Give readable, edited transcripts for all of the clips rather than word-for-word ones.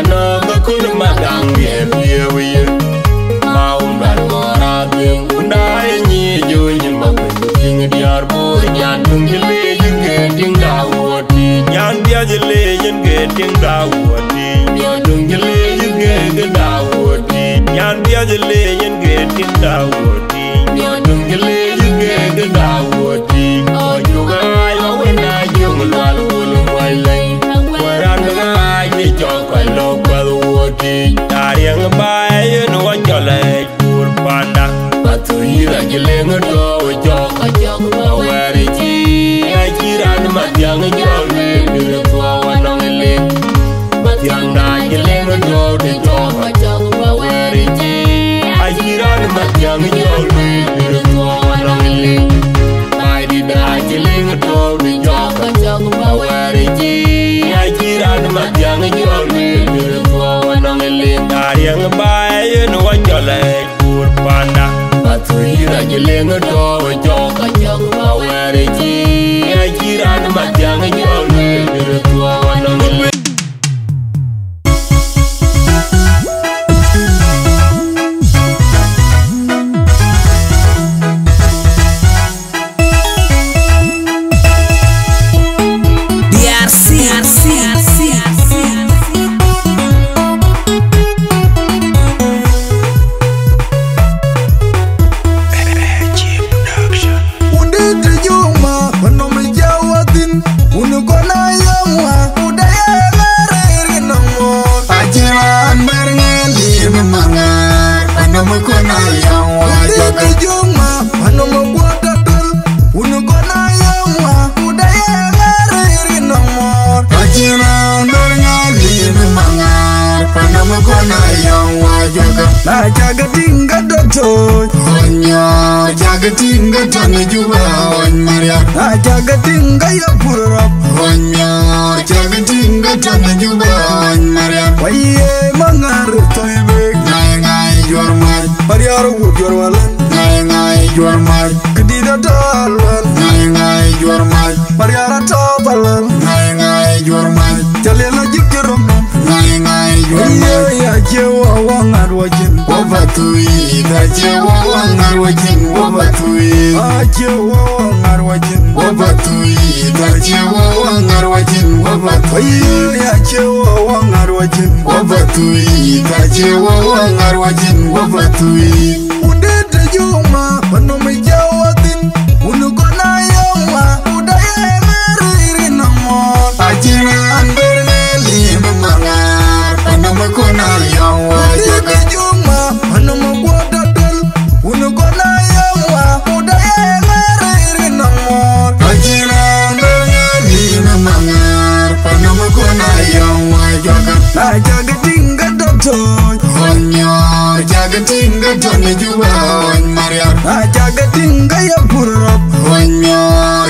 no Bakun Madang Ye Maum Mora Bing Undai Ni Join Makin Diar Bo Yan Dungile getting Dawati Yan Diajale getting Dawati Yan Dungile get Dawati Yan Diajale getting Dawati Yan Dungile get Dawati Oh you guys when I young Lal Wai Where I talk I love by the water Dying by and one your leg poor panda But to hear a killing a door with your where it is I hear on my young and your one on the lake But young night killing a door the door where it is I hear on my young and your one on the lake I did I killing a door the door where it is I hear on my young and your one on the lake Dying by and one your leg poor panda But to hear a killing a door with your where it is I hear on my young and your one on the lake Na jagatinga doto Onyo jagatinga tani juba on Maria Na jagatinga yapura Onyo jagatinga tani juba on Maria Waye mangar toibe Ngai ngai jormal Maria ru jorwalan Ngai ngai jormal Kedida dalwan Ngai ngai jormal Maria ra topalan Ngai ngai jormal Jalela jikirum Ngai ngai jormal Ya jewa wangar wajin Wabatui da jewa wangar wajin Wabatui jewa wangar wajin Wabatui da jewa wangar wajin Wabatui ya jewa wangar wajin Wabatui da jewa wangar wajin Wabatui Udete juma Panome jawatin Unugona yawa Udaye meriri namo Ajira anbermeli memangar Panome kona yawa Udete juma Panome guadadal Unugona yawa Udaye meriri namo Ajira anbermeli memangar Panome kona yawa Jaga Na jagatinga doto Onyo jagatinga tani juba on Maria Na jagatinga yapura Onyo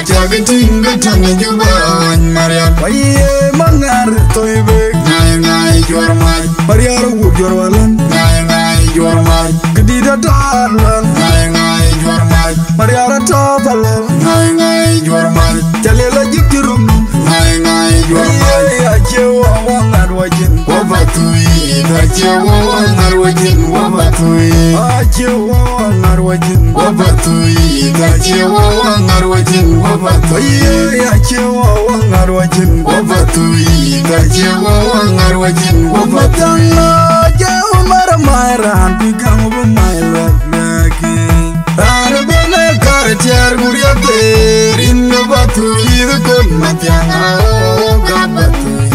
jagatinga tani juba on Maria Waye mangar toibe Ngai ngai jormal Maria ru jorwalan Ngai ngai jormal Kedida dalwan Ngai ngai jormal Maria ra topalan Ngai ngai jormal Jalela jikirum Ngai ngai jormal Ya jewa wangar wajin Wabatui da jewa wangar wajin Wabatui jewa wangar wajin Wabatui da jewa wangar wajin Wabatui ya jewa wangar wajin Wabatui da jewa wangar wajin Wabatui jewa maramaran Pikang bumayla lagi Arbene kartiar guriate Rinno batui Dukun matianga Gabatui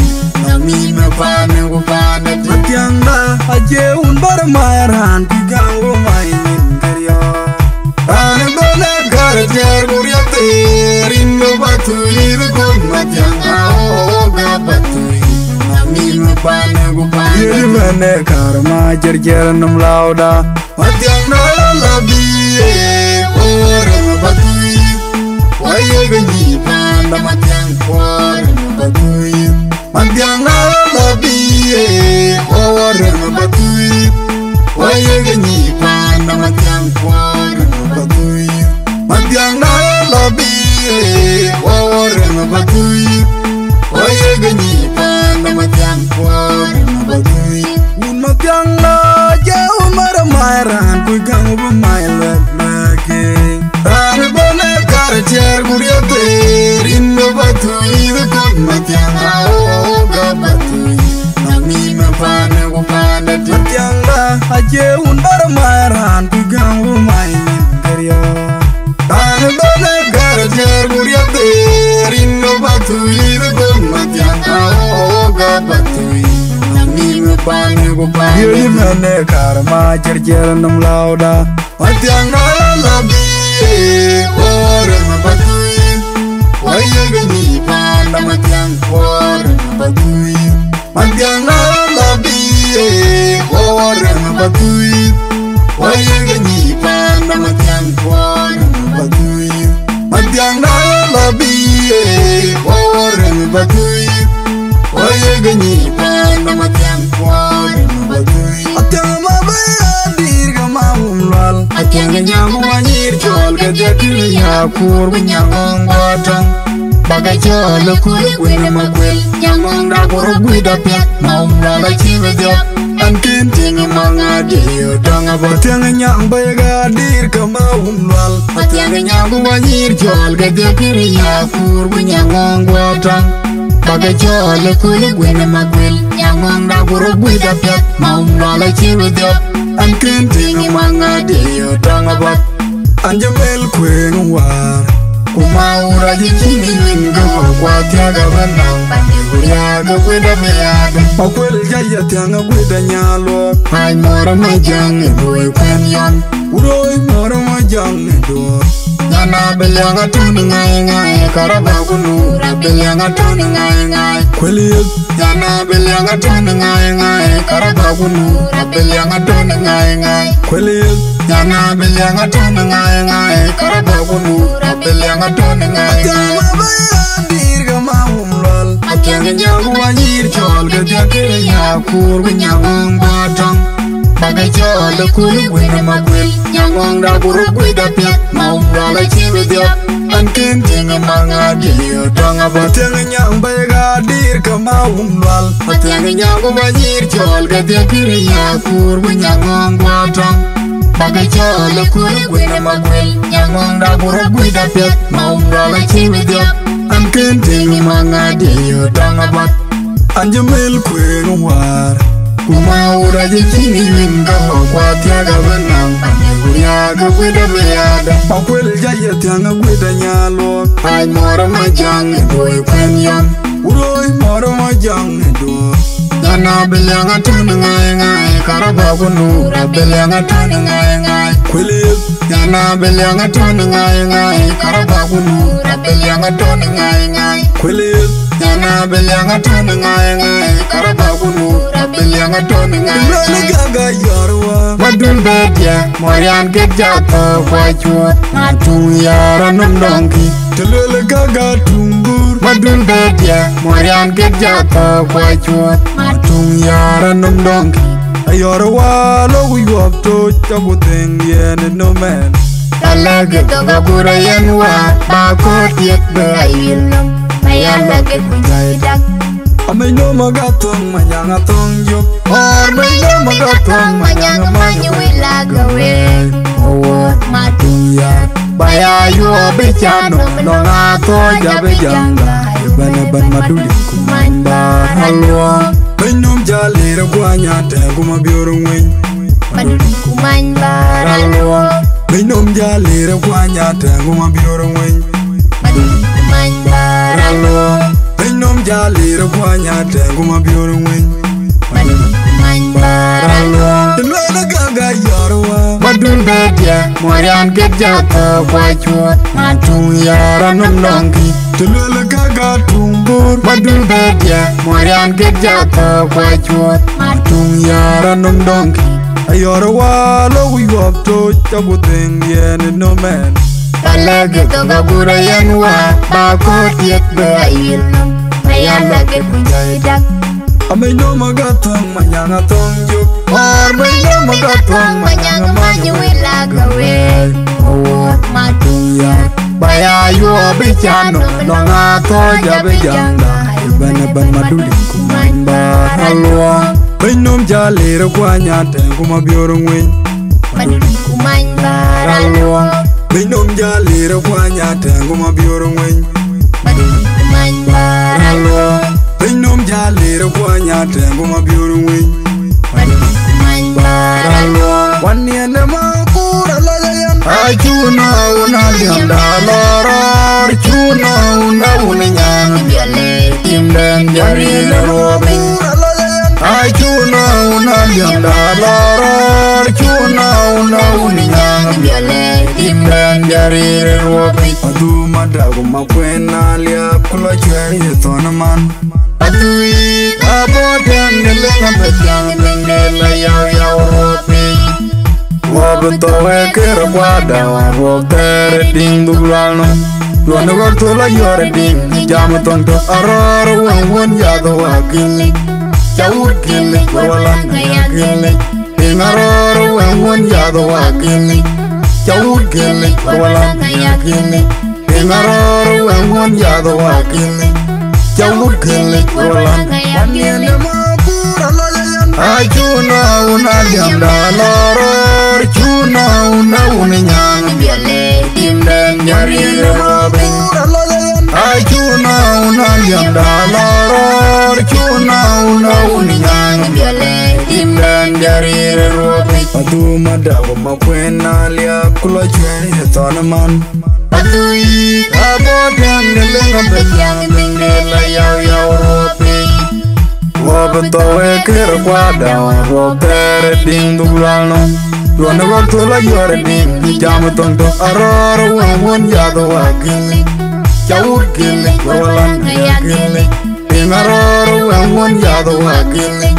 Namina pane upane Matianga aje unbar mayaran Pikang bumayla karya Arbene kartiar guriate Rinno batui Dukun matianga Gabatui Namina pane upane Yirmene karma jerjer nam lauda Matianga labiye Orang batui Waye ganyi panda matiang orang batui Matianga labiye Orang batui Waye ganyi panda matiang orang batui Matianga labiye Orang batui Waye ganyi panda matiang orang batui batui un matyanga jau mara mairan ku gang bu maile lake ran bone kar cher guriate rin batui de kon matyanga o ga batui nami me pane ku pane matyanga jau mara mairan ku gang bu maile kariya ran bone kar cher guriate rin batui de kon matyanga o ga batui Yuri mene karma cer num lauda Matyang na labi Ore mabatui Waya gani panda matyang Ore mabatui Matyang na labi Ore mabatui Waya gani panda matyang Ore mabatui Matyang na labi Ore mabatui Waya gani panda matyang Atyang mabaya dirga maumlal Atyang nyangu wanyir chol Gadya kiri yakur Nyangong batang Bagai chol kuri gwina makwil Nyangong dakuro gwida piat Maumlal achiwe diop Ankin tingi mga diyo Tanga batyang nyang bayaga dirga maumlal Atyang nyangu wanyir chol Gadya kiri yakur Nyangong batang Bagai chol kuri gwina makwil Nyangong dakuro gwida piat Maumlal achiwe diop Ankin tingi mga diyo Tanga bat Anjamel kweng war Kumaura jikini winga Kwa tiaga banang Kuriaga gwida meyaga Makwil jaya tianga gwida nyalo Hai mora majang Edoi kwenyon Uroi mora majang Edoi Yana bilyanga tuni ngai ngai Karabagunu Bilyanga tuni ngai ngai Kweliyag Yana bilyanga tuni ngai ngai Karabagunu Bilyanga tuni ngai ngai Kweliyag Yana bilyanga tuni ngai ngai Karabagunu Bilyanga tuni ngai ngai Atyang mabaya dirga maumlal Atyang nyangu wanyir chol Gadya kiri yakur Nyangong batang Bagai chol kuri gwina makwil Nyangong dakuro gwida piat Maumlal achiwe diop Ankin tingi mga diyo Tanga batyang nyang bayaga dirga maumlal Atyang nyangu wanyir chol Gadya kiri yakur Nyangong batang Bagai chol kuri gwina makwil Nyangong dakuro gwida piat Maumlal achiwe diop Ankin tingi mga diyo Tanga bat Anjamel kweng war Kumaura jikini winga Kwa tiaga benang Kuriaga gwida beyada Makwil jaya tianga gwida nyalo Hai mora majang Edoi kwenyon Uroi mora majang Edoi Yana bilyanga tuni ngai ngai Karabagunu Bilyanga tuni ngai ngai Kwiliyag Yana bilyanga tuni ngai ngai Karabagunu Bilyanga tuni ngai ngai Kwiliyag Yana bilyanga tuni ngai ngai Karabagunu Bilyanga tuni ngai ngai Lele gaga yarwa Madul bedya Morian gejata kwa chua Natung yara nundongki Telele gaga tumbur Madul bedya Morian gejata kwa chua Natung yara nundongki Ayorwa logu yuap to Chabu ting yen no man Talage toga gura yenwa Bakot yet be ayilong Mayalage kunjaidak Amay no magatong manyangatong yuk Or may no magatong Manyang manyu ilagawe Owot matuyat Bayayo bechano Nongato jabe janga Ibanaban maduling kumanda halwa Mainom jalera kwanya Tengu mabiorong weng Maduling kumanda halwa Mainom jalera kwanya Tengu mabiorong weng Maduling kumanda halwa Mainom jalera kwanya Tengu mabiorong weng Maduling kumanda halwa Lele gaga yarwa Madul bedya Morian gejata kwa chua Natung yara nundongki Telele gaga tumbur Madul bedya Morian gejata kwa chua Natung yara nundongki Ayorwa logu yuap to Chabu ting yen no man Talage toga gura yenwa Bakot yet be ayilong Mayalage kunjaidak Amay no magatong manyangatong yuk Or may no magatong Manyang manyu ilagawe Owot matuyat Bayayo bechano Nongato jabe janga Ibanaban maduling kumanda halwa Benom jalera kwanya tengu mabiorong wing Kumany baralong Benom jalera kwanya tengu mabiorong wing Kumany baralong Benom jalera kwanya tengu mabiorong wing Kumany baralong Waniende makura layan Achuna una lianda loror Chuna una uninyang Biole Timden jarire robi Achuna una lianda loror Chuna una uninyang Biole Timden jarire robi Adu madagu makwena liap Kula chweri tonaman Patui Aboten nilenga petyang Ningela yaw yaw robi Wabutowe kera kwada Wabutere ding duglano Luana waktola yore ding Jama tonto aroro Wangwan yado wakili Chawur kili Wawalan kaya kili Ding aroro Wangwan yado wakili Chawur kili Wawalan kaya kili Ding aroro Wangwan yado wakili Chawur kili Wawalan kaya kili Achuna una liamda loror Chuna una uninyang Biole Timden jarire robi Achuna una liamda loror Chuna una uninyang Biole Timden jarire robi Adu madagu makwena liap Kula chweri tonaman Patui Aboten nilenga petyang Ningela yaw yaw robi Wabutowe kera kwada Wabutere ding duglano Luana waktola yore ding Jama tonto aroro Wangwan yado wakili Chawur kili Wawalan kaya kili Ding aroro Wangwan yado wakili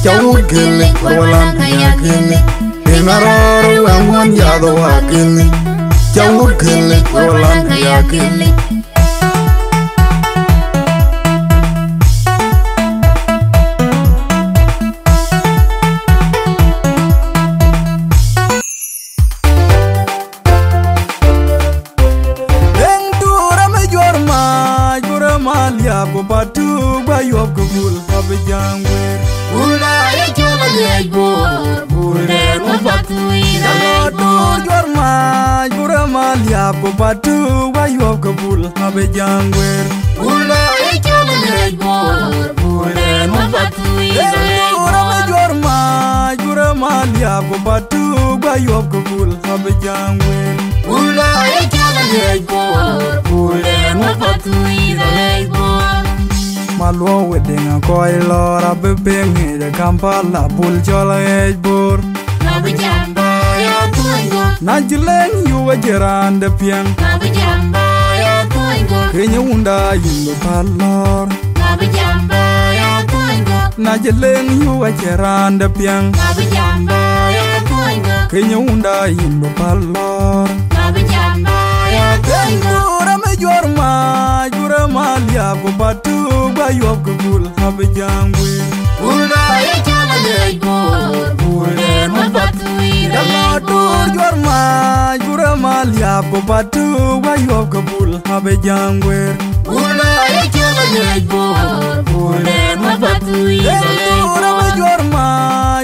Chawur kili Wawalan kaya kili Ding aroro Wangwan yado wakili Chawur kili Wawalan kaya kili Batu bayop kubul abjangwe Ula echola yejbor Bule mopatui Dalodur jorma jurama liap batu bayop kubul abjangwe Ula echola yejbor Bule mopatui Dalodur jorma jurama liap batu bayop kubul abjangwe Ula echola yejbor Bule mopatui Malwo wedding a coil or a bebeng the Kampala bull jola ejbor Nabijamba ya tuengo Najileng you a jeran the piang Nabijamba ya tuengo Kenya unda you palor Nabijamba ya tuengo Najileng you a jeran the piang Nabijamba ya tuengo Kenya unda you palor Nabijamba ya tuengo Jurama liap batu bayop kubul abjangwe Ula echola yejbor Bule mopatui Dalodur jurama liap batu bayop kubul abjangwe Ula echola yejbor Bule mopatui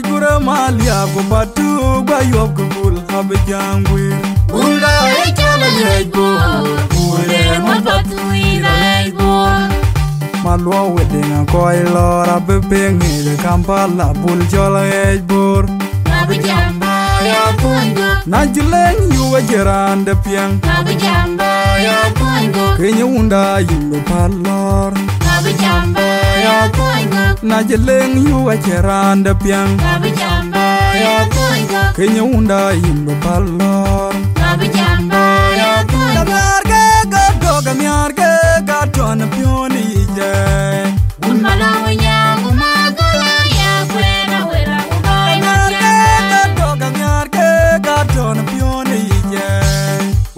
Jurama liap batu bayop kubul abjangwe Ula echola yejbor Bule mopatui Malwo wedding a coil or a bebeng the Kampala bull jola ejbor Nabijamba ya tuengo Najileng you a jeran the piang Nabijamba ya tuengo Kenya unda you palor Nabijamba ya tuengo Najileng you a jeran the piang Nabijamba ya tuengo Kenya unda you palor Nabijamba ya tuengo Miarke gaton pioni je Unmalawi nyangu magula ya kwena wera ugai Miarke gaton pioni je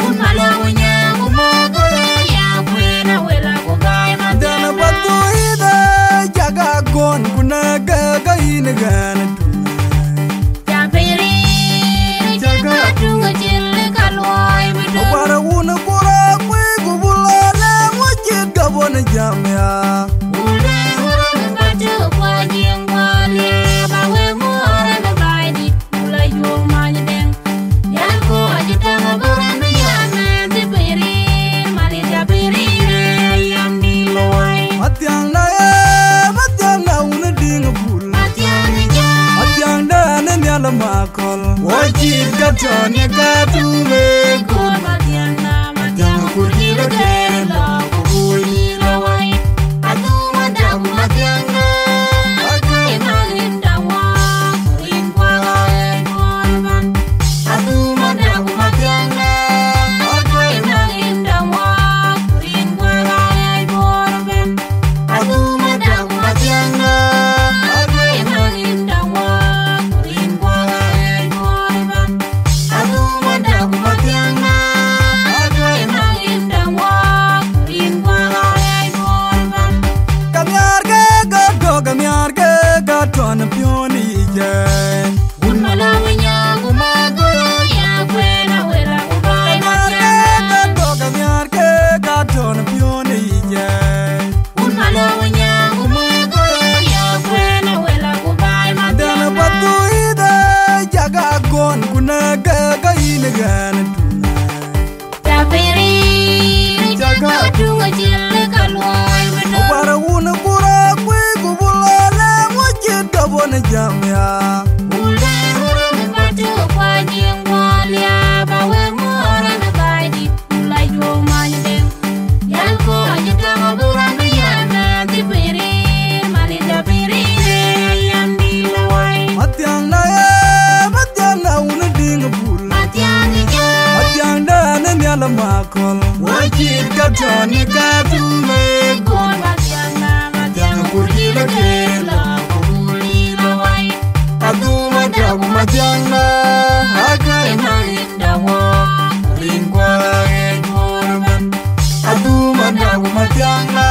Unmalawi nyangu magula ya kwena wera ugai Dana batu ide jaga gon kuna gaga inegana Jampiri jaga tunga jille kalwai bidu wajib katone katume Kon matianga Yang kurgila kela kubuli lawai Atu madamu matianga Agai Imagrim dawa Kurin kwa korban Atu madamu matianga Agai Imagrim dawa Kurin kwa korban Atu madamu matianga Agai Imagrim dawa Kurin kwa korban Atu madamu matianga Agai Imagrim dawa Kurin kwa korban Kamyar ke gato kamyar ke gato na pioni je Unmalawanya gumagoyo ya kwena wera kubai matianga Kamyar ke gato na pioni je Unmalawanya gumagoyo ya kwena wera kubai Dana matianga patu ida jaga gon kuna gaga ina gana tuna Tapiri jaga tunga jille kalwai beda Para una kura kwe kubula la wajita bona jamya Ulde hurung batu kwa jingwalia bawe mora na baidi Ulai jo majidem Yanko ajita maburan biyana Tipiri malinda piri yandi lawai Matyang na una dinga pula Matiani ja Matyang na nyala makol wajit katoni katume Kon matianga matianga kurgila kela Kubuli lawai Adu madagu matyang na Agai Imagrim dawa lingwa e korban Adu madagu matyang na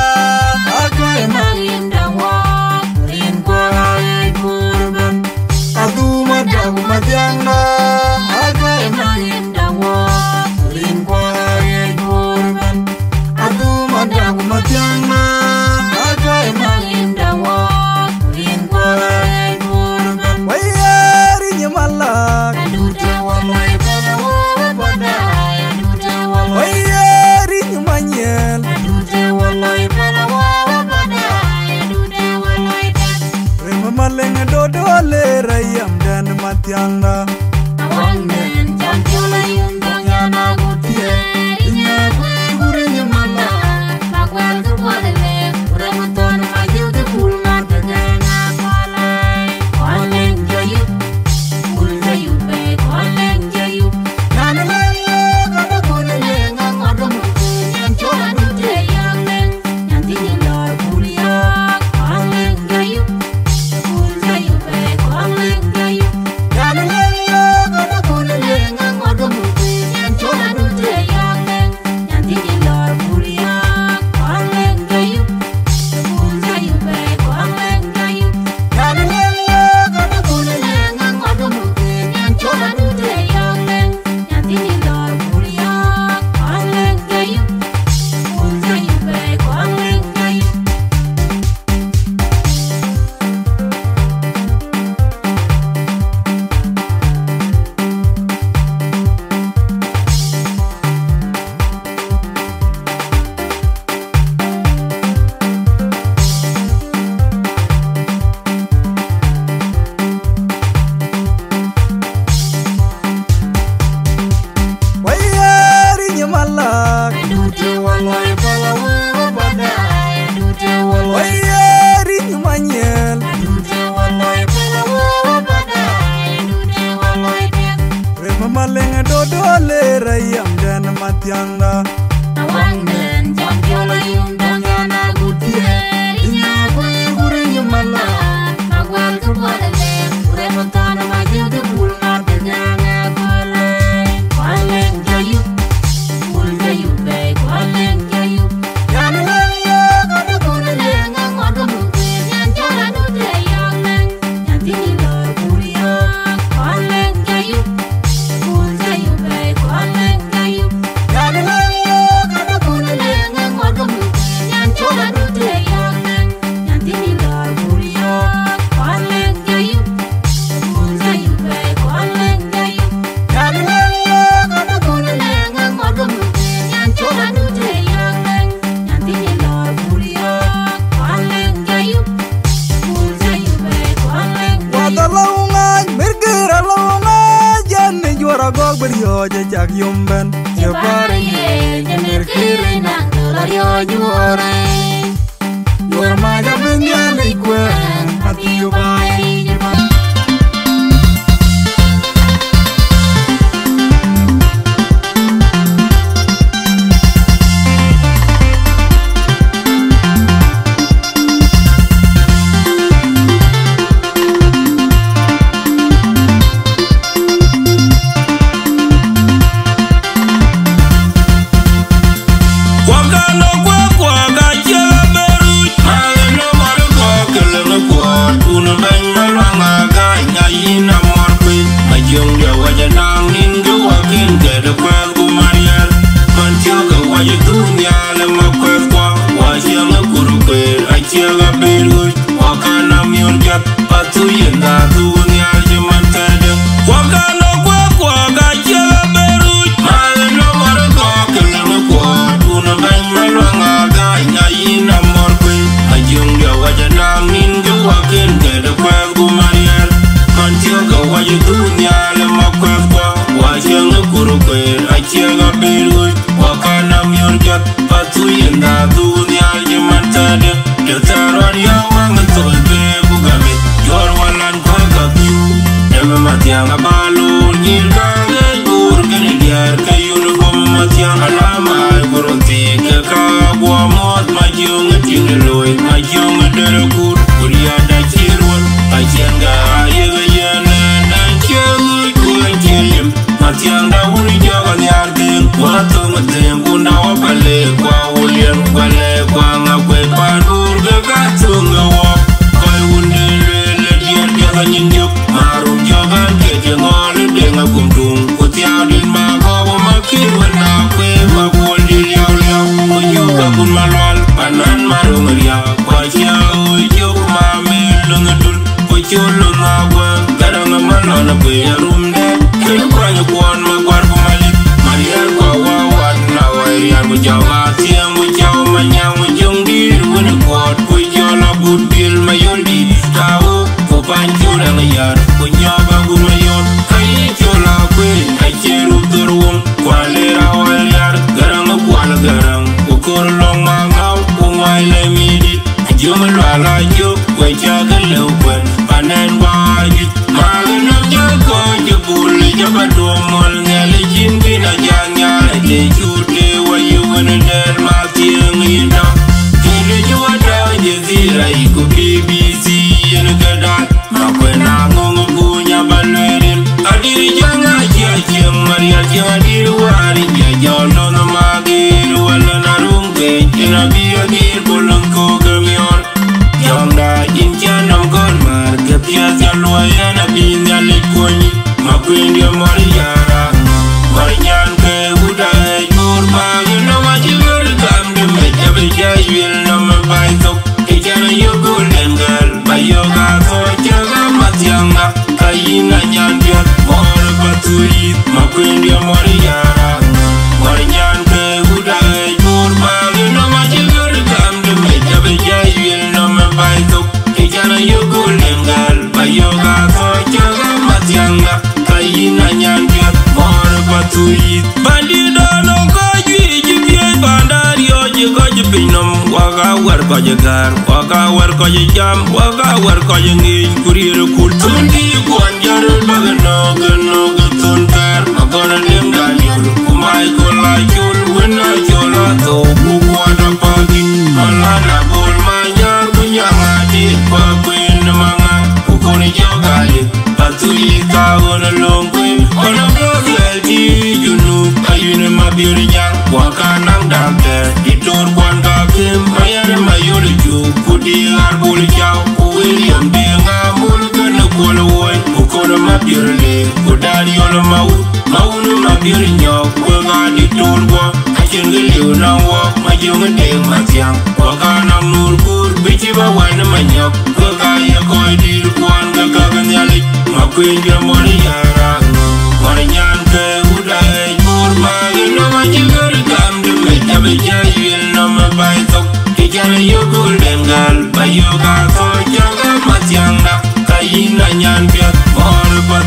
Agai Imagrim dawa lingwa e korban Adu madagu matyang na Agai Imagrim dawa lingwa e korban Adu madagu matyang na Agai Imagrim dawa Kuringwa korban Wayari nyamalak Adude walai belawa pada Adude walai Wayari nyamanyel Adude walai belawa pada Adude walai dan Rema malenga dodo le rayam dan matyang na Awang den jam jola yung danyana gutie Inya kwe gure nyamala Makwel kukwalele Uramuton majil ke pulma tegana kwalai Kwaleng jayup Kul jayup be kwaleng jayup Nana lele kada kone lenga ngodo muke Yang jola dute yang leng Yang tinggi lor kuliak Kwaleng jayup Kul jayup be kwaleng jayup Nana lele kada kone lenga ngodo muke Yang jola dute yang leng Yang tinggi lor kuliak Kwaleng jayup Kul jayup be kwaleng jayup Nana lele kada kone lenga ngodo muke Yang jola dute yang leng Yang tinggi lor kuliak Kwaleng jayup Kul jayup be kwaleng jayup Wayari nyamalak Adude walai belawa pada Adude walai Wayari nyamanyel Adude walai belawa pada Adude walai dan Rema malenga dodo le rayam dan matyang na Awang den jam jola yung danyana gutie Inya kwe gure nyamala Makwel kukwalele Uramuton majil ke pulma tegana kwalai Kwaleng jayup Kul jayup be kwaleng jayup Yana lele kada kone lenga ngodo muke Yang jola dute yang leng Yang tinggi lor kuliak Kwaleng jayup Kul jayup be kwaleng jayup Yana lele je jak yomben je bare ye je mer kire na dola yo jore yor ma ja ben ya le kwen ati yo bai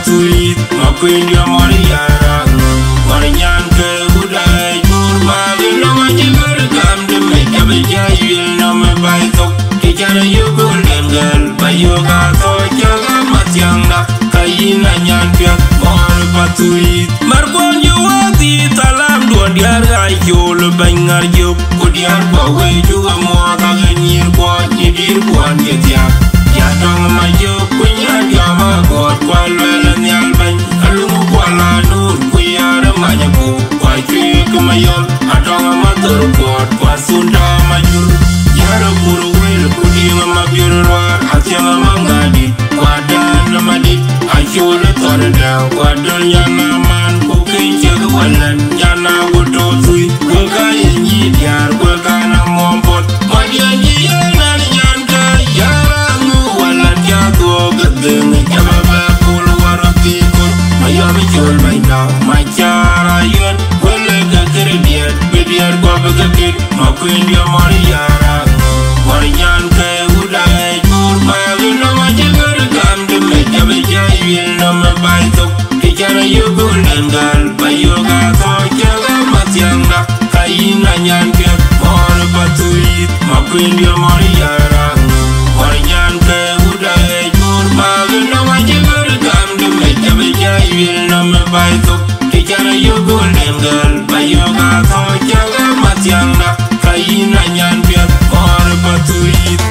Tuit, ma queen ya mori yara juk kudiar kwa weju amwa kaganyir kwa nyidir kwa nyetia ya dong ma juk kunya diama god kwa lwela nyalbany alungu kwa la nur kuyara manyaku kwa chwe kumayol adong ma tur kwa sunda majur yara kuru wel kudinga mabirwa atyanga mangadi kwa dan madit achule torda kwa dunya naman kukinche kwalan yana wuto sui kwa yenyi diar kwa na mompot madyanyi na nyanka yara ngu wala tiago gadeng jababa kul warati kul mayami chul maina machara yun wala gakir bidiar kwa bagakit makwindia mariyara mariyan kay udai jur magino majigar gamde mejabe jayil no mabaytok kijana yugul engal bayoga sojaga matyanga kayina nyanke mor batuit makwindia mariyara mariyan kay udai jur magino majigar gamde mejabe jayil no mabaytok kijana yugul engal bayoga sojaga matyanga kayina nyanke mor batuit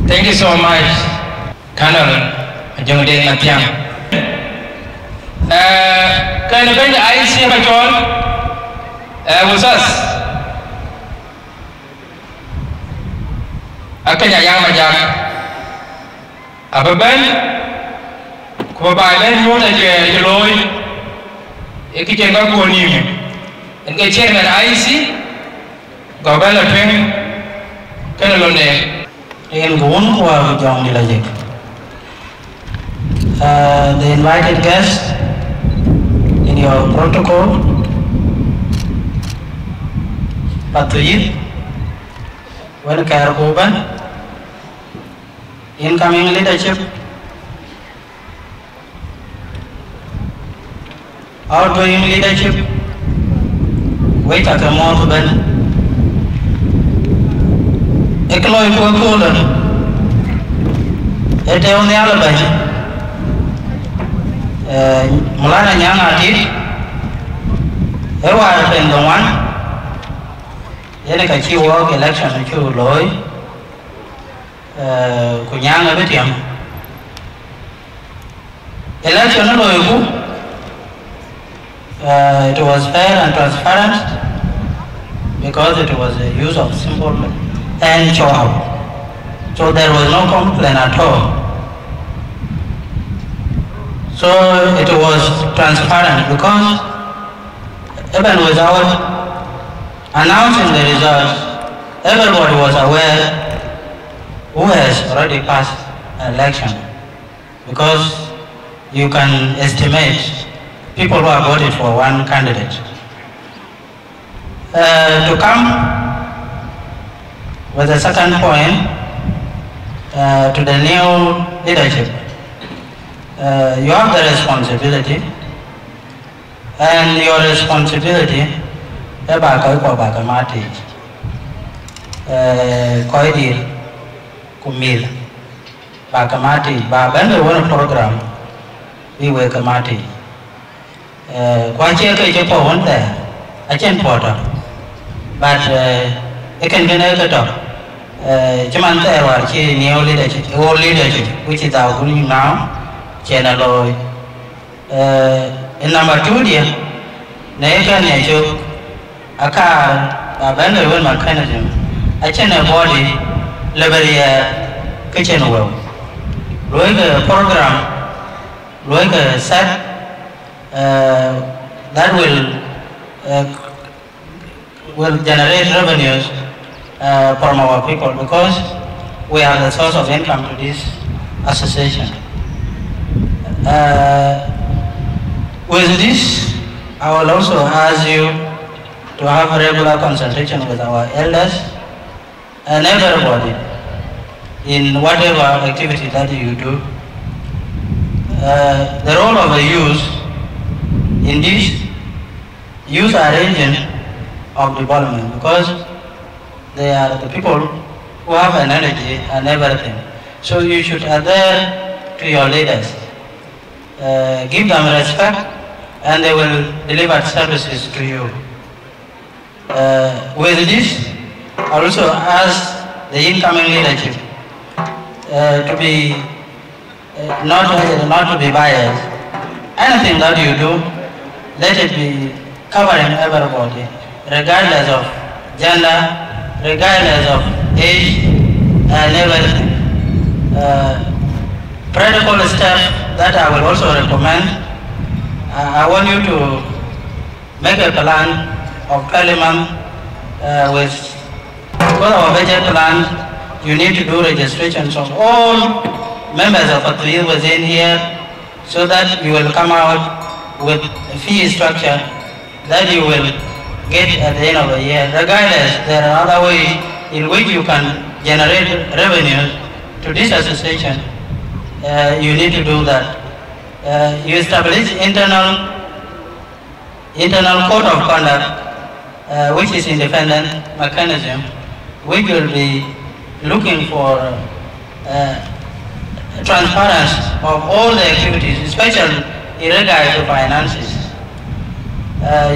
Thank you so much, Colonel Jongdeng Matiang. Kan benda IC Patrol khusus akan yang macam apa ben kubalan mo na je loy ikijen ka ko ni en chairman IC gobala pen kan lo ne Ingin gun kwa jong di lajek. The invited guest in your protocol, Patuit, when Karuban, incoming leadership, outgoing leadership, wait at a more than Economic cooler. It on the Alabama. Mulana Yang Ati, Ewa been the one. Yenaka Chi walk election and Chu Loy, Kunyanga Vitium. Election Loy, it was fair and transparent because it was a use of symbol and show up. So there was no complaint at all. So it was transparent because even without announcing the results, everybody was aware who has already passed election, because you can estimate people who have voted for one candidate. To come with the second point, to the new leadership, you have the responsibility, and your responsibility about Bakamati, Koidir, Kumil, Bakamati, Babanda one program, we were Kamati. Quite a one there, I can't porter, but it can be never talk. Jamanta or new leadership, old leadership, which is our going now, Chenaloy. In number 2, dear, Naka Nature, a car, a vendor with mechanism, a channel body, Liberia, kitchen well. Like a program, like a set that will generate revenues from our people, because we are the source of income to this association. With this, I will also ask you to have a regular consultation with our elders and everybody in whatever activity that you do. The role of the youth in this, youth are agents of development, because they are the people who have an energy and everything. So you should adhere to your leaders. Give them respect, and they will deliver services to you. With this, I also ask the incoming leadership to be not to be biased. Anything that you do, let it be covering everybody, regardless of gender, regardless of age, and everything. Practical steps that I will also recommend. I want you to make a plan of 12 months because our budget plan, you need to do registrations of all members of the youth within here, so that you will come out with a fee structure that you will get at the end of the year. Regardless, there are other ways in which you can generate revenues to this association. You need to do that. You establish internal code of conduct, which is independent mechanism, which will be looking for transparency of all the activities, especially in regard to finances.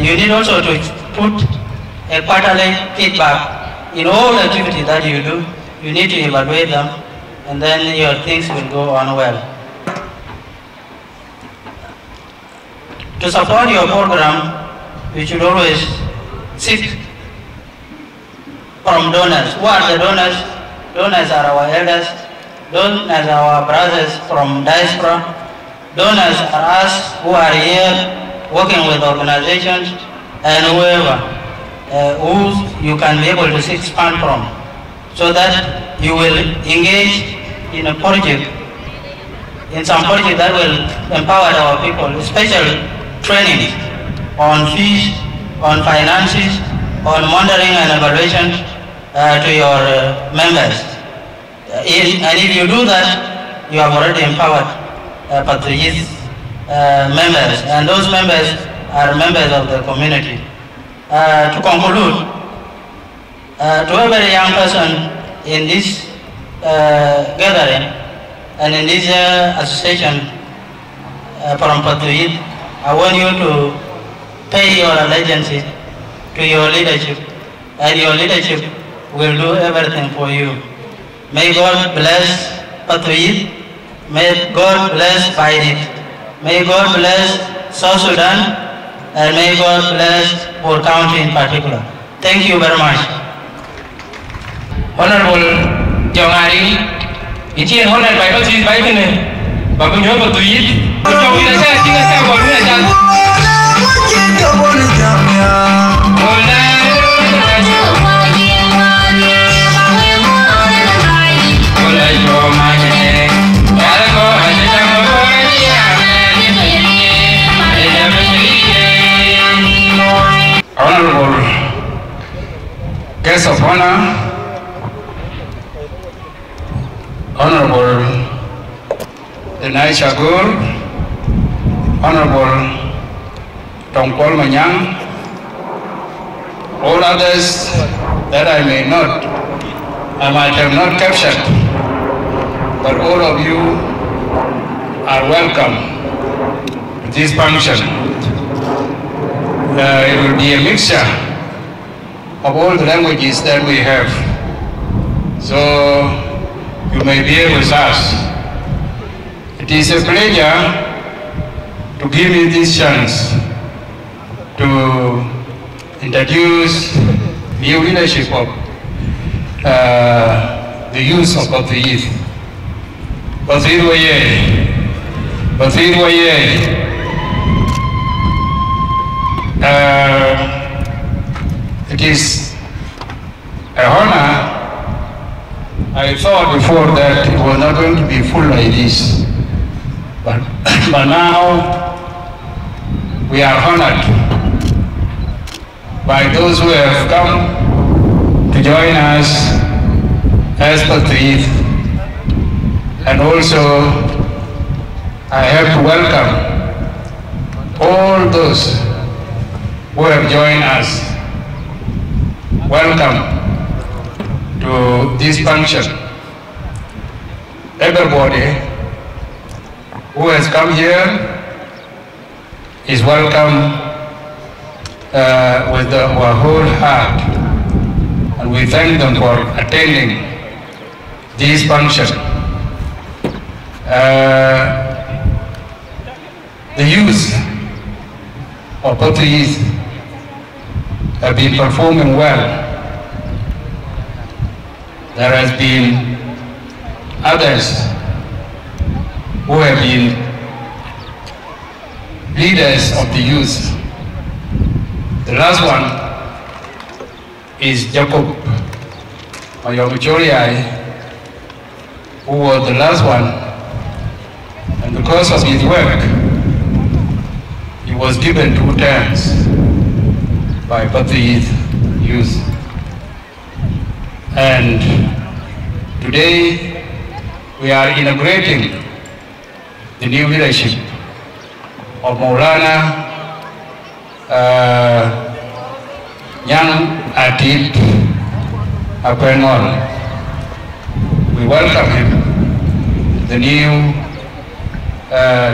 You need also to put a quarterly feedback in all the activities that you do. You need to evaluate them, and then your things will go on well. To support your program, you should always seek from donors. Who are the donors? Donors are our elders. Donors are our brothers from diaspora. Donors are us who are here working with organizations and whoever who you can be able to seek fund from, so that you will engage in a project, in some project that will empower our people, especially training on fees, on finances, on monitoring and evaluation, to your members. And if you do that, you have already empowered Patriot members, and those members are members of the community. To conclude, to every young person in this gathering and in this association from Patriot, I want you to pay your allegiance to your leadership, and your leadership will do everything for you. May God bless Patriot. May God bless Biden. May God bless South Sudan, and may God bless Bor County in particular. Thank you very much. Honorable Jongari, it's an honor by Patriot Biden, but when you're Patriot, but you're going to say, Honorable guest of honor, Honorable Denai Shagur, Honorable Tongpol Manyang, all others that I might have not captured, but all of you are welcome to this function. It will be a mixture of all the languages that we have, so you may be here with us. It is a pleasure to give me this chance to introduce new leadership of the youth of Patriot. Patriot Waye, Patriot Waye. It is an honor. I thought before that it was not going to be full like this, but now we are honored by those who have come to join us as Patriot, and also I have to welcome all those who have joined us. Welcome to this function. Everybody who has come here is welcome with our whole heart, and we thank them for attending this function. The youth of Patriot have been performing well. There has been others who have been leaders of the youth. The last one is Jacob Mayomuchoriai, who was the last one, and because of his work, he was given 2 terms by Patriot youth. And today we are inaugurating the new leadership of Maulana Young Atit Apenol. We welcome him, the new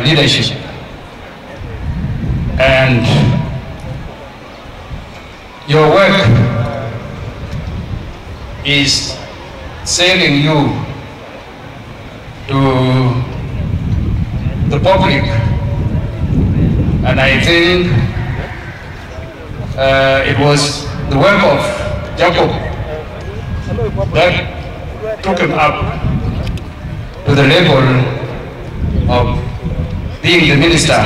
leadership. And your work is selling you to the public, and I think it was the work of Jacob that took him up to the level of being the Minister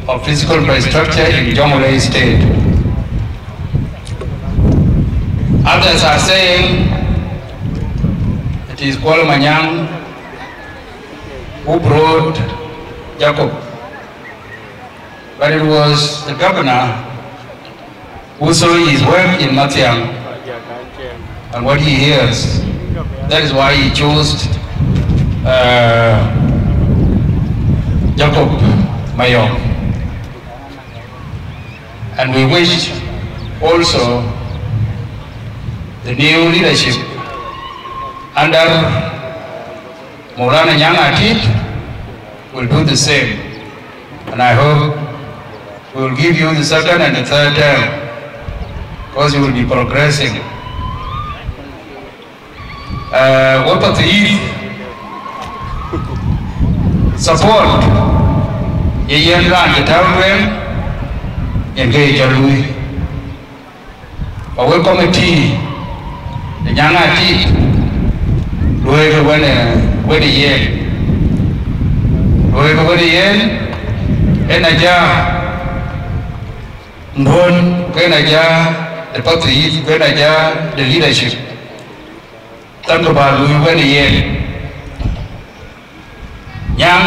of Physical Infrastructure in Jonglei State. Others are saying it is Paul Manyang who brought Jacob, but it was the governor who saw his work in Matiang and what he hears. That is why he chose Jacob Mayom. And we wish also the new leadership under Maulana Nyang Atit will do the same. And I hope we will give you the second and the third term, because you will be progressing. What about the youth? Support. Yeyen ran the town engage Jalui. Our committee, the Nyang Atit, whoever when the yen, whoever when the yen, and Aja, Ndon, when Aja, the party, when Aja, the leadership. Talk about when the yen. Nyang,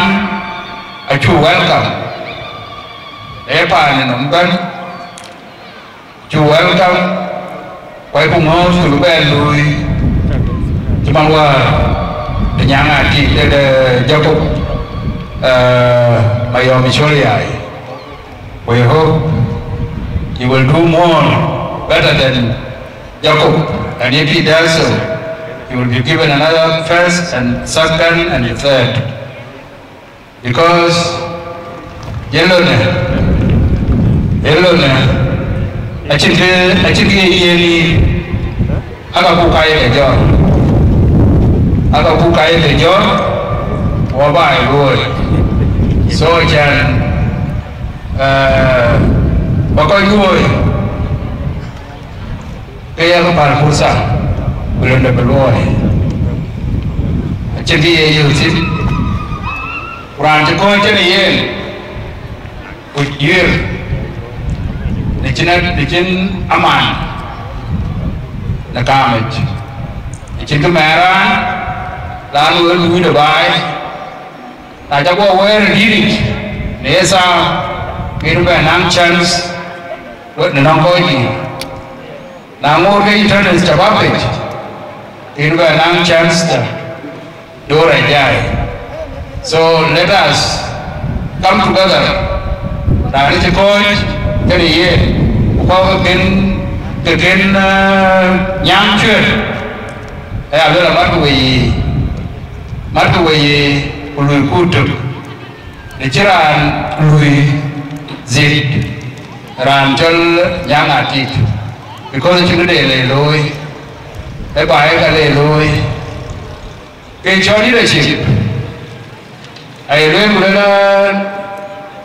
a true welcome. Epa and Numban, to welcome. Quay cùng hôn từ bên lui cho mong qua để nhà ngài chị để giao cục Mayom Icholiai. We hope he will do more better than Jacob, and if he does so, he will be given another first and second and the third, because yellow I think yearly Agapukai the job or by road. So I can Bakoy Kaya Parpusa will end up below. I think you Run to go to the end with year. Licin aman na kamit licin kamera lalu lu udah baik na jago aware diri nesa kiru nang chance buat nang koi na ngor ke internet jawab kiru nang chance door aja. So let us come together na ni koi cái này có cái nhang chuyện đây là bắt quỳ lùi khu trực để chỉ là lùi dịp làm cho nhang ngạt thịt vì có những cái để lề lôi cái bài cái lề lôi cái cho đi là chỉ ai lên một là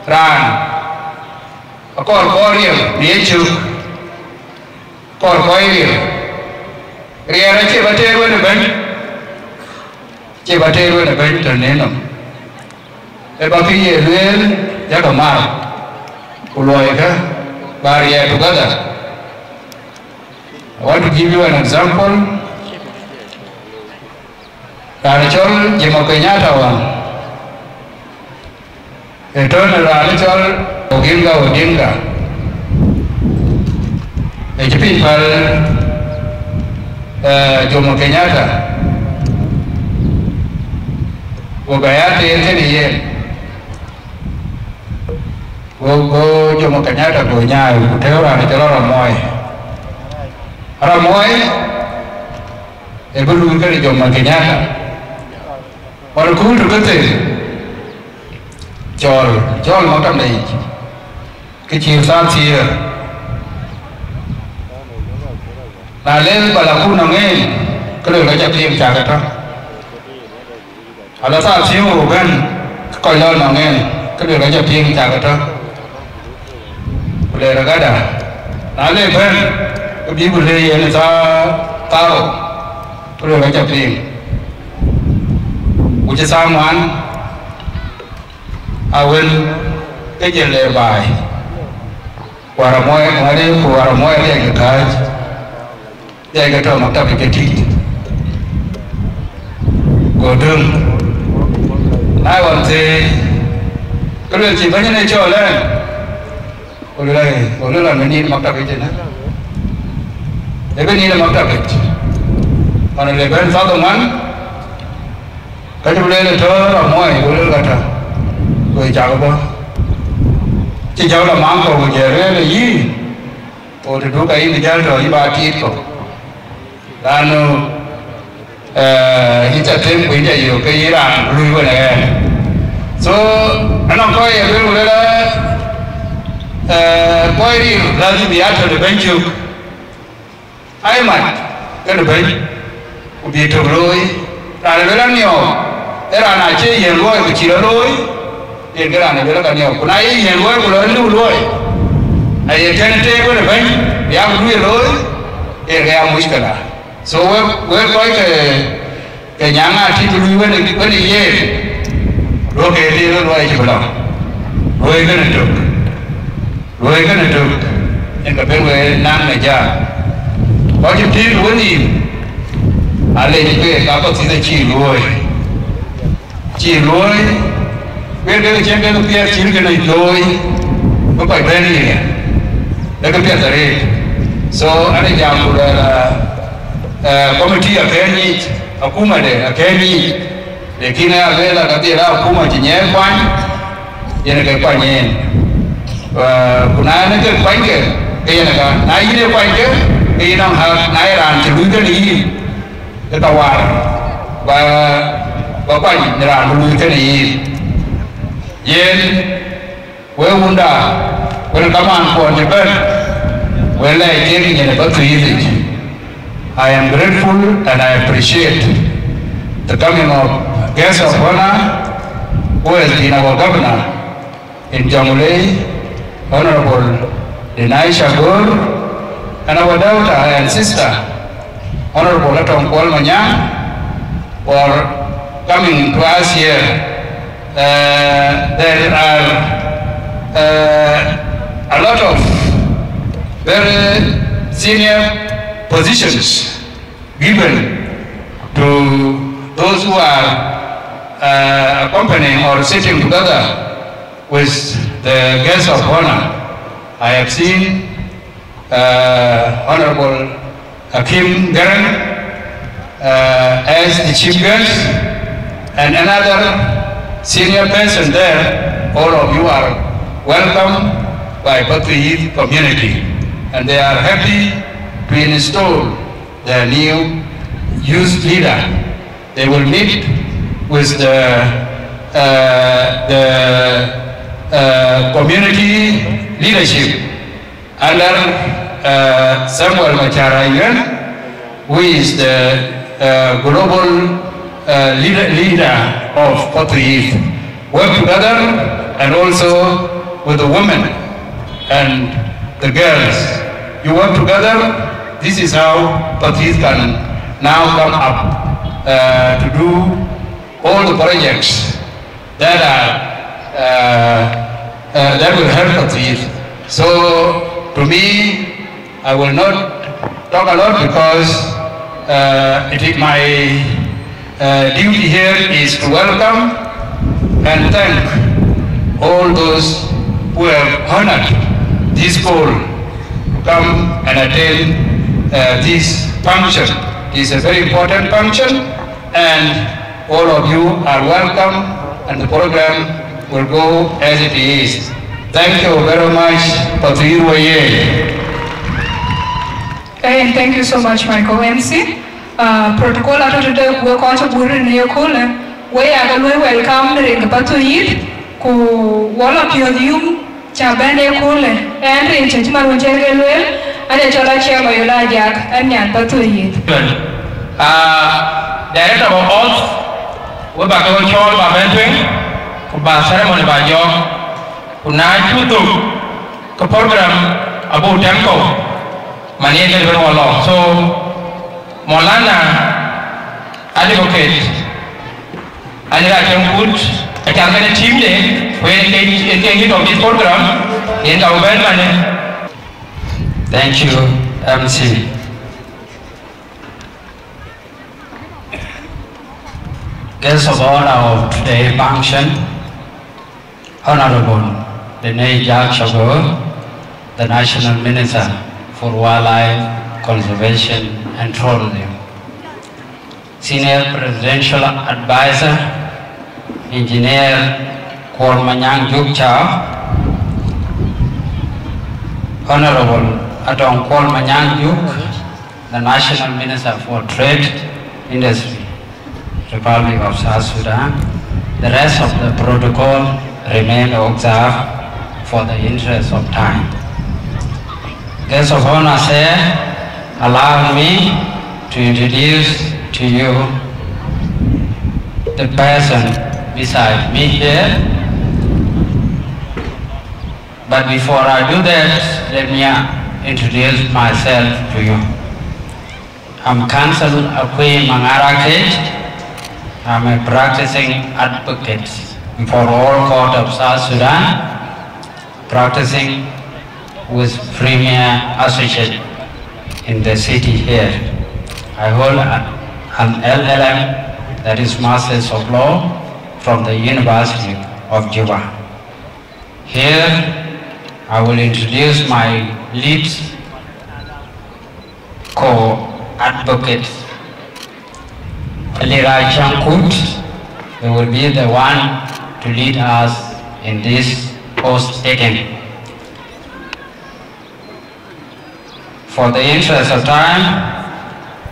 ràn con có riêng địa chữ con có riêng riêng là chỉ bắt chơi luôn là bên chỉ bắt chơi luôn là bên trở nên rồi cái bao khi về lên giá cả màu của loài cái barrier together. I want to give you an example. Là cho Jomo Kenyatta hoàng để cho là cho Odinga the people Jomo Kenyatta Wagayati and go Jomo Kenyatta go nyai theo là cho Ramoy e bulu cái Jomo Kenyatta còn cũng được cái gì cho nó trong này cái chiều sao chia là lên bà là khu nào nghe cái đường nó chặt tiền trả cái đó là sao xíu gần coi lên nào nghe cái đường nó chặt tiền trả cái đó bây giờ cái đó là lên bên cái bí bù lê là sao tao cái đường nó chặt tiền của chị sao mà anh cái gì lệ bài Waramoy ngari Waramoy dia gekaj dia kata maktab kecil godung ai want say kalau chỉ banyak này cho lên boleh lah ini maktab kecil na tapi ini maktab kecil on the Ben Father one. Kajulele to amoy gulel kata go jagaba ti jawla mango go jere yi o de duka yi jaldo yi ba ti ko lanu hita tem ko ija yo ke ira lui go ne so anan ko ye gulele ko ri lazim ya to de benju ai man ke de ben u bi to roi ra le la nio era na che yen loi ko chi loi e gara ne bela kanio kuna yi yen loi ko lu loi ai ye ten te ko ne ban ya lu loi e ga mushkala so we ko ke nyanga ti lu we ne ko ni ye ro ke ni loi chi bela loi ga ne to en ka ben we nang ne ja ko chi ti lu ni ale ni ke ka ko ti chi loi chỉ lối biết cái chuyện cái kia chỉ cái này lối có phải bên gì đấy cái việc đấy so anh ấy làm của là committee ở cái gì ở cũng mà để ở cái gì để khi nào về là cái tiền đó cũng mà chỉ nhớ quanh vậy là cái quanh nhẹ và của nó cái quanh cái này là nãy giờ quanh cái năm học nãy làm chỉ đúng cái gì cái tàu và quanh ra lui cái này yên với unda với các bạn của Nhật Bản với lại cái gì này bất kỳ gì I am grateful and I appreciate the coming of guests of honor who has been our governor in Jamhuri, Honorable Denai Shagor, and our daughter and sister Honorable Latong Paul Manyang for coming to us here. There are a lot of very senior positions given to those who are accompanying or sitting together with the guests of honor. I have seen Honorable Hakim Garen as the chief guest, and another senior person there. All of you are welcome by Batu community, and they are happy to install their new youth leader. They will meet with the community leadership under Samuel Macharayan, who is the global leader of Batu. Work together, and also with the women and the girls. You work together. This is how Batu can now come up to do all the projects that are that will help Batu. So to me, I will not talk a lot because it is my duty here is to welcome and thank all those who have honored this call to come and attend this function. It is a very important function, and all of you are welcome, and the program will go as it is. Thank you very much, Batu Waye. And thank you so much, Michael MC. Protocol out of the work out of Burn we are welcome the Batu ku wall up your room, Chabane Kule, and in Chachman Jagal, and a Chola Chabayola Jack, and Yan Batu Director of Oath, we back on Chol by by ceremony by York, who now to program about Tempo. Many people along. So, Molana advocate, and I can put a cabinet team there when engaged of this program in our government. Thank you, MC. Guests of honor of today's function, Honorable Denai Shagor, the National Minister for Wildlife Conservation and Tourism. Senior Presidential Advisor, Engineer Kwon Manyang Juk Chao, Honorable Atong Kwon Manyang Juk, the National Minister for Trade, Industry, Republic of South Sudan. The rest of the protocol remain observed for the interest of time. Guests of honor, sir, allow me to introduce to you the person beside me here. But before I do that, let me introduce myself to you. I'm Counsel Akwe Mangara Kate. I'm a practicing advocate for all court of South Sudan, practicing with Premier Associate in the city here. I hold an LLM, that is Masters of Law, from the University of Juba. Here, I will introduce my lead co-advocate, Elira Chankut. He will be the one to lead us in this post-taking. For the interest of time,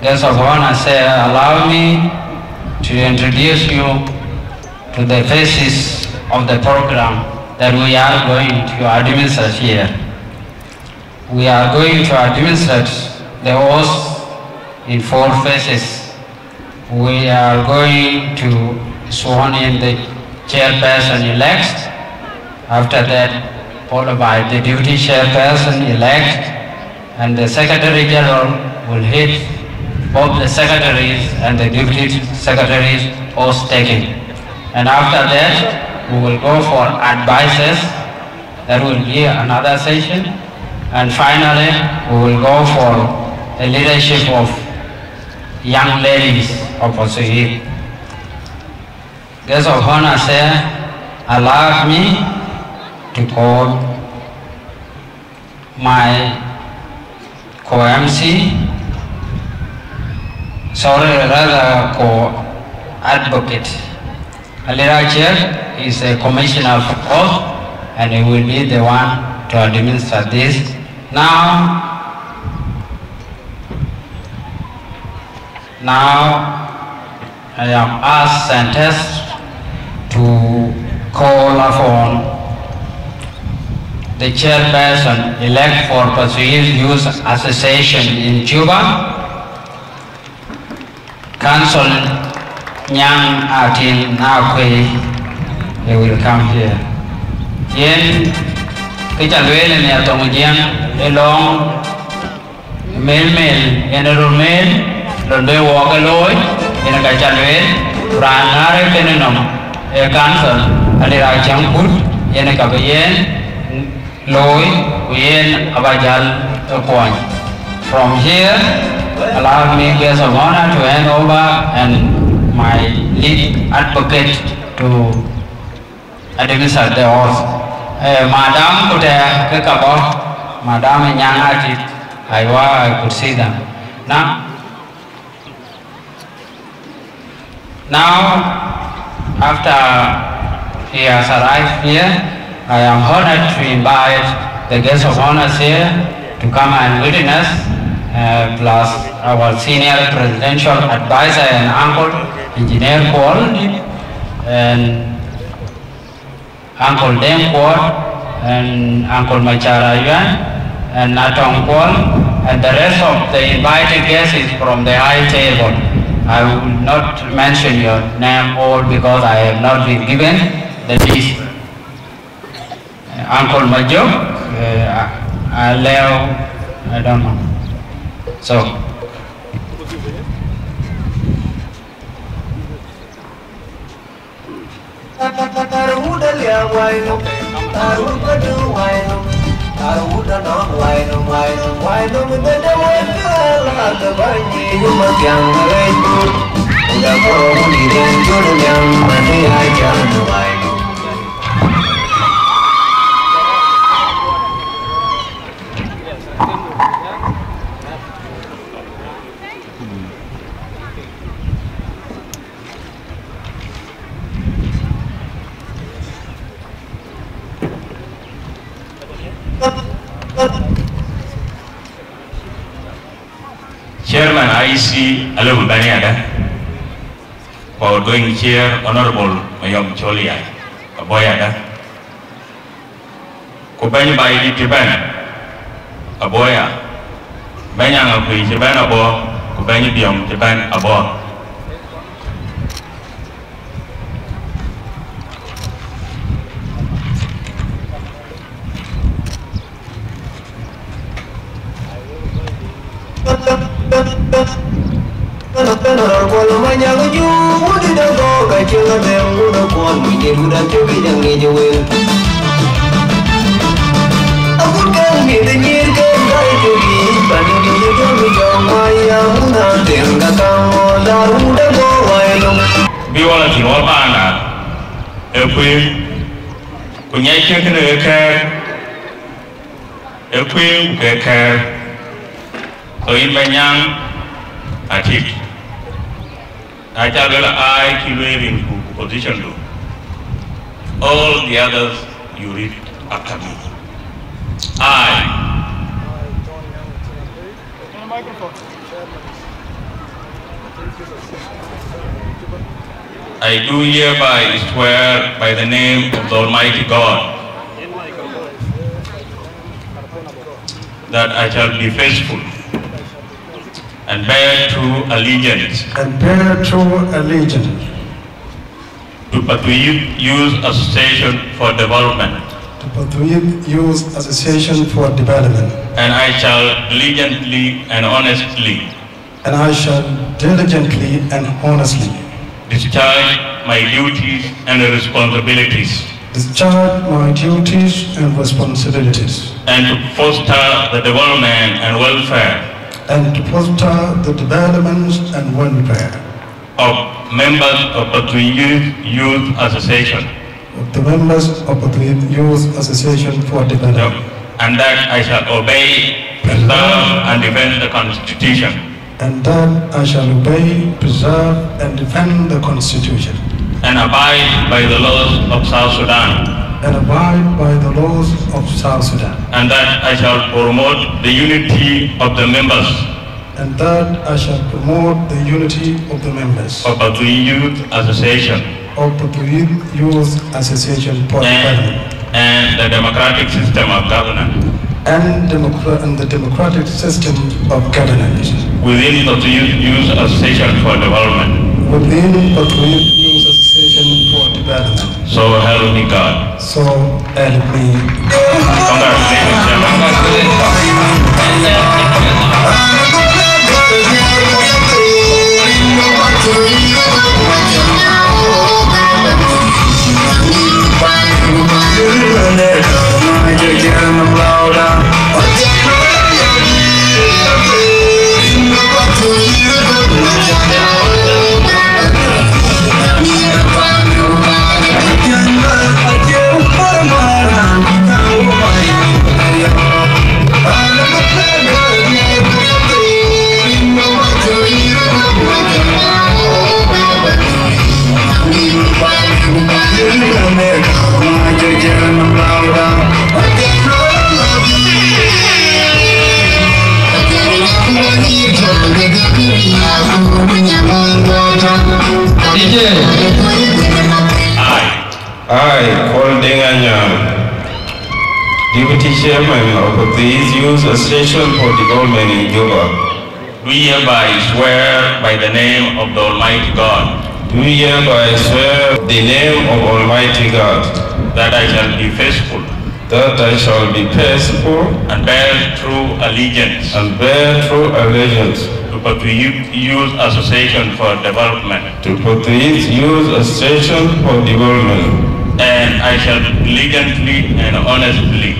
guests of honor, say, allow me to introduce you to the phases of the program that we are going to administer here. We are going to administer the oath in 4 phases. We are going to sworn in the chairperson-elect. After that, followed by the deputy chairperson-elect, and the Secretary General will hit both the secretaries and the deputy secretaries oath-taking. And after that, we will go for advices. That will be another session. And finally, we will go for the leadership of young ladies of Osohir. Guests of honor, sir, allow me to call my co-MC, rather co-advocate. Elira Chair is a commissioner for oath, and he will be the one to administer this. Now I am asked and tasked to call upon the chairperson elect for Pacific Youth Association in Juba, Council Nyang Atin Nakwe. They will come here. Yen Kichalwele ni Atomujian, Elong Mel General Mel, Londe Walkaloy, in a Kichalwele, Ranare Penenum, a council, Elira Chankut, in a Kabayen. Loy, Uyen, Abajal, Point. From here, allow me, guests of honor, to hand over and my lead advocate to administer the oath. Madam could have Madam Nyangati, I could see them. Now, after he has arrived here, I am honored to invite the guests of honor here to come and witness, plus our senior presidential advisor and uncle, Engineer Paul, and Uncle Deng Paul, and Uncle Machara Yuan, and Natong Paul, and the rest of the invited guests is from the high table. I will not mention your name all because I have not been given the list. Uncle Majo, Leo, I don't know. So, IEC Alebu Baniada, for outgoing chair, Honorable Mayom Cholia, Aboyada, Kubani by the Tiban, Aboya, Banyang of the Tiban Abo, Kubani Biom Tiban Abo. Biwala Tiwabana, Equi, Kunyakin Equi, Becker, so in Banyang, Atik. I tell you, I keep in position to. All the others, you read after me. I do hereby swear by the name of the Almighty God that I shall be faithful and bear true allegiance to Patuit Youth Association for Development. And I shall diligently and honestly discharge my duties and responsibilities. And to foster the development and welfare of members of Patuit Youth Association. And that I shall obey, preserve, and defend the Constitution. And abide by the laws of South Sudan. And that I shall promote the unity of the members. Of Patuit Youth Association. And the democratic system of governance. Within Patuit Youth Association for Development. So help me God. I, Paul Denganyang, Deputy Chairman of the Youth Association for Development in Juba, do hereby swear by the name of the Almighty God. Do hereby swear the name of Almighty God that I shall be faithful. That I shall be faithful and bear true allegiance. To Patuit Youth Association for Development. And I shall diligently and honestly.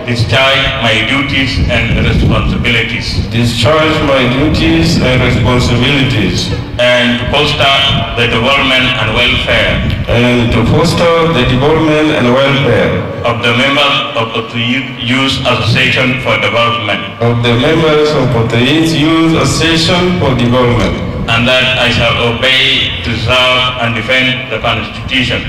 Discharge my duties and responsibilities. And to foster the development and welfare. Of the members of the Youth Association for Development. And that I shall obey, preserve, and defend the Constitution.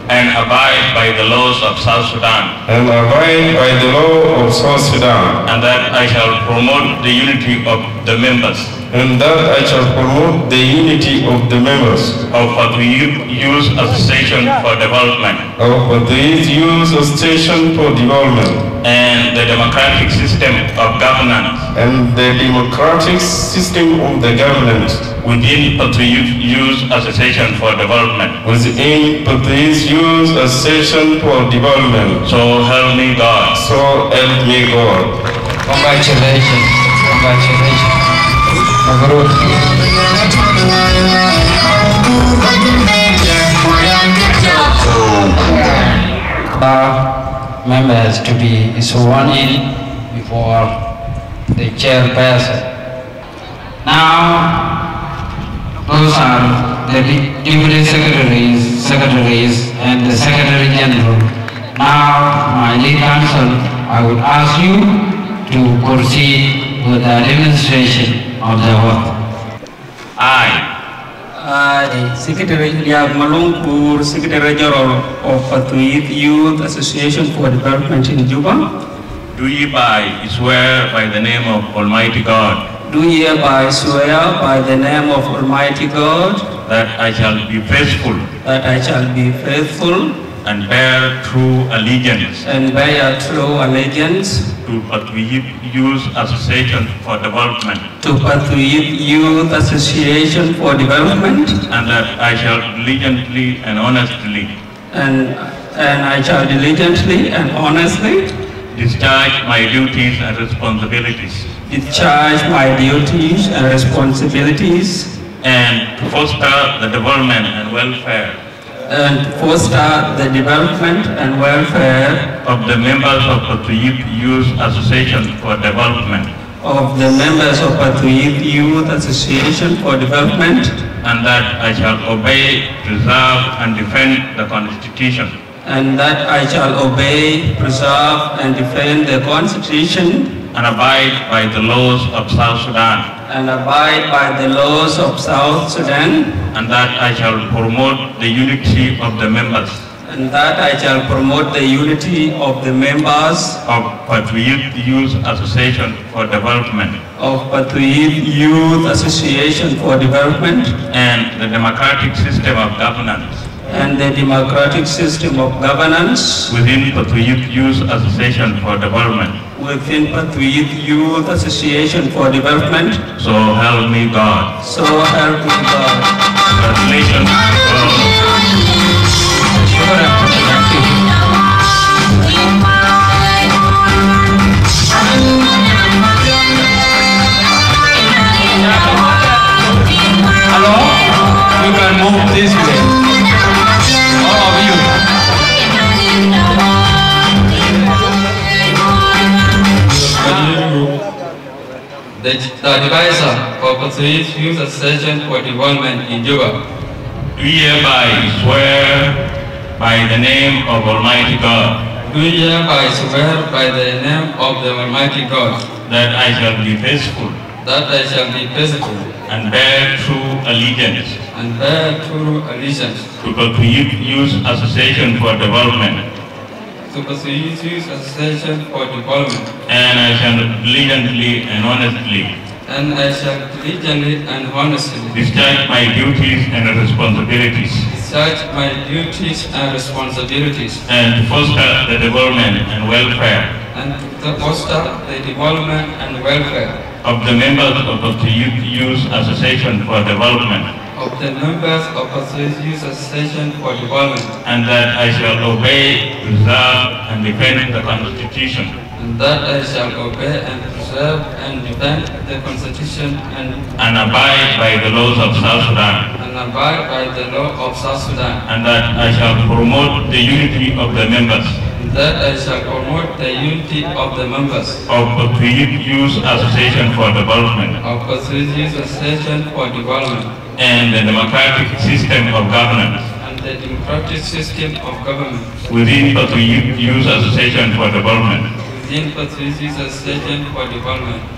and abide by the laws of South Sudan, and abide by the law of South Sudan, and that I shall promote the unity of the members and that I shall promote the unity of the members of Patuit Youth Association for Development of the Youth Association for Development and the democratic system of governance and the democratic system of the government within Patuit Youth Association for Development. within the Youth Association for Development. So help me God. So help me God. Congratulations. Congratulations. Mabruk. Members to be sworn in before the chairperson. Now, those are the deputy secretaries, and the secretary general. Now, my lead counsel, I would ask you to proceed with the administration of the work. I, Secretary Liab Malungpur, Secretary General of Patuit Youth Association for Development in Juba, do hereby swear by the name of Almighty God do hereby swear by the name of Almighty God that I shall be faithful and bear true allegiance to Patuit Youth Association for Development, and that I shall diligently and honestly discharge my duties and responsibilities and to foster the development and welfare of the members of Patuit Youth Association for Development, and that I shall obey, preserve, and defend the Constitution and abide by the laws of South Sudan, and that I shall promote the unity of the members of Patuit Youth Association for Development and the democratic system of governance within Patuit Youth Association for Development. So help me God. Congratulations. Hello? You can move this way. All of you. The advisor for Patuit Youth Association for Development in Juba, Do hereby swear by the name of Almighty God do hereby swear by the name of the Almighty God that I shall be faithful and bear true allegiance to Patuit Youth Association for Development, and I shall diligently and honestly discharge my duties and responsibilities and foster the development and welfare of the members of the Youth Association for Development, and that I shall obey, preserve, and defend the Constitution and abide by the laws of South Sudan, and that I shall promote the unity of the members of Patuit Youth Association for Development and the democratic system of governance within Patuit Youth Association for Development.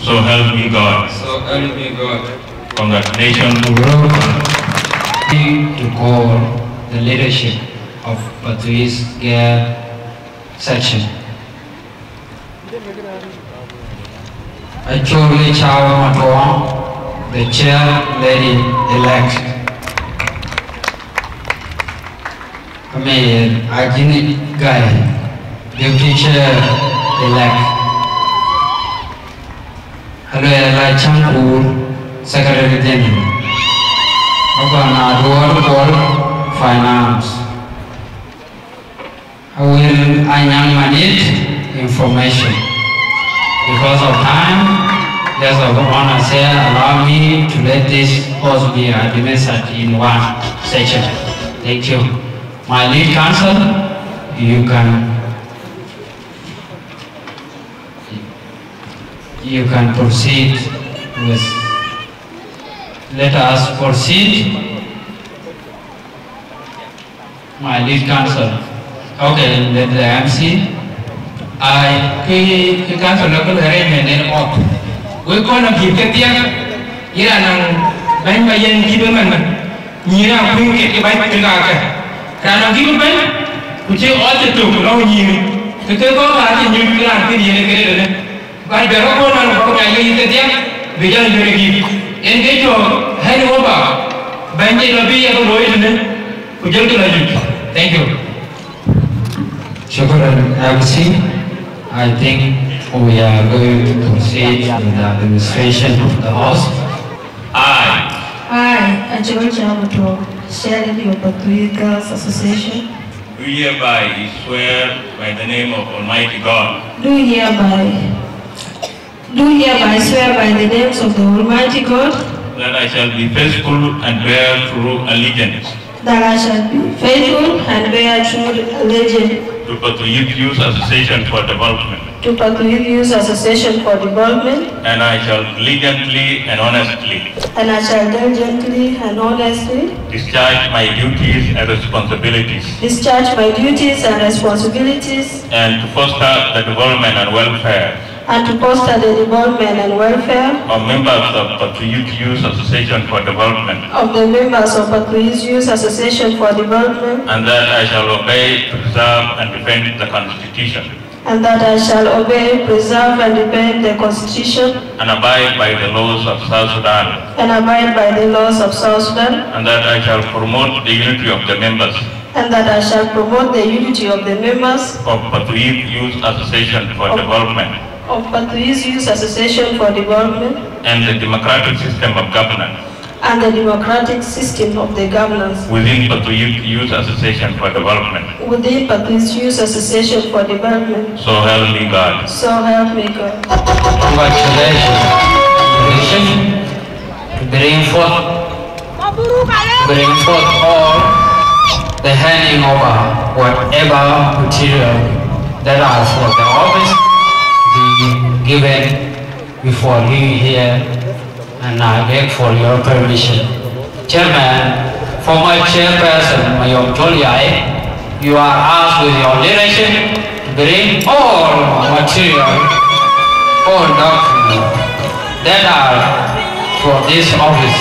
So help me God. Congratulations. To call the leadership of Patrice Gare section. Acholi Chao Matwong, the chair lady elect. Mayor Ajini Gai, deputy chair elect. Hello, Changpur, Secretary General. World Finance. I will manage information. Because of time, just of honor say, allow me to let this also be administered in one section. Thank you. My lead counsel, you can proceed with. Let us proceed. My lead counsel. Okay, let the MC. I counsel local arrangement and op. We call them people here. Here are Ben Bayan Gibbon. Nira bring it by Pilaka. Can I give a ben? Which you ought to do, no you. To take over and you can't be in but the Roman of Korea, we don't give. Engage your head over. Benji Rabi who thank you. Shukran MC. I think we are going to proceed with the administration of the House. I, George Amato, Charity of Patrice Girls Association. Do hereby swear by the name of Almighty God. Do hereby swear by the names of the Almighty God that I shall be faithful and bear true allegiance. That I shall be faithful and bear true allegiance to Patrice Youth Association for Development. To Patrice Youth Association for Development. And I shall diligently and honestly. And I shall diligently and honestly. Discharge my duties and responsibilities. Discharge my duties and responsibilities. And to foster the development and welfare. And to foster the development and welfare of members of Patrice Youth Association for Development. Of the members of Patrice Youth Association for Development. And that I shall obey, preserve, and defend the Constitution. And that I shall obey, preserve, and defend the Constitution. And abide by the laws of South Sudan. And abide by the laws of South Sudan. And that I shall promote the unity of the members. And that I shall promote the unity of the members. Of Patrice Youth Association for Development. Of Patrice Youth Association for Development. And the democratic system of governance. And the democratic system of the governance. Within Patrice Youth Association for Development. Within Patrice Youth Association for Development. So help me God. So help me God. Congratulations. Bring forth all the handing over whatever material that are for the office be given before leaving here, and I beg for your permission. Chairman, former Chairperson Mayom Joliai, you are asked with your direction to bring all material, all documents that are for this office.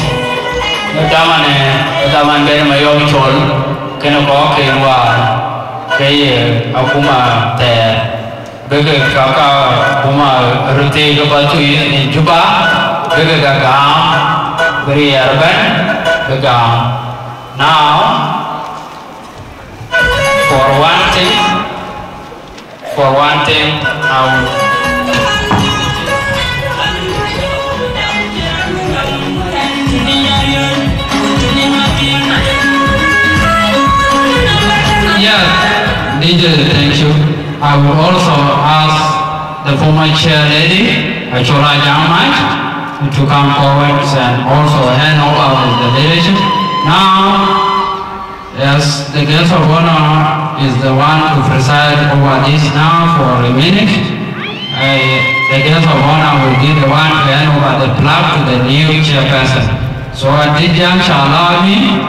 Daman Ben Mayom Jol, Kenoko Kenwa, Kay Akuma Te. Bega kaka kuma rute gaba tu in Juba, bega gagam, very urban, gagam. Now, for one thing, yeah, DJ, thank you. I would also ask the former chair lady, Achola Jamai, to come forward and also hand over the delegation. Now, yes, the guest of honor is the one to preside over this now for a minute. The guest of honor will be the one to hand over the plaque to the new chairperson. So at this juncture, allow me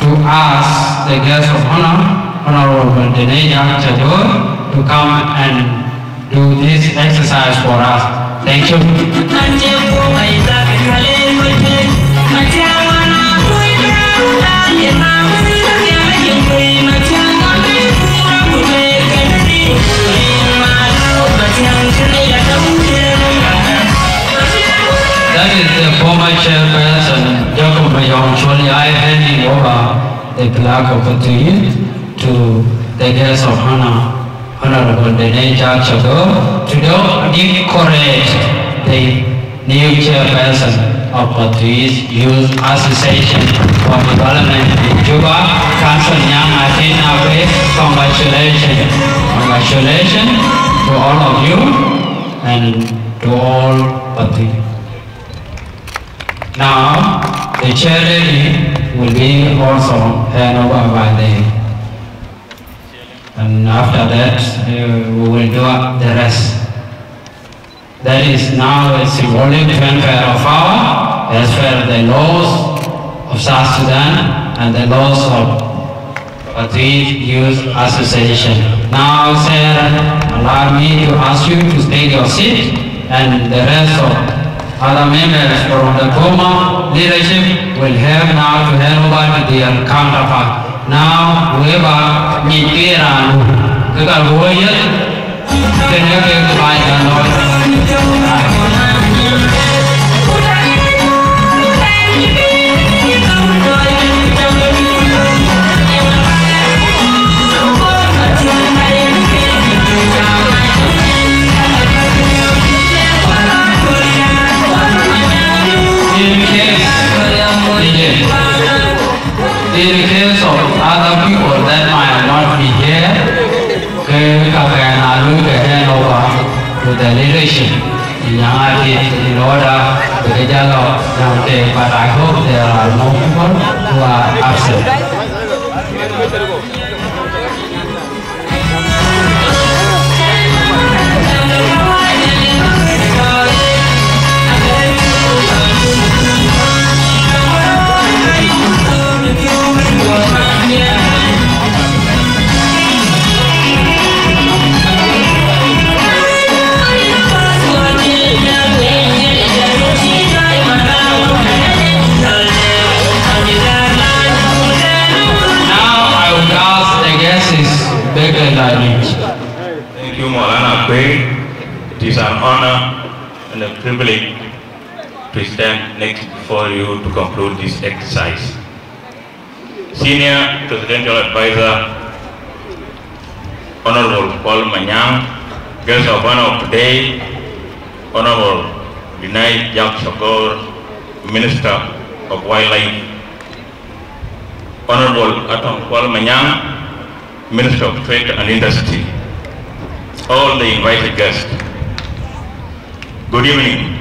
to ask the guest of honor, Honorable Deneja Chador, to come and do this exercise for us. Thank you. that is the former chairperson, Jacob Mayong Choli. I handing over the plaque of Patuit to the guest of honor, Honorable Dene Jack Chago, to decorate the new chairperson of Patuit Youth Association for Development in Juba, Council Nyang Atin Awe. Congratulations. Congratulations to all of you and to all Patuit. Now, the chair lady will be also handed over by the, and after that we will do the rest. That is now a symbolic fanfare of power as per the laws of South Sudan and the laws of Patuit Youth Association. Now, sir, allow me to ask you to take your seat, and the rest of other members from the former leadership will have now to hand over to their counterpart. Now, whoever needs to can help you to find the Lord. In case of other people that might not be here, we can hand over to the leadership in order to get along. But I hope there are no people who are absent. Thank you, Maulana Kwe. It is an honor and a privilege to stand next before you to conclude this exercise. Senior Presidential Advisor, Honorable Paul Manyang, guest of honor of today, Honorable Binay Jack Shakor, Minister of Wildlife, Honorable Atom Paul Manyang, Minister of Trade and Industry, all the invited guests. Good evening.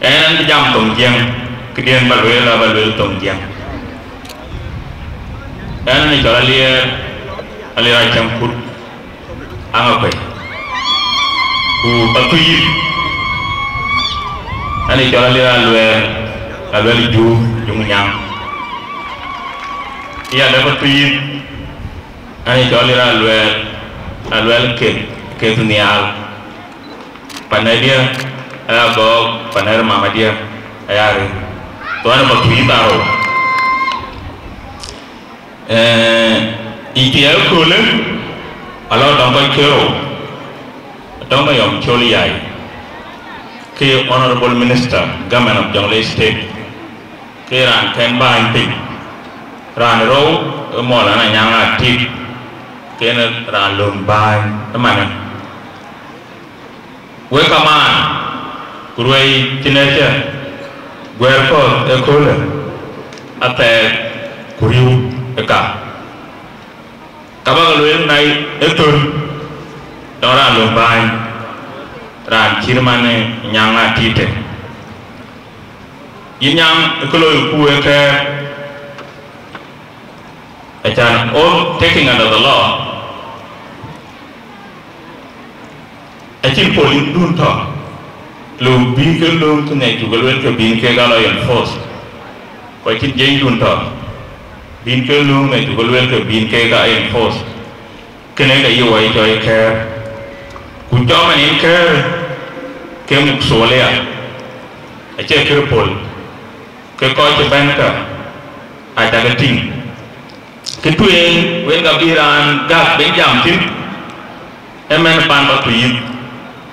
And jam tong jiang, kedian balwel tong jiang. And ni jalalia, alia campur, angapai. Patuit. And ni jalalia alwel jumunyang. Ia dapat tuit, ani jolira alwel ke dunia, panadia, agog, panar mamadia, ayari, tuan bertuit taro. Ikiau kule, alau dongkai kero, dongkai yang choliai, ke Honorable Minister, Government of Jonglei State, ke ran kenba inting. Ran row, Maulana Nyang Atit, Kenneth Ran Lumbai, the man. Welcome on, Gurway Tinaja, Guerco, a cooler, a pair, Kuriu, a car. Kabagal night, a turn, Ran Lumbai, Ran Chirmane, Nyang Atit. Yinyang, a colo, who a care. All taking under the law. I think polling don't talk. Lo being alone to make you will to being Kagala enforced. But I think Jane don't talk. Being alone make you will to being Kaga enforced. Canada, you are enjoy care. Good job and in care came Solia. I check your poll. Kakoi the banker. I dug a thing. Ketuen when Gabiran got Benjam tin, a man pan Patuit,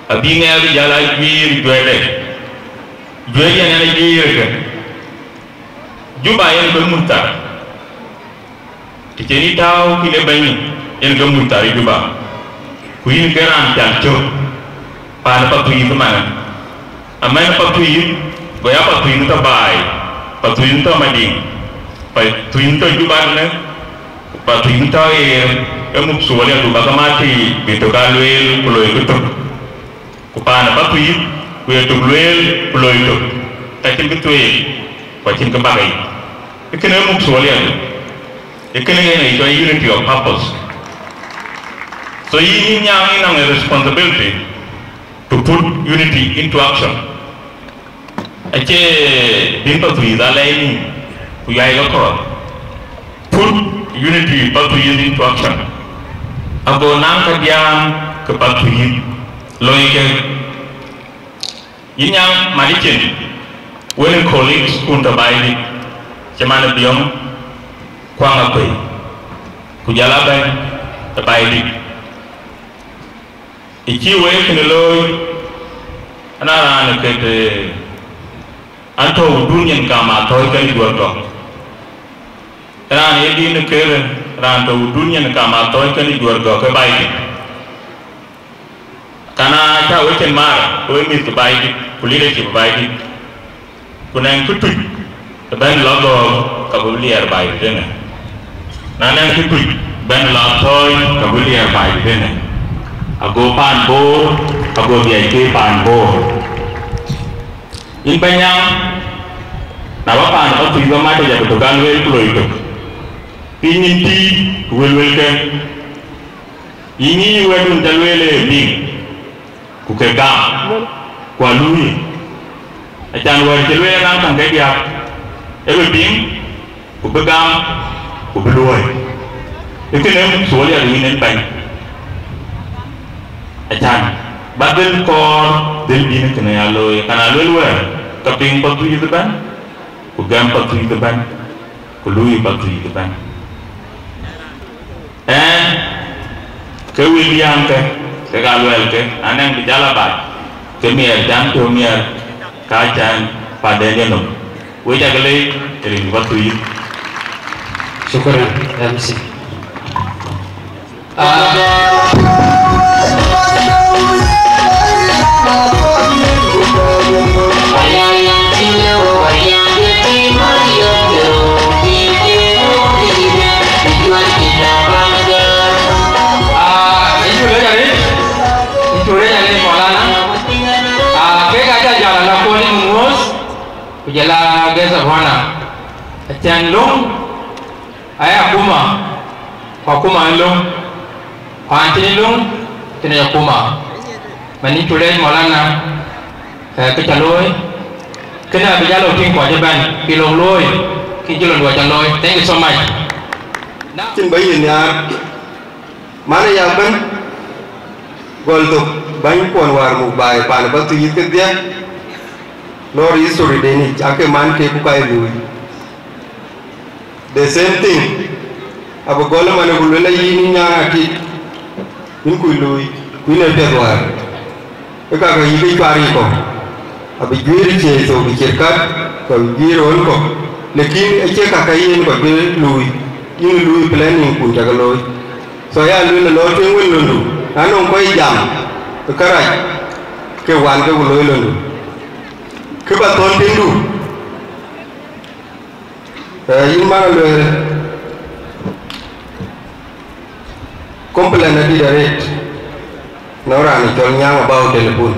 abi nga bi jala juir juele juel ya na juir juba yen ko munta tini taw ki le bani yen ko munta juba ku yin garan tan cho pa na pa tu yin ma amma na pa tu yin go ya pa tu yin ta bai pa tu yin ta ma ding pa tu yin ta juba na pa tu yin ta muk suwali adu bagamati beto kalwel pulo itu kupana patui kue tu luel pulo itu takin betui wajin kebagai ikene muk suwali adu ikene ini itu unity of purpose so ini yang a responsibility to put unity into action aje bin patui dalai kuyai lokor put unity patui into action ago nang kadiam kepatuhin loike yinyang malikin when colleagues unta baidi chamana biom kwanga koi kujala bay ta baidi ikiwe kinelo anara ne kete anto dunyen kama toy kai duato ran yedi ne kere ran to dunya ne kama toy kan juar go ke baiki kana ta wechen mara o mi ke baiki kulire ke baiki kunan kutu ban logo ka bulier baiki dene nanan kutu ban la toy ka bulier baiki dene ago pan bo ago biai ke pan bo in banyang na ba pan o tu go ma ta to kan wel kulo itu ingin ti wel-welkan ini wedun dalwele bing kukega kwa lui acan war dalwele nang tang dia ebe bing kukega kubeluai ikene suwali adu inen pai acan badel kor del bing kene alo kana lelwe kaping patu itu kan kugam patu itu kan kului patu itu kan ke William ke Galwel ke anang di Jalabat ke mier jam to mier kacan pada nyenum wajah kali dari waktu itu syukuran MC Kujala gesa wana atian long aya kuma kwa kuma long antini long kena kuma mani tulai molana kecaloi kena bijalo ting kwa jaban pilong loi kijulon dua caloi. Thank you so much. Cin bayin ya mana yang ben gol tu banyak puan war mubai pan batu yit dia Lord history deni ake man ke bukai lui the same thing abu gola mane bulula yini nyanga ti in ku lui ku ne pedwar e ka ga yibi pari ko abu jiri che so bi cerkat ko jiro on ko lekin e che ka yin ko be lui yin lui planning ku jaga loy so ya lui lo tin win lundu anon ko jam to karai ke wan ke loy lundu Keba ton pindu, ini mana le komplain nanti direct, orang ni jualnya about telepon,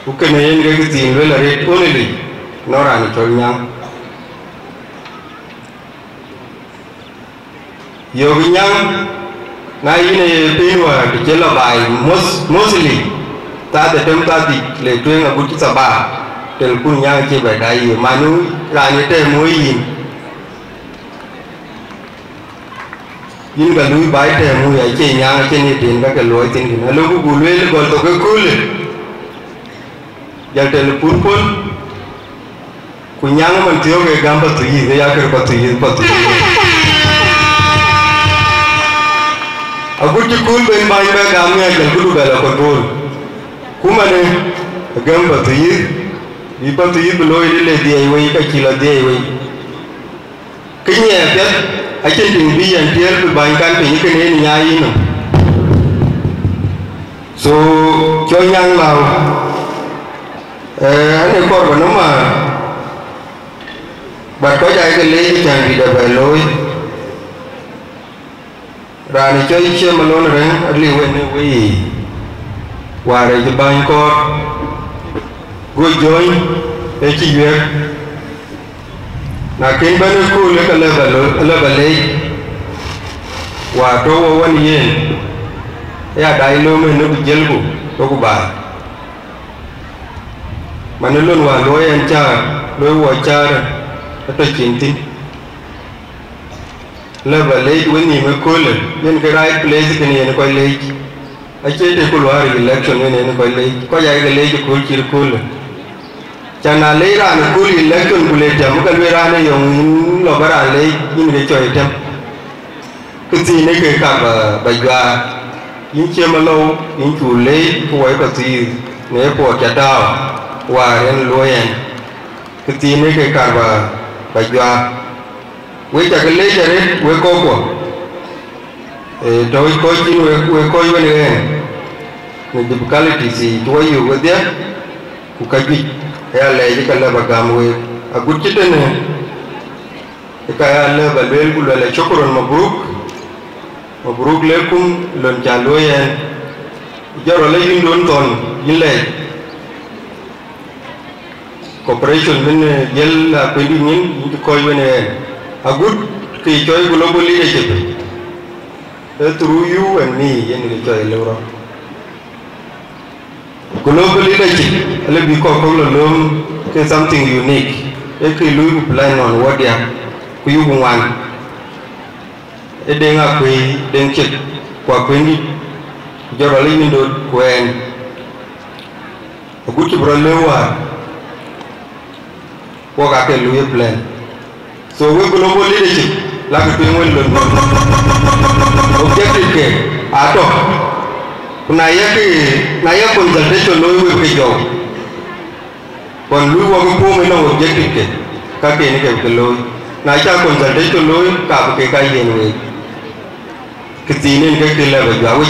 bukan yang kita tinggal direct only, orang ni jualnya, yoginya, na ini pinwa dijelah by mostly. Tadi tempat le tueng abu kita bah telepon yang cebay dayi manu rani teh muin yin galui bai teh mui ay ceh yang ceh ni tin ka kaloi tin kina lalu gulwe le gol to ke kul jal telepon pun kunyang man tiyo ke gambar tu yi ya ker patu yi Aguti kul ben bany ba gamnya jal kudu bela control. Kumane agam batuyir bi batuyir beloy le dia wei ka kila dia wei. Kinya pet achen ding bi yan tiel bany kan pe nyikene ni nyai no. So cho nhang lao anh con của nó mà bạn có dạy cái lấy chẳng bị đập bể lối ra này chơi mà luôn rồi anh liều anh ấy qua đây cho bao nhiêu con vui chơi để chi việc là kiến bên nước cua lấy cái lấy lấy qua trâu anh yên ya dai lo me no jelbu to ko ba manulun wa lo yan cha lo wa cha to chinti la ba le woni me ko le yen cái right place ke ni ko le a che de ko wa election ne ko le ko ya ke le ko chi ko le cha na le ra ne ko election ko le jam ka le ra ne yong lo ba ra le yin de choi tem cái gì này cái cả ba ga những chiếc mà lâu những chủ lấy quay cái gì nếu của chả đào và nên lôi anh cái gì này cái cả và giờ với chả cái lấy chả đấy với cô của rồi coi chi với coi với này mình chụp cái gì gì chúa yêu cái đấy của cái gì hay là cái là bà gam với à good chết này cái là bà bel của là chokron Mabruk lekum lon jaloyen jaro le yin don ton yile cooperation men yel la pendi nin ko yene agut ki joy global leadership through you and me yen ni joy lewro global leadership ale bi ko lom ke something unique e ki lu plan on what ya ku yu wan e denga kwe den chit kwa kwendi joro le yin do kwen aguti bro lewa ko ga ke lu plan so we global leadership la ke twen wel lo objective ke ato kuna ya consultation lo we ke jo kon lu wa ko me no objective ke ka ke ni ke lo na cha consultation lo ka ke ka yen we Kitinin ke kila baju aku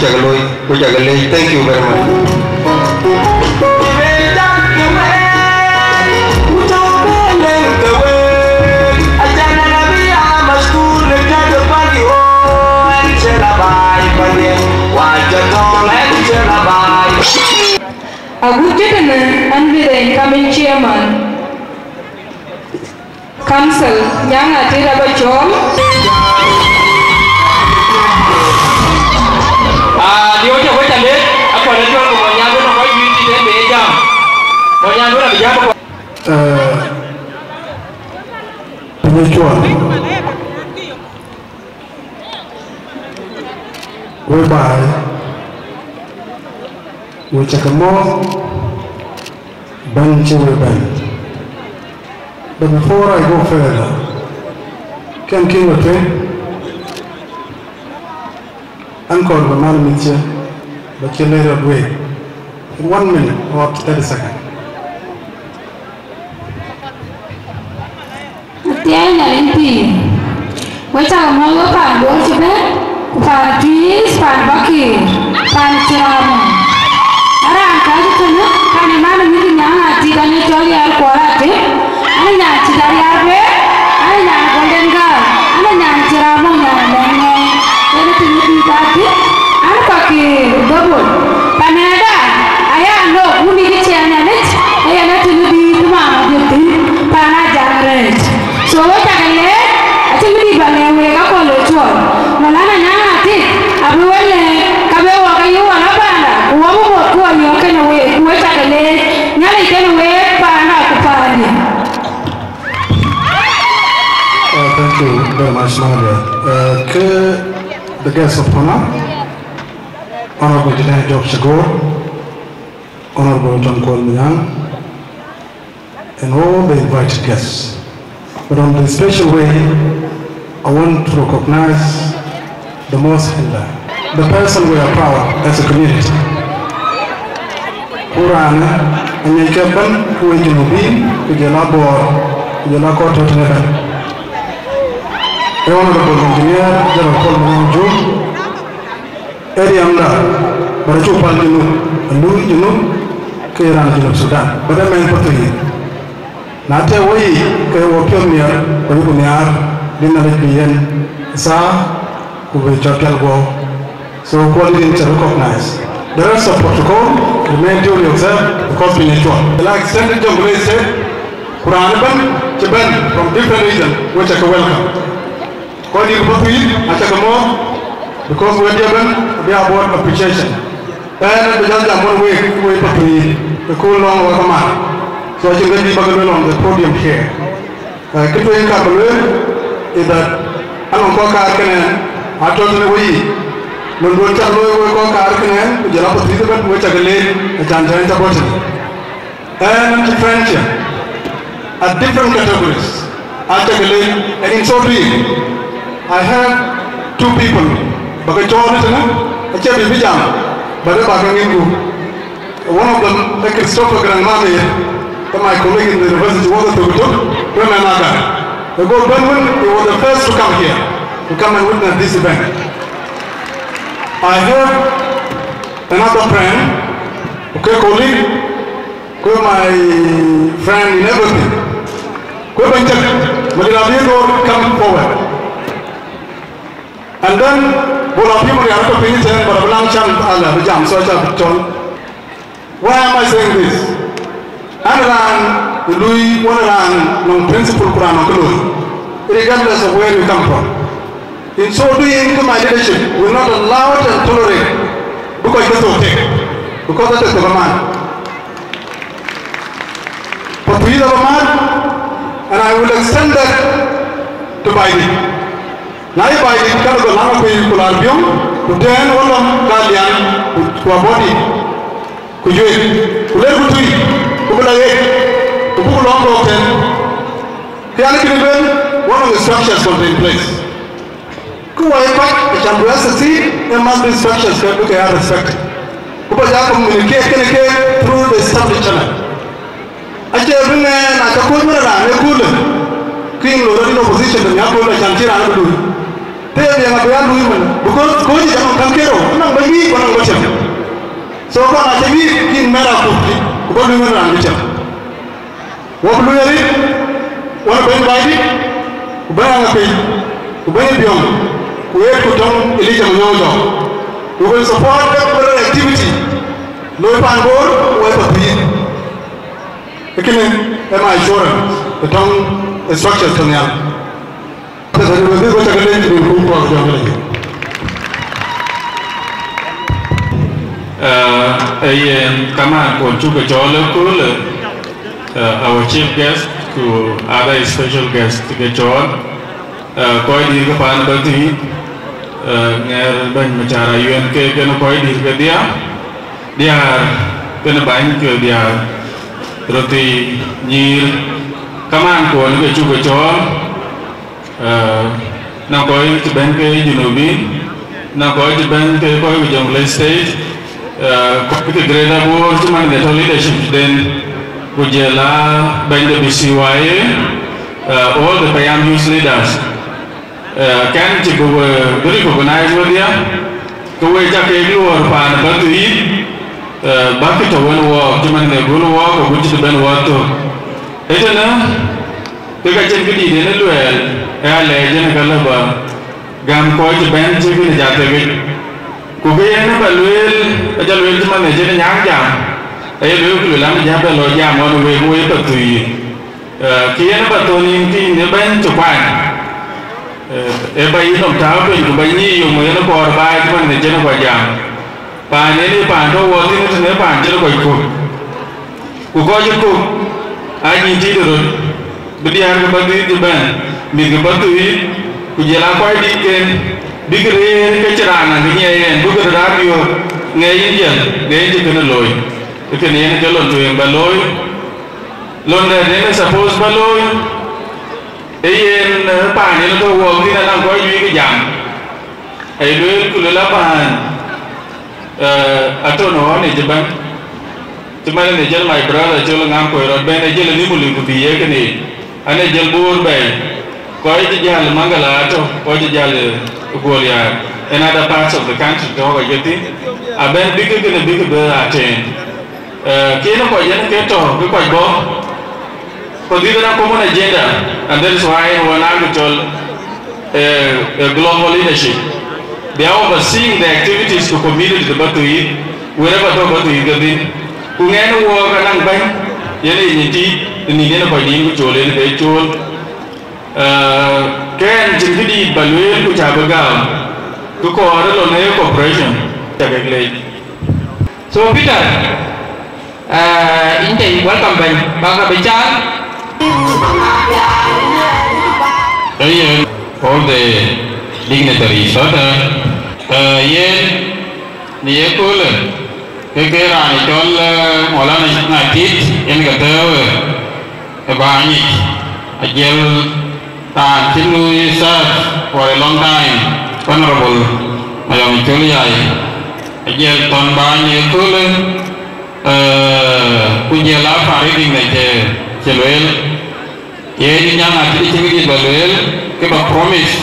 jaga loi. Thank you very much. Good gentlemen, and with the incoming chairman, Council Yang Atira Bachol. Điều cho với chàng đến, anh còn lên cho của nhà tôi nó có duy trì đến bể jam, của nhà tôi là bị jam của. Whereby we check more bunch of band. But before I go further, can King of Uncle the man meets you, but you later wait in 1 minute or 30 seconds. Tiếng là đến thì với chàng nói với bạn đối chứ biết bạn trees bạn bắc kỳ bạn chạm ara cái gì nữa cái này mà mình đi nhang à chỉ cần cho đi qua là thế anh nhang chỉ dari apa anh nhang golden girl anh nhang chạm nhang nene ini tinggi tadi anh pakai double Canada ayah no uni di channel ayah nanti lebih cuma jadi panajaran so jangan le aci di balik we ka ko le chon malana nyanga ti abu wele kabe wa kayu wala bana wa mo ko yo kana we jangan le nyala kana we pana ku pani. Thank you very much, Nadia. The guests of honor, Honorable Lieutenant Job Shagor, Honorable John Kwal-Myang, and all the invited guests. But on the special way, I want to recognize the most elder, the person we are proud as a community. Kurana, and you kept them who is in the beam, with your labor, your lack of total. The Honorable Engineer, General Coleman Joe, Eddie Amda, but a two Palino, and Louis Juno, Kairan of Sudan, but a man for 3 years. Not a way, they were Pioneer, or Ubunyar, Dinner Bien, Sa, who will Chotel go, so quality is recognized. The rest of protocol remain duly observed because we need one. The extended Jungle said, Kuranaban, Japan from different regions, which I can welcome. Quality of I because we're given, we are about appreciation. And the judge one way to the cool long welcome on. So I think that people on the podium here. Keeping Kabalu is that I don't go I totally way. Mundur Charlo go Karkanen, Jalapa Tizabet, which I can lay a Janjanta bottom. And French at different categories. And in so doing, I have 2 people, Bakachon, a Chevy Pijama, but one of them, like Christopher Grandmami, my colleague in the university, was to go Remanaga. The Gold Benwin, he was the first to come here, to come and witness this event. I have another friend, okay, colleague, my friend in everything. Come forward. And then, why am I saying this? Louis, one principal Quran, regardless of where you come from. In so doing, my leadership will not allow it and tolerate because that's okay. Because that is the command. But we are the command, and I will extend that to Biden. Now, Biden can go along with Kularbium, to turn all of Galian to a body. Could you let me tweet? Who put long broken? One of the structures was in place. Who are the champions and must be structures that look at respect. Who are communicate through the established channel. I tell you, I can put me around a cooler. King Lorraine opposition and Yakola Chanchira and Blue. They are women because Koji and Kankero, not by me, but I'm watching. So far, I think King Mera Kuki, what do you run with him? What do you read? What about Biden? Ubaya Pay, Ubaya Bion. We will support the activity. No board, my assurance, the tongue is structured to the our chief guest to other special guests to get on. Koi di ke pan berti, ngar ban bicara UNK kena koi di ke dia kena banyak ke dia roti nyir kaman ko ni ke cuba cor, nak koi cuban ke Junubi, nak koi cuban ke koi Jonglei State, koi ke Greda Bor cuma ada leadership dan kujela banyak BCY, all the Payam youth leaders. Can you recognize with you? To wait a cable or pan, but to eat bucket of one walk, German the good walk, which is the Ben water. Take a check in a duel, a legend, a galaba, Gam coach, Ben, chicken, a jatavit. Kubian, a will, a gentleman, a gen young jam. A little lamb jam or jam on the way to eat. Kiana Batoni in the Ben to find. Everybody from town to Bani, you may not go by when the general jam. Pan any pando was in the pan, general cook. Who got you cook? I need to but the Arbadi the band, make a butter eat, Kujala quite again, big rain, Kacharan, and the end, Booker Radio, Nayan, the engine can alloy. You can end to him Baloy. London, then suppose Baloy. Pan in the world, didn't know what you can jam. ai luyện cứ luyện bàn atau no ni jeban cuma ni jel my brother jel ngam ko ro ben jel ni mulu ko biye ke ni ane jel bur be ko ji jal mangala to ko ji jal golia in other parts of the country to go yeti aben big be attend kino ko yen ke to ko go ko di na common agenda, and that is why when I'm told global leadership, they are overseeing the activities to community to Batuid, wherever to Batuid Gabin, who can work and bank, Yeni Niti, the Nina Padin, which will be told, can Jimpidi Baluel, which have a gown, to coordinate on air cooperation. So, Peter, welcome back, Banga Bichan. All the dignitaries, yen ni ekol ke rani chol mola na tit yen gatew bani ajel ta chilu serve for a long time honorable mayam chuliai ajel ton bani ekol kujela fariding na chelwel yen nyang ati chigi balwel ke ba promise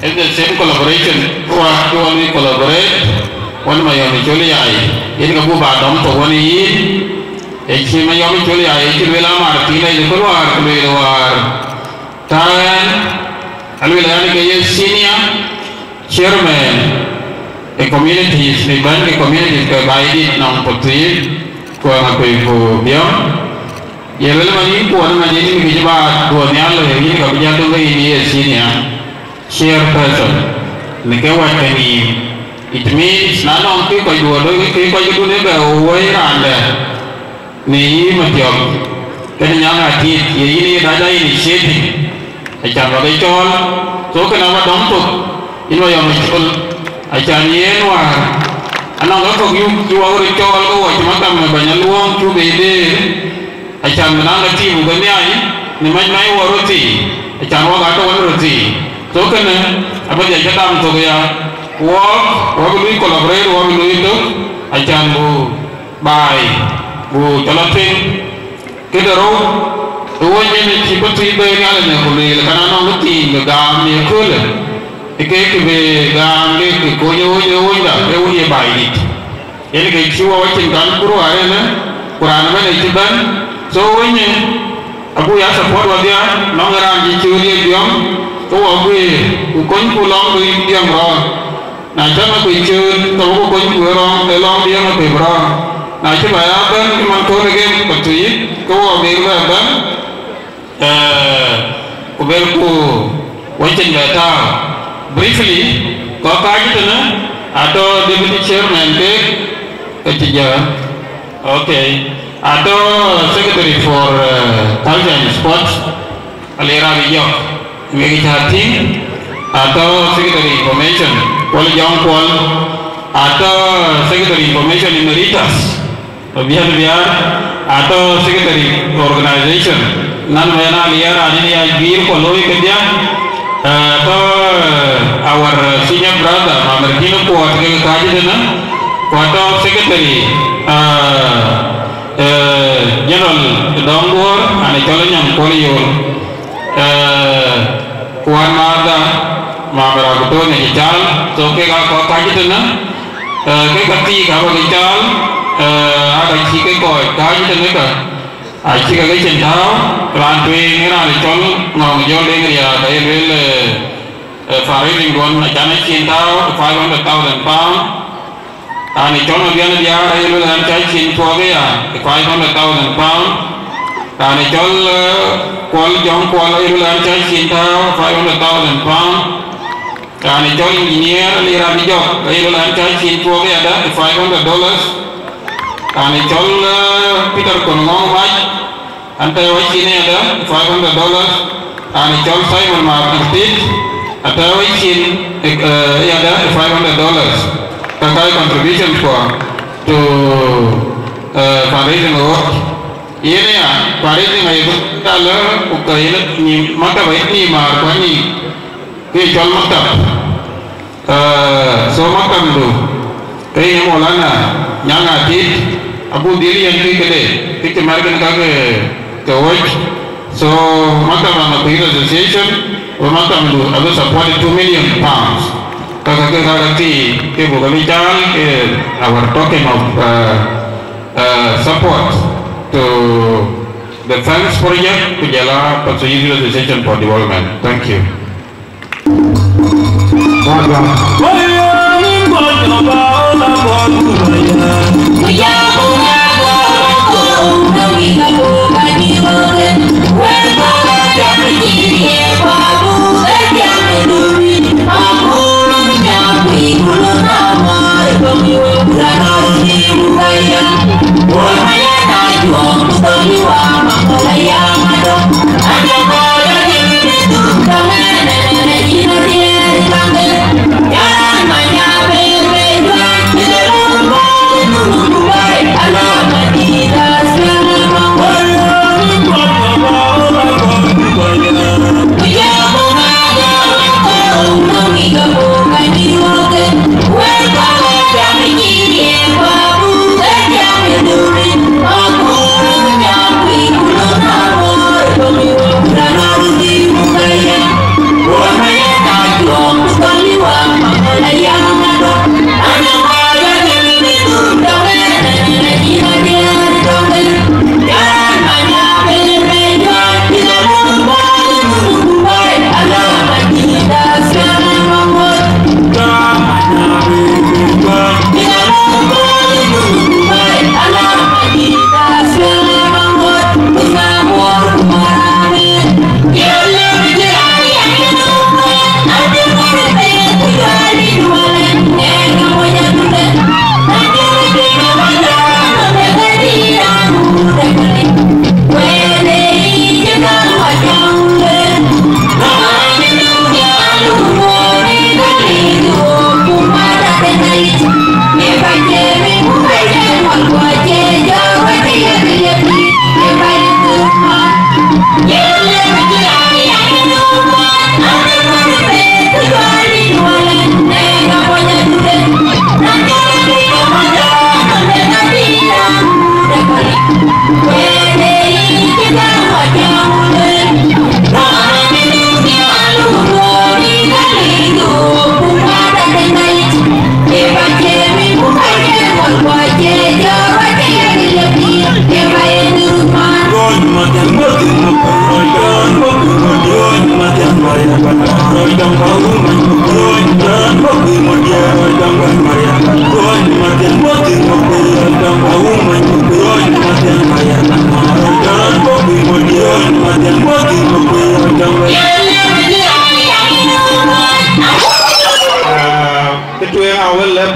in the same collaboration when we collaborate one mayami choli ai in ga bu ba dom to woni e chi mayami choli ai chi vela martina i ko war tan alwela ni ke senior chairman a communities ni ban ke communities ke bai di nong potri ko ma ko biam ye vela mani ko na ni ni ba ko nyalo ni ka bija to ni senior chairperson Nikewa tani it means nano mpi kwa judo nebe uwe rande ni matiok kani nyanga tit ye ini dada initiative acan waka chol so kana wa domtok ino yang chol acan yen war anang ko yu wa uri chol ko wa chimata me banyaluong chu bebe acan menanga tibu gani ai ni mai waroti acan wa gato waroti so kana abadi jadam to ya wa lu collaborate wa lu itu acan bu bai bu chalatin kedaro wo nyene ci ko ti be ngala ne ko le kana no luti ga gam ne ko le ke be gam le ko yo da e wo ye bai ni ele ke ci wa tin kan kuro are ne quran me ne ci ban so wo nye abu ya support wa dia no ngara ji ci ni diom to wa bu ku kon ku long du diom ro na jama ku ci to ko kon ku ro le long diom ko bro na ci ba ya ban man ko ne ge ko tu yi ko wa be ba ban kubelku wancin data briefly ko kaji tana atau deputy chairman ke ketiga okay atau secretary for culture and sports alera bijo megi hati atau secretary information wal jong pol atau secretary information emeritus biar atau secretary organization nan mena liar ani ya bir ko loy kerja to our senior brother Mamertino ko atke kaji dena ko to secretary general dongor ani kolonyam koliyor kuan marda mamera ko ne chal to ke ga ko kaji dena ke kati ga ko chal ada chi ke ko kaji dena ka aci kagak centau pelantuin ni nak lecol ngong jol dengan dia kaya bel farid lingkuan macam centau 500,000 pound ani col dia kaya bel ancai centau ke ya 500,000 pound ani col kual jong kual kaya bel ancai centau 500,000 pound ani col engineer lira bijok kaya bel ancai centau ke ada $500 Kani col Peter Konong Maj antai wajib ini ada $500. Kani col Simon Martin antai wajib ini ada $500. Tangkai contribution to fundraising work. Ini ya fundraising itu kalau ukai ni mata baik ni markwani ke col mata So makam tu, kaya yang Maulana yang atit, Abu Dili yang kita markan ke watch. So makam nama Peter Association, makam tu ada support £2 million. Kakak ke bukan bicara, our talking of support to the Thanks Project to Jala Pasuyuki Association for Development. Thank you.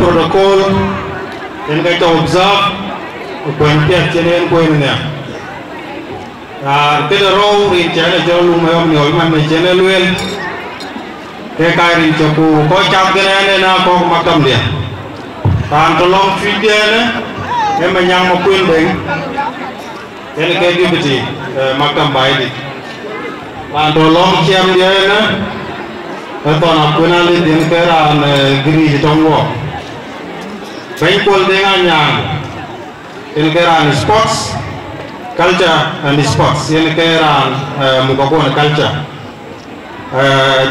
Protocol yang kita observe kuantitas jenis kuantitasnya. Kita roh rencana jauh lumayan nyoman rencana luel. Kita rencana kau cap dengan nak kau makam dia. Tan tolong video ni, yang menyang makuin deng. Yang kita di biji makam bayi. Tan tolong ciam dia ni. Atau nak guna li din kera giri hitongwo. Bengkol dengan yang ini kera sports, culture and sports. Ini kera mukakon culture.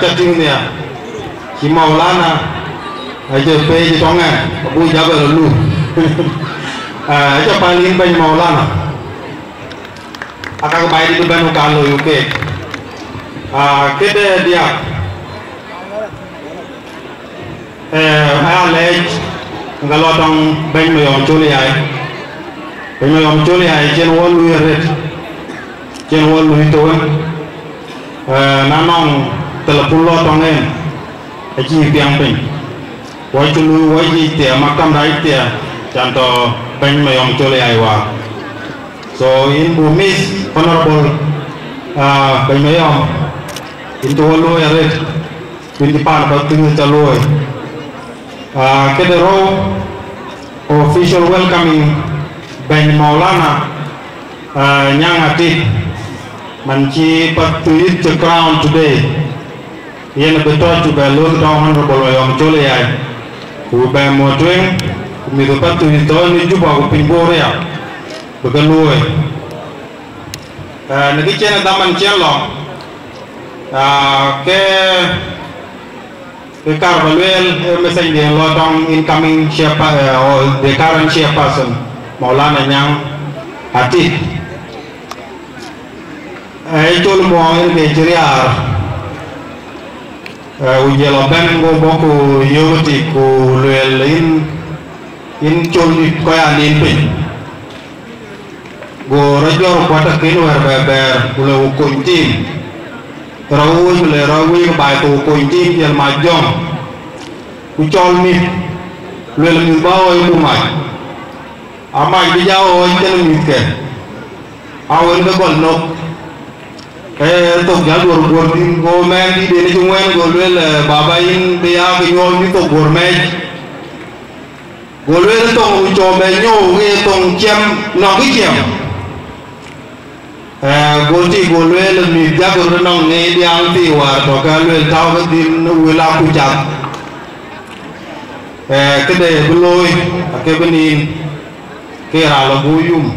Chatting dia, si Maulana, aja pay hitongan, abu jaga lalu. Aja paling banyak Maulana. Akak bayi itu banu kalau UK. Kita dia. Allege ngalotong ben mo yom chuli ay chen wol lu ret chen wol lu to nanong telepon lo tongen aji piang pen woi chulu woi ji te makam dai te chanto ben mo yom chuli ay wa. So in Bumis honorable ben mo yom into wol lu ret winti pan ba ting chaloy. Kedero official welcoming Ben Maulana Nyang Atit Manchi Patuit the crown today yen be to chu be lo to honorable yom chole ya ku be mo twen ku mi do patu ni to ni ju ba ku pin bo ya be ka lo ne ki chen da man chen lo ke Carvalwell message de lo tong incoming chairperson or the current chairperson Maulana Nyang Atit chol mo ke jiriar ujelo ben go boku yoti ku lel in chol ni ko ya nin pin go rajor kwata kin wer ber ku le ko tin rawi le rawi ba to ko tin yel ma jom ku chol ni lel mi ba o ku ma ama di jawo ten mi ke awen ga gol no to gal gor din go men di de ni ngwen go lel baba in be ya ke nyol ni to gor me go lel to u cho me nyo ge tong chem no gi chem Golti golwel mi jagor nong ne diang ti war to ka lwel taw din wila ku jak kede bloy ke benin ke ra la buyum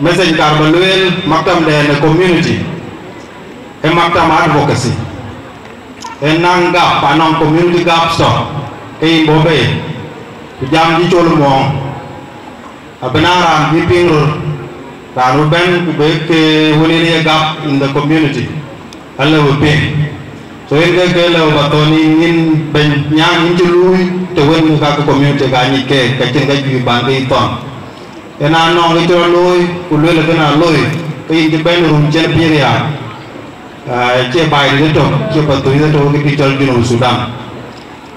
message kar balwel maktam de community e maktam advocacy e nanga panong community gap sto e bobe jam di chol mo abenara di pingro Ranu ben ke woni gap in the community Allah will pay so in ke la batoni in ben nyang in lui to wen ka community ga ni ke ka chen ga ju ban ke ton ena no ke to lui ku le le na lui ke in ben rum chen piria che bai de to che pa tu de to ke chal ju no Sudan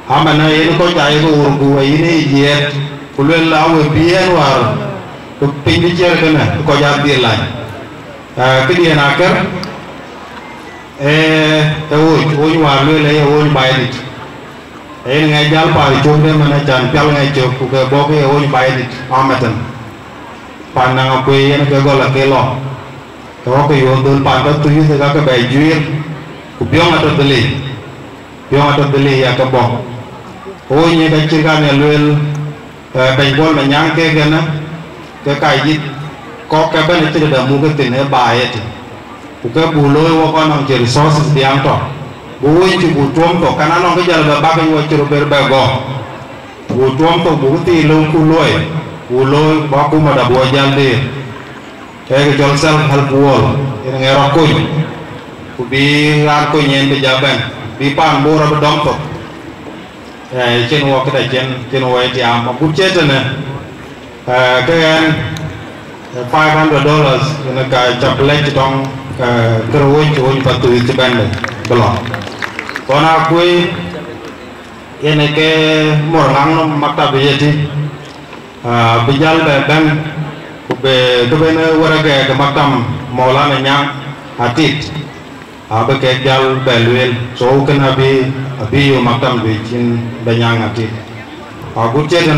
amana ye ko jai ko ku ai ni ye ku le la we bien war ko pindi cer kana ko ja bi laaj ke di na ker wo wa le le wo bay dit ngay jal pa cho de mana jan pel ngay cho ku ke bo ke wo bay dit amatan pan na ko yen ke go la ke lo to ko yo dul pan ko tu se ga ke bay juir ku biong ato dele ya ka bo wo ni ga ci ga ne lel bay bol ma nyang ke gana cái cài gì có cái bên này là mua cái tiền này bài ấy thì cái bù lôi qua con ông chỉ resources đi ăn to bù ấy chỉ bù trốn to cái nó cái giờ là ba cái người chỉ được bè gò bù trốn to bù tí lông cu bù lôi bao cú mà đã bùa gian đi cái cho self help wall cái nghe rõ coi bù bi ran coi nhện bây giờ bên bi pan bù ra bên đóng to trên hoa cái này trên hoa thì mà bù chết rồi nè cái $500 nó cái chập lấy trong cái rồi cho anh bắt tụi cái bên này blo còn à cuối cái này cái mỏ lăng nó mặc ta bây giờ thì bây giờ là bên cái bên vừa cái mặc tam mỏ lăng này nhang atit bây cái gal belwel so cái nào bị mặc tam bị chín bên nhang atit cũng chết rồi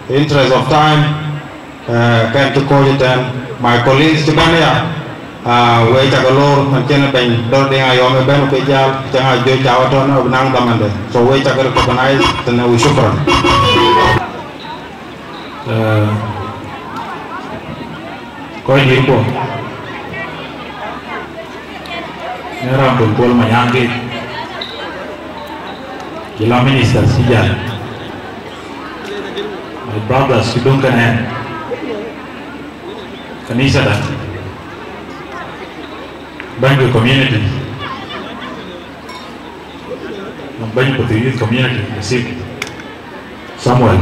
interest of time can to call it my colleagues to banya we ta galor man chen ben dor de ayo me ben ko jal ta jo chawa to no nang damande so we ta ko recognize tana we shukran ko ni ko nera ko pol ma yangi kila minister sijal my brothers you don't can kanisa da bank community bank of the youth community the Samuel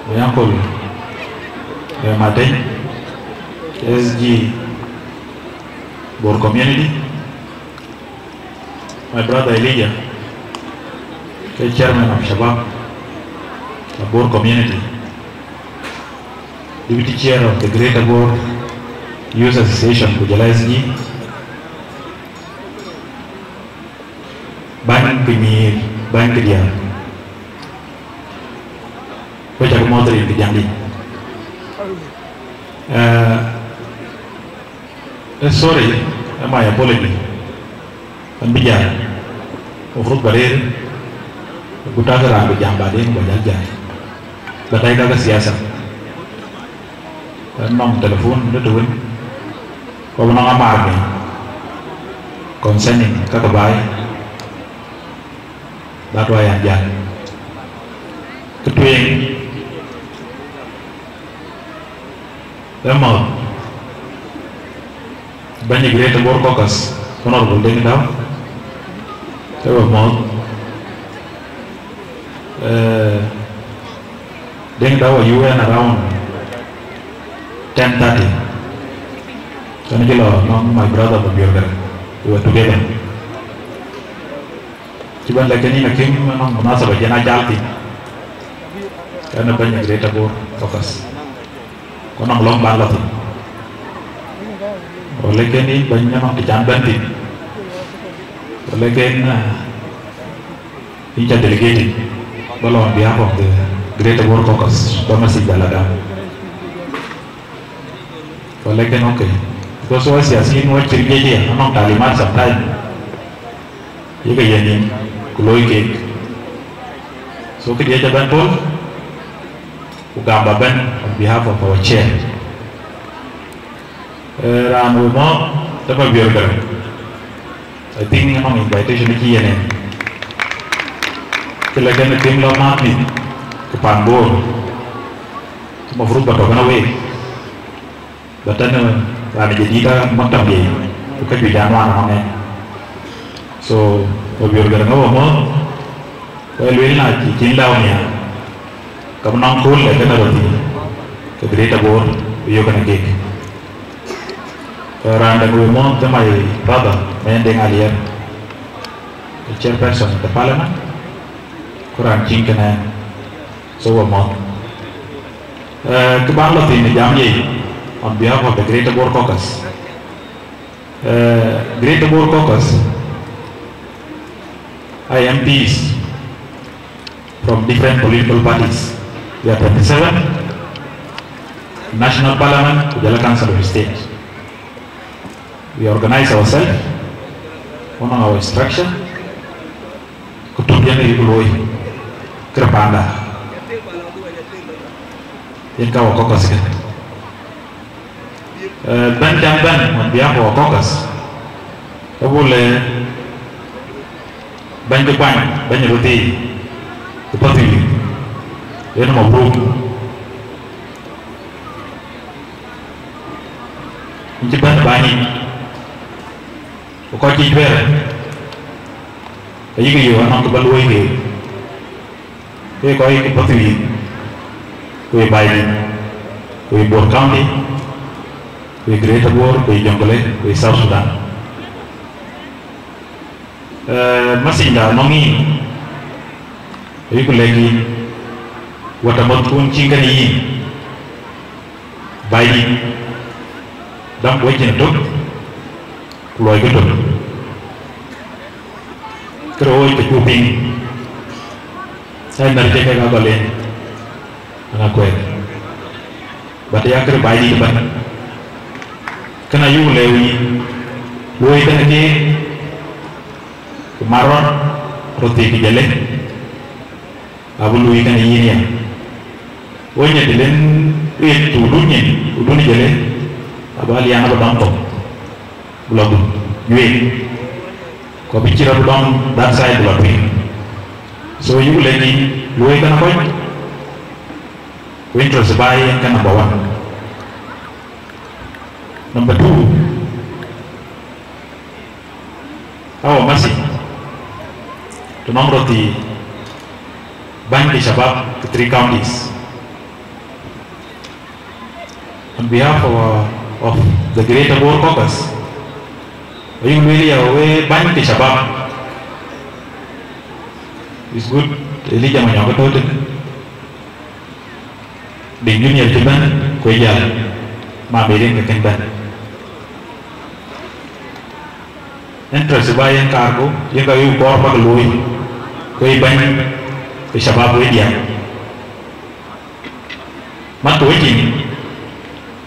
my uncle Martin SG Bor community my brother Elijah the chairman of Shabab the Bor community deputy chair of the Greater Bor Youth Association Kujala SG Ban Pimir Ban Kedia Baca Kemotri di Jambi sorry my apology kan bijar ufrut barir buta kera bijamba deh bajal jai batai kagak siasa nong telepon udah tuh kalau nong amar nih konsening kagak baik batu ayam jai ketuing lemah banyak Greater Boer Caucus honorable ding daw tawa mo ding daw UN around 10:30 kan kilo no my brother Bobiogar we were together cuman lagi ni nakim nong masa bagian ajalti karena banyak Greater Boer Caucus konong lomba lagi oleh ini banyak orang dicambanti oleh karena ini delegated on behalf of the Greater Boer Caucus masih Balada oleh karena oke because was yasin wa cerita dia orang talimat sampai ini kayak ni kuloi cake so dia jaban pun ugambaban on behalf of our chair Ranu mo dapat biar kan I think memang invitation ini ya nih kelagan tim lama nih ke Pambor cuma fruit batok kan away batan rani jadi kita makan dia bukan bidan mana mana so biar kan mo well lah cincin lawannya kamu nangkul ya kan berarti ke Greater Boer yo kan gig Randa gue mau temai brother mending alien the chairperson of the parliament kurang cingkena so mau kebangga ini jam ye on behalf of the Greater Boer Caucus Greater Boer Caucus IMPs from different political parties we are 27 national parliament Ujala Council of State. We organize ourselves on our instruction. Kemudian diuloi kerapanda. Yang kau kokas kan? Ban on behalf of caucus. Kau boleh ban depan, ban roti, seperti ini. Yang mau bro. Incepan banyak. Kau ciber, ayi kau anak kebaluai ke, kau ini putri, kau Biden, kau Boer County, kau Greater Boer, kau Jonglei, kau South Sudan. Masih dah nongi, ayi kau lagi, watamot pun cingkan ini, Biden, dam kau jentuk. Keluar gitu, keroi kecuping, saya dari jaga kabelin, anak kue, batu yang kerbaik di depan, kena yu lewi, luai kena ke, kemaron, roti kejelek, abu luai kena ini ya, luainya dilen, itu udunnya jelek, abu alian abu dampok. Belum, yui. Kau bicara belum dan saya belum. So you lagi, luai kan apa? Winter sebaik yang kan bawa. Number 2. Oh masih. Tunang roti. Bank di Sabab ke 3 counties. On behalf of the Greater Boer Caucus. Ayung really away banyak di Sabab. It's good. Eli jangan nyampe tuh. Dingin ya cuman kue jalan. Maberin ke Kenban. Entres sebayan kargo yang kayu korba kelui. Kue banyak di Sabab kue dia. Mantu ini.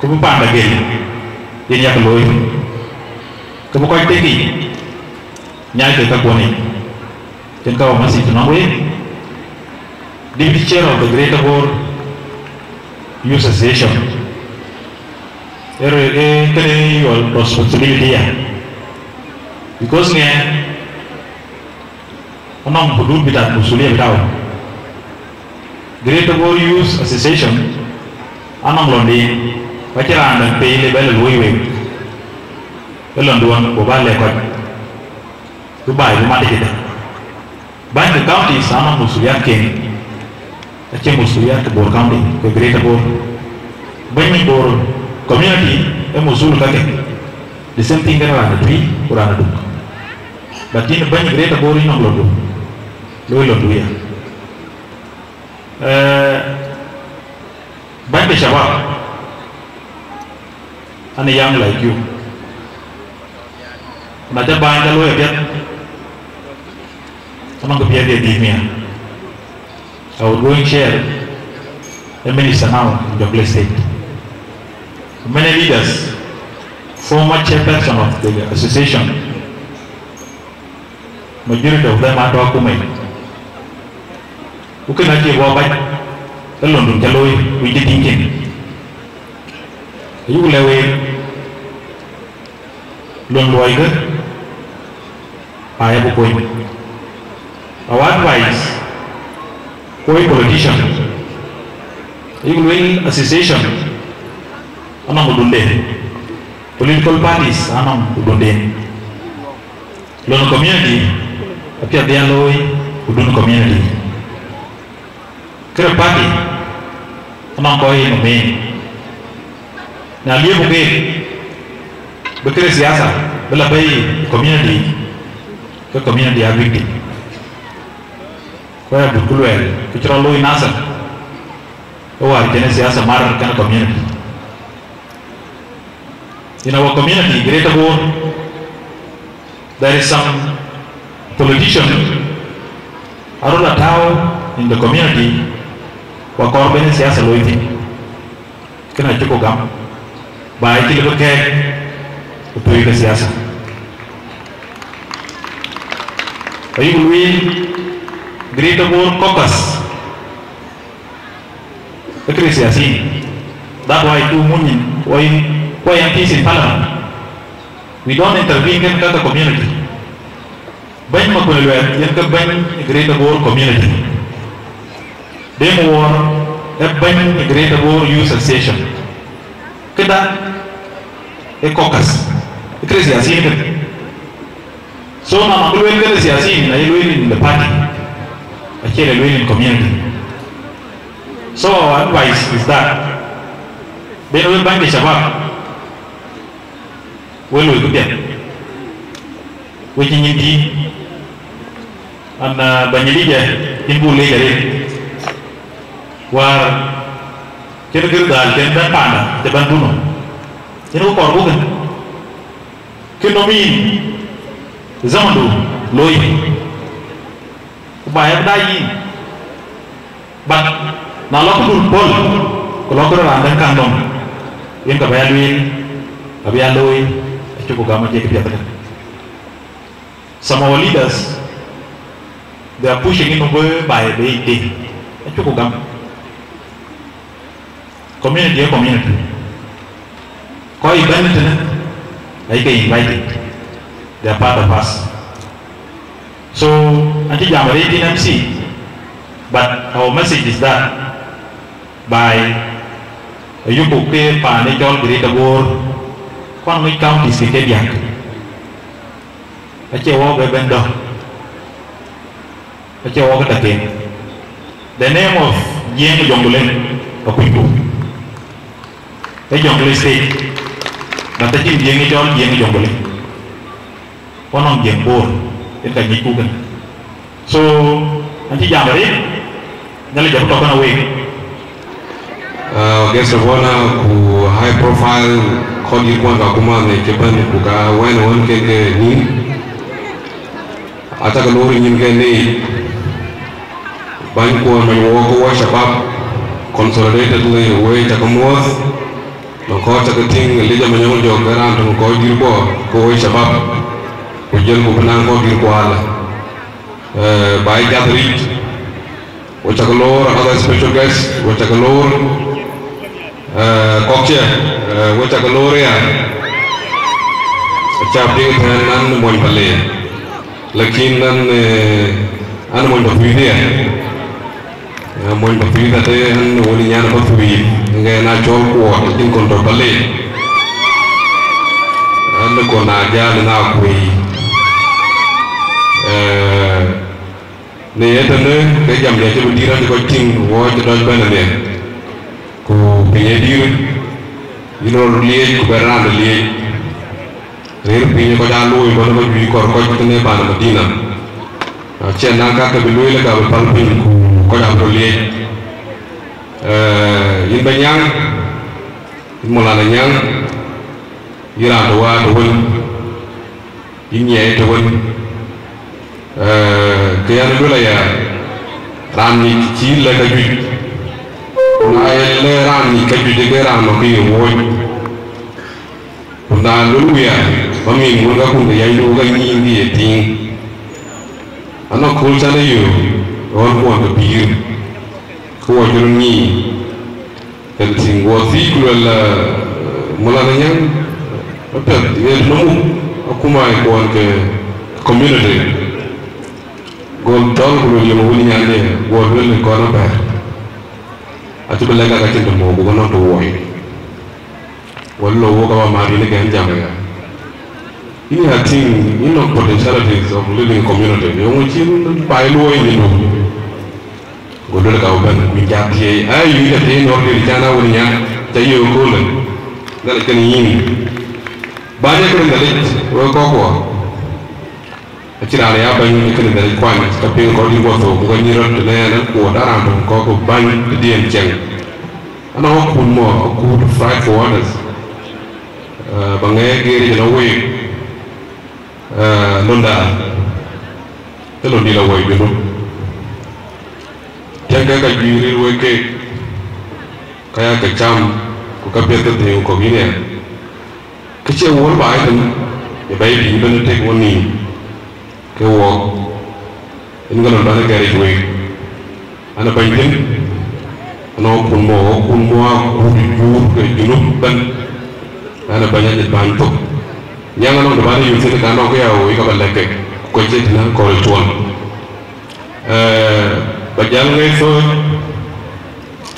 Kubupan lagi. Ini ya kelui. Kebukai tinggi, nyai ke ka koni ken ka masi to nawe deputy chair of the Greater Bor Youth Association kene your responsibility here because ne onong budu bidat musulia bitaw Greater Bor Youth Association anong londi wachiran dan pay level loiwe elonduan ko bale ko Dubai rumah kita banyak county sama musuliat ken ache musuliat ke Bor County ke Greater Bor banyak Bor community musul kake the same thing kan ada tri kurang ada but ini banyak Greater Bor ini londo ya banyak shabab ane young like you Macam banyak lo ya biar, sama kebiar dia di dunia. I will go and share a minister now in Jonglei State. Many leaders, former chairperson of the association, majority of them are documented. Who can actually go back? The London Jaloi, we did thinking. You will away London I have a point. Our advice, politician, you will association, anam udunde, political parties, anam udunde, loan community, appear the alloy, udun community. Kira party, anam koi no main. Now live okay, bekere siasa, bela bay community. Ke community are victim. Kaya berkuluel, kecuali lo inasan. Wah, jenis siasa marah kan community. In our community, Greater Bor, there is some politician. Arula tahu in the community, wakor benes siasa lo itu. Kena cukup gam. Baik itu lebih itu itu siasa. You will win Greater Bor caucus. That's why two Munyin, why MPs in Parliament. We don't intervene in the community. Ben Makulwet, Ben Greater Bor community. They more Ben Greater Bor Youth Association. Kada a caucus. So now I'm going to say in the party, actually in the community. So our advice is that they will buy the shabab. Well, we could get which in the and Banялija in Bulgaria were Kirgildal, Panda, the Banduno. You know, for Bugan. Kinomi. Zamandu loy bayar dai but na lokul pol kolokor randan kandong yang kabayalwin kabayaloy cukup gamat je kebiasaan. Some of our leaders they are pushing in over by the day cukup gamat community kau ibarat tu lagi invited. They are part of us. So, I think I'm ready to MC. But our message is that by you book a panel Greater Bor, one week count is Kediak. I can walk a vendor. I can walk again. The name of Yang Jonglei of Pipo. A Jonglei State. But I think Yang Jonglei. One yang bor, itu kan nyiku kan. So nanti jam hari, nanti jam berapa nak wake? Guest of honor, ku high profile, kau di kuan kakuma ni, kepan buka wan ke ni, atau kalau ingin ke ni, banyak kuan menyewa kuat sebab consolidatedly way cakamuas, nak kau cakating, lihat menyewa jauh kerana tu kau di luar, kau sebab jël ko nang ko dir ko ala bay jadri o chakalor other special guests o chakalor kokche o chakalor ya chapti nan mon pale lakin nan an mon bafide ya mon bafide te an woni nyana bafide ngay na chol ko tin kon do pale an ko na jale na kuy ne yetane ke jam ne ci diran ko ting wo ci do ben ne ko pinye dir yino liye ko berand liye reer pinye ko da loy ko ko bi ko ko ne bana madina ci na ka ka bi loy la ka pal pin ko da ko liye yin ba nyang mo la nyang yira do wa do won yin ye do won kayaan dulu ya rani kecil lah kayu, naik le rani kayu juga rani kayu woi, undang dulu ya, kami mula pun ya itu kan ini ting, anak kulca le yo, orang pun tu biar, kau jual ni, kan sing wasi kuala mula nanya, apa dia nemu, aku mai kuan ke community. Gol tol ko yo woni nyande gol wel ko na ba atu bela ga tin mo bu no to woy wallo wo ka ma ri ne gan jam ya ini hatin ino potentialities of living community yo mo ci bay lo ni no gol ka ba mi jati ay yi da te no ri jana woni nya ta yo ko le dal kan yin ba ne ko ndalit wo ko ko Cina ya banyak kena dari kuan, tapi kalau di bawah tu bukan nyirat dengan kuat darah tu kau banyak dia ceng. Anak aku pun mau aku fight for others. Bangai kiri jalan way, nonda, telur di lawai dulu. Jangan kau juri way ke, kayak kecam, kau kapiat tu yang kau gini. Kecil orang baik tu, ya baik di mana take one ni. Ke walk ini kan ada garage way ana banjin ana kunmo aku jujur ke junub kan ana banyak di bantu yang ana de bani yusi kan aku ya wi ka balake ko jeti na ko tuan bajal ngay so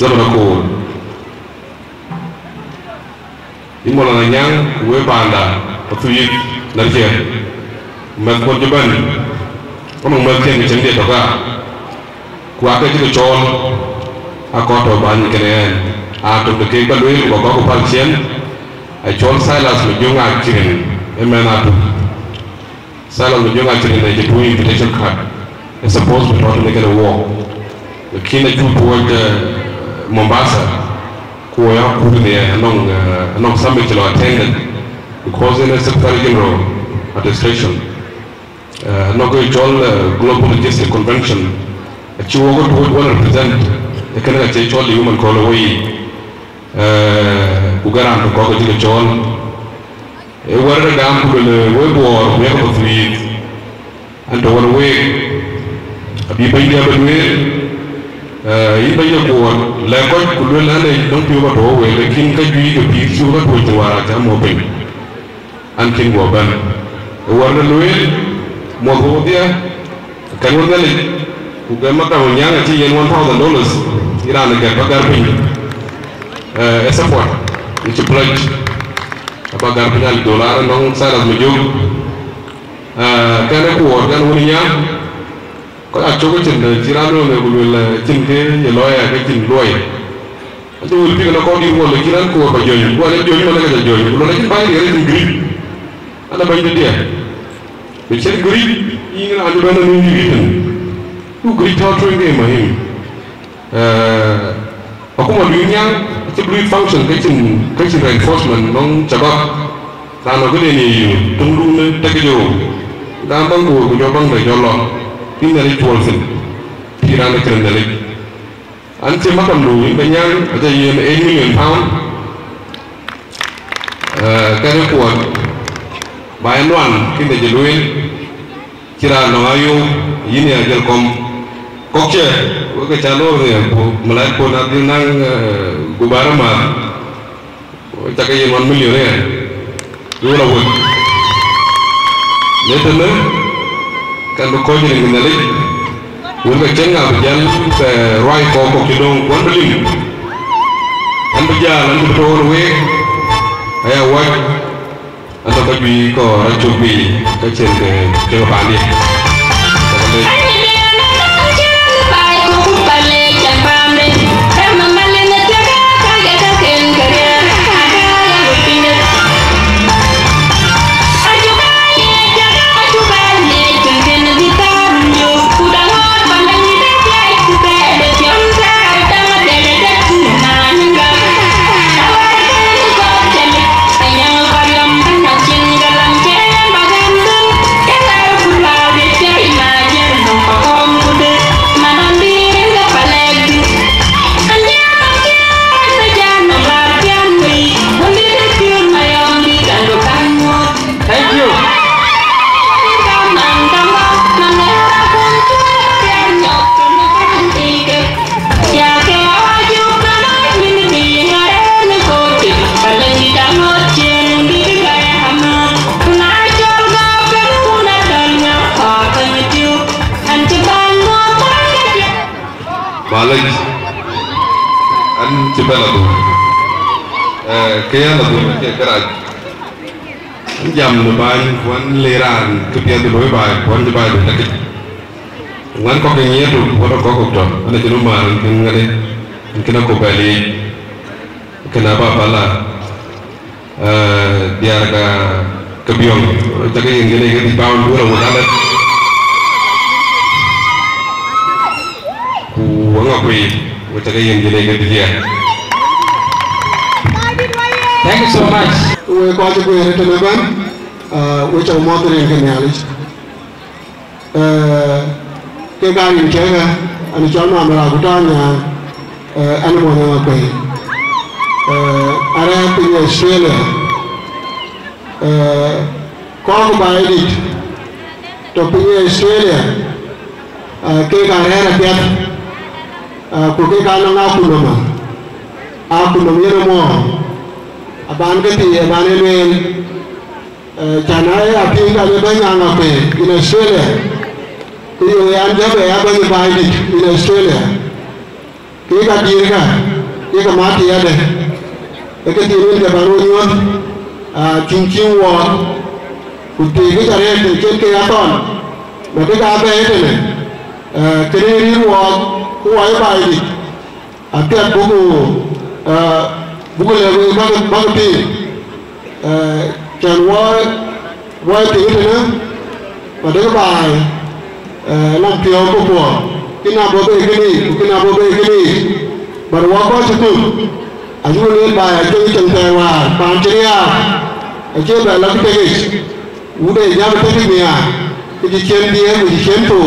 zaman ko imola na nyang we banda to yi narje mà con cho bên có một bên trên cái chân điện đó qua cái chôn có thổi bàn cái này tụi cái bên đuôi của có phần chiến chôn sai là mình dùng ngạc chỉnh em là sai là mình dùng ngạc chỉnh này chỉ đuôi invitation card it's supposed to make it a walk the khi này chúng tôi Mombasa của ya khu này nông summit cho attended because in the Secretary General administration no go jol global logistic convention ci wogo to wona represent e kana ci jol human call way ku garan ko ko ci jol e warra gam ko le we bor me ko fi ando wona we abi bay dia ba we yi bay ko la ko ku le la ne don pi ba to we le kin ka ju ko bi ci ko to wara ta mo bay an kin go ban warra le mo ko dia kan wona le ku ga ma ta nyanga ci yen $1,000 iran ga bagar pin support ci pledge bagar pin al dollar non sala mo jog kan ko wor kan woni nya ko a chogo ci ci rado ne bu la cin ke ye loya ga cin loy ado wol bi na ko di wol ci ran ko ba joy ko le joy ma la ga joy lo la ci bay re ci gri ana bay de dia Bicara grid, ini ada mana ni grid? Tu grid tahu tu ini mahim. Aku mau dunia, itu grid function, kecil reinforcement, nong cabak, tanah gede ni, tunggu ni tak jauh. Dan bangku, jawabang dah jolok. Ini dari jual sen, tiran keren dari. Anci makan dulu, banyak, ada yang £8 million. Kerana kuat, bayan wan kita jeluin. kira no ayo ini ajar kom kokche ke chalo ne malai ko na nang gubara ma takai 1 million ne yo la wo ne tene kan ko ni ngali wo ga chenga jan te roi ko ko kidong kon belim an berjalan an betul we aya wa an ko bi ko ra chubi ka chen ke bani Cibala tu, kaya tu macam kerat. Jam lepas wan leran kepian tu lebih baik, wan lepas tu tak. Wan kau kaya tu, wan kau kau tu, anda jenuh mar, mungkin aku balik. Kenapa pala? Dia ada kebiong, jadi yang gini di bawah dua orang ada. Wan aku jadi yang gini dia. Thank you so much. We got to go into the van, which are more than knowledge. Kegan in Kenya, and John Amragutana, anyone in a way. Arab in Australia, called by it to be Australia. Kegan had a get Kukikan Akunoma, Akunoma. Aban keti aban elwen janai api ka lebanya ngape in Australia iyo yang jabe aban baidi in Australia kita dirga kita mati ada kita dirun ke baru nyuat cincin wa kuti kita rete ke aton mereka apa itu ne kiri wa kuai baidi api buku bukan lagi bagi can why itu ni, pada kebai, nak tiaw kupu, kena bobe kini, baru apa cukup, aju ni bay, aju cengkewa, panceria, aju lagi tegis, udah jam tegis ni jadi dia, jadi tu,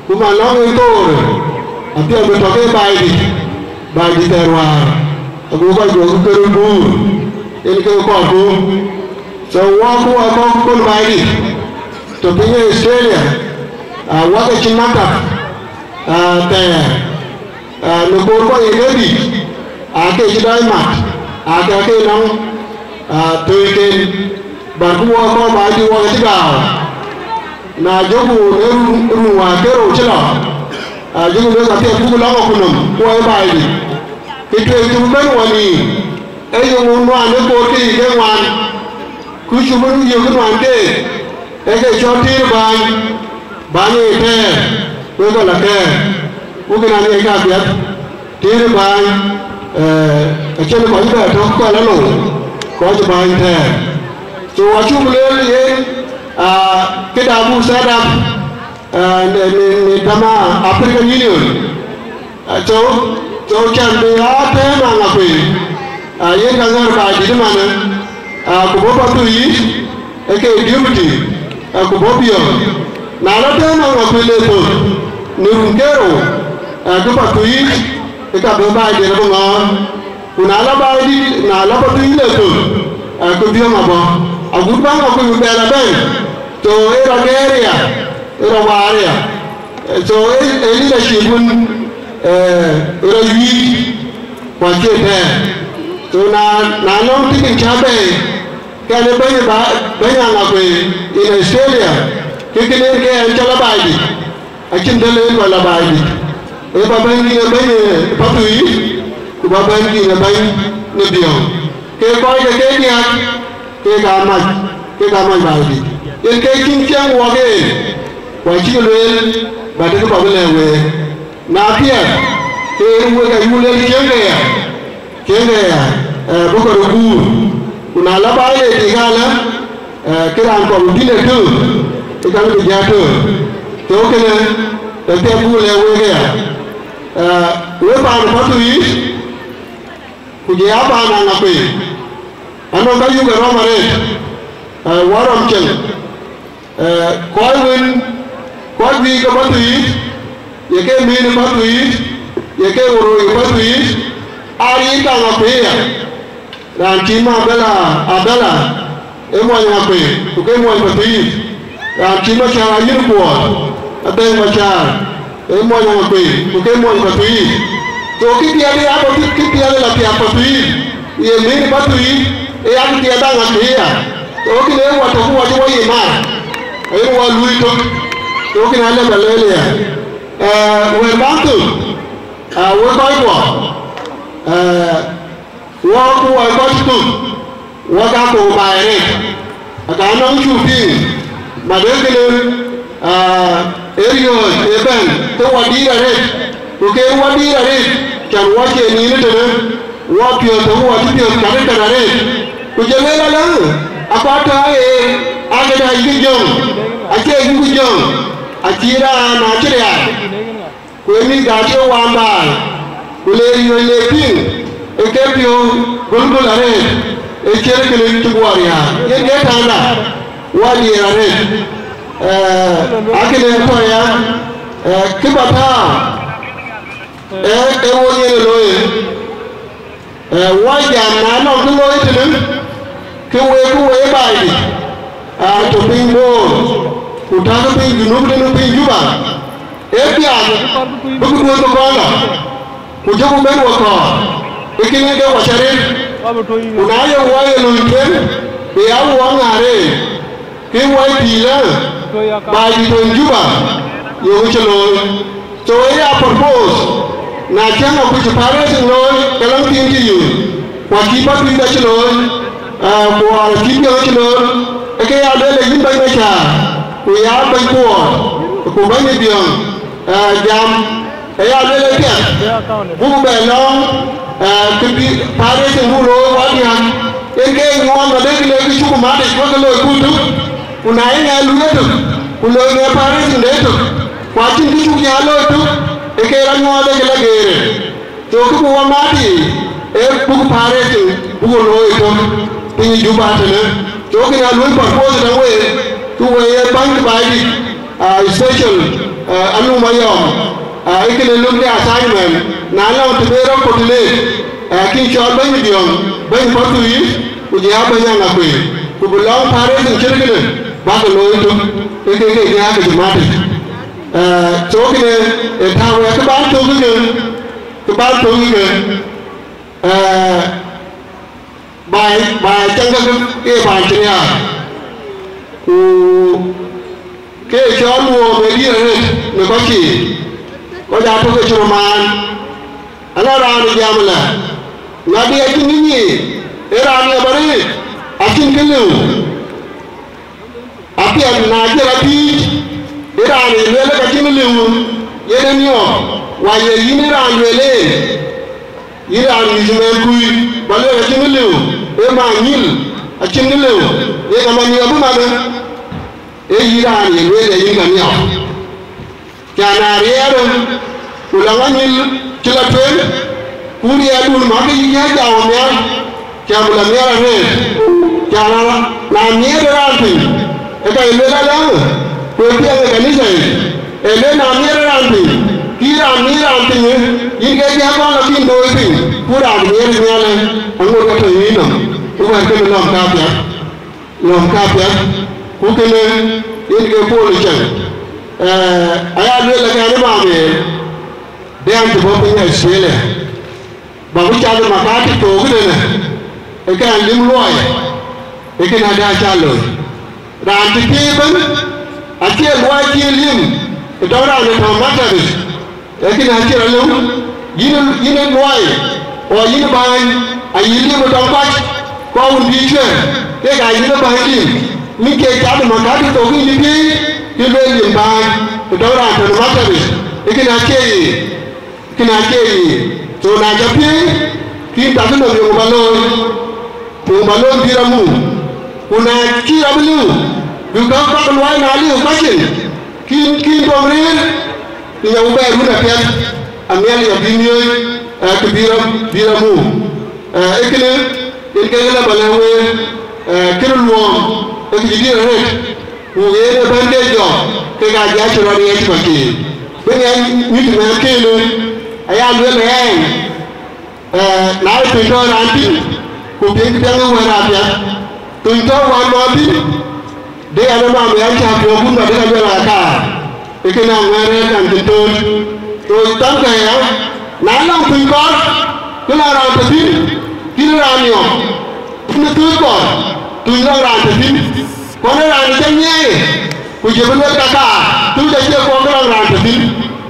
cuma long itu, tapi aku pakai bay di terwar. Aku bukan jual kerumbu, ini kau kaku. So aku pun baik. Tapi ni Australia, aku cimata, negara kau ini lebih, aku jadi mat, aku nang tuikin, baru aku baik aku tinggal. Na joku rumah keru celah, joku mereka tiap bulan aku nung, kau baik. Itu ben wani, yang umumnya negeri dengan kucing yang kenuan ke, jodoh banyak itu, mereka lagi, mungkin ada yang kaget, dia banyak, macam mana kita tahu lalu, kau banyak itu, so aku boleh kita abu sadap, ni nama African Union, so can be apa yang aku ini, yang kangar bayi di mana, aku bawa tu ini, duty, aku bawa biar, nara yang aku ini tu, nurungkero, aku bawa tu ini, kita bawa di rumah, kunala bayi, nala bawa tu ini tu, aku biar apa, aku bang aku biar apa, so era area, waria so leadership wi kwa chete so na long tikin chabe kane banya na kwe in Australia kikine ke anchala baidi achindele wala baidi e babangi ne banye patui ku babangi ne bany ne bio ke ko ke dia ke ga ma baidi en ke kin chang wa ke wa chi le ba de ba le we na pia ke we ga yule kenge ya buko rugu kuna la baile digala kiran ko dine tu ikan bi jato to kene te bu le we ya we ba na patui ku je aba na na pe ano ga yu ga ro mare waram chen ko win ko bi ga patui ye ke mi ne patui ye ke ro ye patui ari ka na pe ya ran ti ma abela e mo nya pe ku ke mo patui ran ti ma cha yu ko abe ma cha e mo nya pe ku ke mo patui to ki dia ni apo ki dia la pi patui ye mi ni patui e ya ki da na pe ya to ki le wa to ku wa jo ye ma e wa lui to ki na le ba le ya we ba tu we ba ko wo ku wa ko tu wo ga ko ba re aga no chu pi ma de ke le erio e ben to wa di re ko ke wa di re kan wa ke ni ne de wa pio to wa ti pio ka re ku je le la apa ta e aga da yi jong a che yi jong a tira na tira ko ni ga che wa ba ku le ri le pin e ke pio gol are e chere ke le tu wa ya ye ke ta na wa di are ake le ko ya ke ba ta e wo ni lo ye wa ya na no ku lo ye tu ke we ba ni to pin mo ku ta ko pin ju no pin ju ba e pia bu ku do ko na ku jo ku ben wo ko e ke ne wa share una ye wa ye lo ke be ya wa ngare ke wa di la ba di to ju ba yo ku lo to ya propose na chama ku ju pare sin lo ke lo tin ti yu wa ki pa tin da chi lo ko ala ki yo chi lo e ke ya le yin ba cha ku ya ba ko ba ni bion jam e ya le ke bu be lo ke bi pare sin mu lo wa ni han e ke mo ma de le ki chu ma de ko lo ku tu ku na ye lu ne tu ku lo ne pare sin de tu kwa chin ki chu ya lo tu e ke ra mo de le ge re to ku wa ma di e bu pare sin bu lo to tin ju ba te ne to ke na lu propose na we tu we bank ba di special anu ma yo ikene lu de assignment na la to be ro ko le ki cho ba ni dion ba ni pa tu yi ku je ba nya na ku ku bu long pare sin chir ke ba ko lo to e ke ya ke ju ma te to ke ta we ka ba to ke ba to ke bài chân cái bài chân nhà cái chó mua về đi rồi người có chỉ có giá tôi cái chùa màn anh ra đi ra mà là đi anh cái gì để ra đi bari anh cái liu anh anh na cái là đi để ra đi lấy cái cái liu vậy nên nhở và vậy ini ra đi lấy ini ra đi chúng em cùi mà lấy cái cái liu e ma nyil a chin lew e ga ma ni abu ma e yira ni we le yin ga ni aw kana riero kula ga nyil kila pen kuri adu ma ga yin ya ja o me kya bula me ra re kana na ni ra pi e ga le la ko ti ga ni sai e le na ni ra pi kira ni ra pi yin ga ja ba la kin do pi pura ni ra le angor ka to yin no kuma ke lom ka pya ku ke le yin ke po le chen aya lwe la ka ni ma me de an to bo ni Australia ba bu cha ma ka ti to gu ne e ka lim loy e ke na da cha loy ran ti ti ban a ti lo ti lim e do ra ne to ma ta bi e ke na ti ra lu yin loy o yin ba a yin lim to ba ko un bi che ke ga yin ba yin ni ke cha ma ka ti to gu ni bi ki lo yin ba e do ra to ma ta bi e ke na ke to na ja pi ki ta no yo ba lo bi ra mu una ki ra mu du ka pa ko wa na li ka kin do ri ni ya u ba ru na pe amel ya bi ni ki bi ra mu e kile in ke la ba la we ki ru lo e ki di re u ye ne ban de jo ke ga ja chu ra ri e ko ki be ni ti na ke lo aya lu le na ti do ran ti ku bi ki da wa ra pya tu to wa lo bi de ana ma me an cha ko bu na de ka ra ka e ke na wa re kan ti to tam ka ya na long tu ko ku la ra ta ti ki ra ni o tu tu ko tu ra ta ti ko na ra ni chen ye ku je bu ka tu de je ko ra ta ti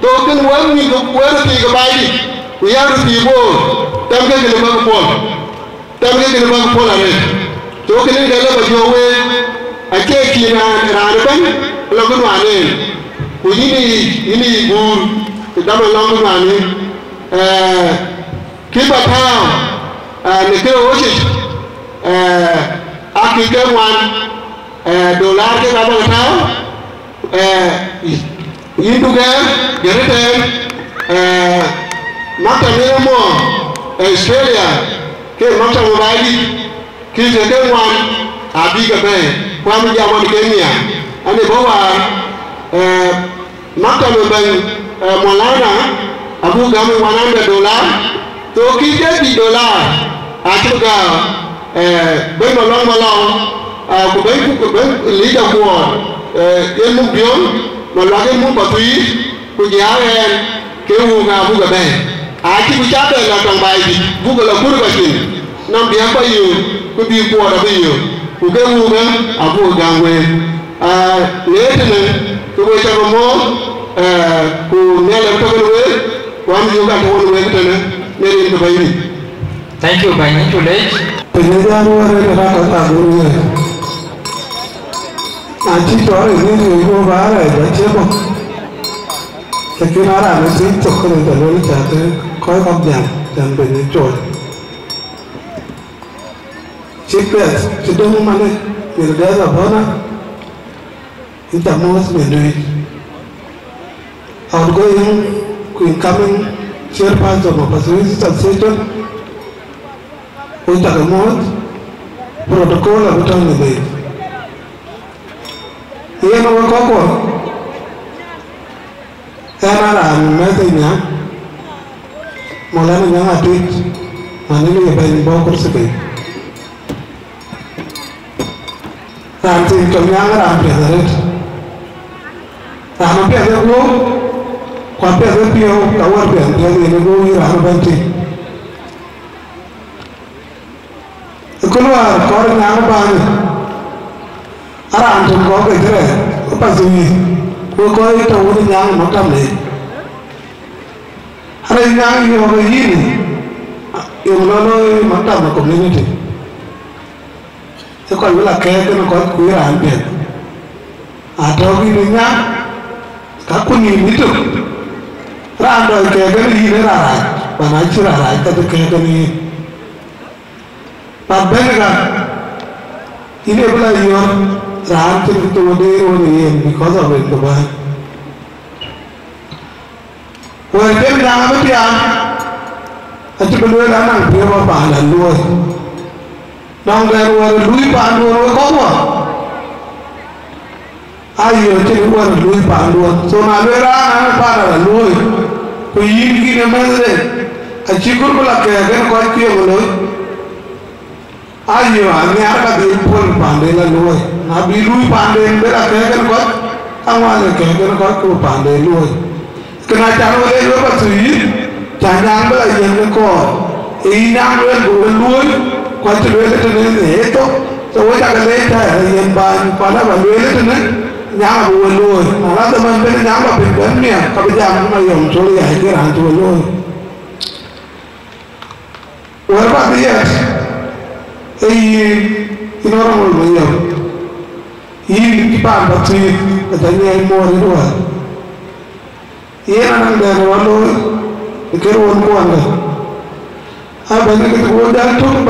to ken wa ni ko wa ti ka bai di ku ya ru ti bo tam ke le ma ko tam ke le ma ko la re to ke ne la ba jo we a ke ki na ra ban la ko wa ne ku ni bur da ma la ko wa ne ki ba ta ne ke o chi a ki ke wan dollar ke ba ba ta yin du ga gere te mata ne mo Australia ke mata mo ba di ki je ke wan abi ga be kwa mi ja mo Kenya ane bo wa mata mo ban molana abu ga mi $100 to ki je di dollar a chu ga be mo long ku be li da ko e mu bion mo la ke mu ba tu ku ja ke wu ga bu ga be a ti bu cha be la tong bai bi bu ga la ku ba tin nam bi ba yu ku bi ko da bi yu ku ke wu ga a bu ga we le te ne ku bo cha mo ku ne la to ko we wa mi yu ga to we te ne ne ri ko bai ni thank you bai ni to le pe ne ja ro re ra ka ta bu ne a ti to re ni ko ba ra ba che ko Kena ra nó chỉ chụp cái này để nó trả cái khói bom nhang chẳng bị những trội chỉ biết chỉ đúng mà này mình để là bớt á chúng ta mua mình đi outgoing incoming share part of a facility transition chúng ta có mua protocol là betul như vậy iya nó có của Era ra mete nya molana nya atit manili ya bayin bo kursi be ran tin to nya ra pe dare ra pe dare go kwa pe dare pio ka war pe dare ne go ra ban ti ko wa ko nya ba ni ara an ko ke dare pa zui cô coi trong cái nhang nó cầm này, hay nhang nhiều cái gì này, nhiều nó mà cầm nó cũng như thế, thế còn là cái nó có quý là ăn biển, đâu cái nhang, các con nhìn biết được, ra đời cái gì đấy là và nói chưa là lại cái này, và bên cạnh, ini adalah yang rahat itu modern because of it, bah. Walaupun jangan berdiam, tapi berdua orang dia apa pahala luar, orang luar lui pandu orang kau ayo jadi luar lui pandu, so nalar orang pahala luar, kau ini ni mana? Acikur pula kaya kau kaya boleh. Ayo, ani ada di pun pandai la luai. Nabi lui pandai bela kaya kan angwan ke ke ko ko pande lui kena chang le lo ba tui chang yang ba yen ko e nang le go lui ko te le te ne to so wa ta le ta yen ban pa la ba le te ne nya go lui ala ta man be nya ba bin ben ne ka ba jam ma yom cho le ai ke ran to lui wa ba dia e inora mo mo yom ini kita baca katanya mau riwa iya nang dari walau ikut wankuan lah apa ni kita udah tuh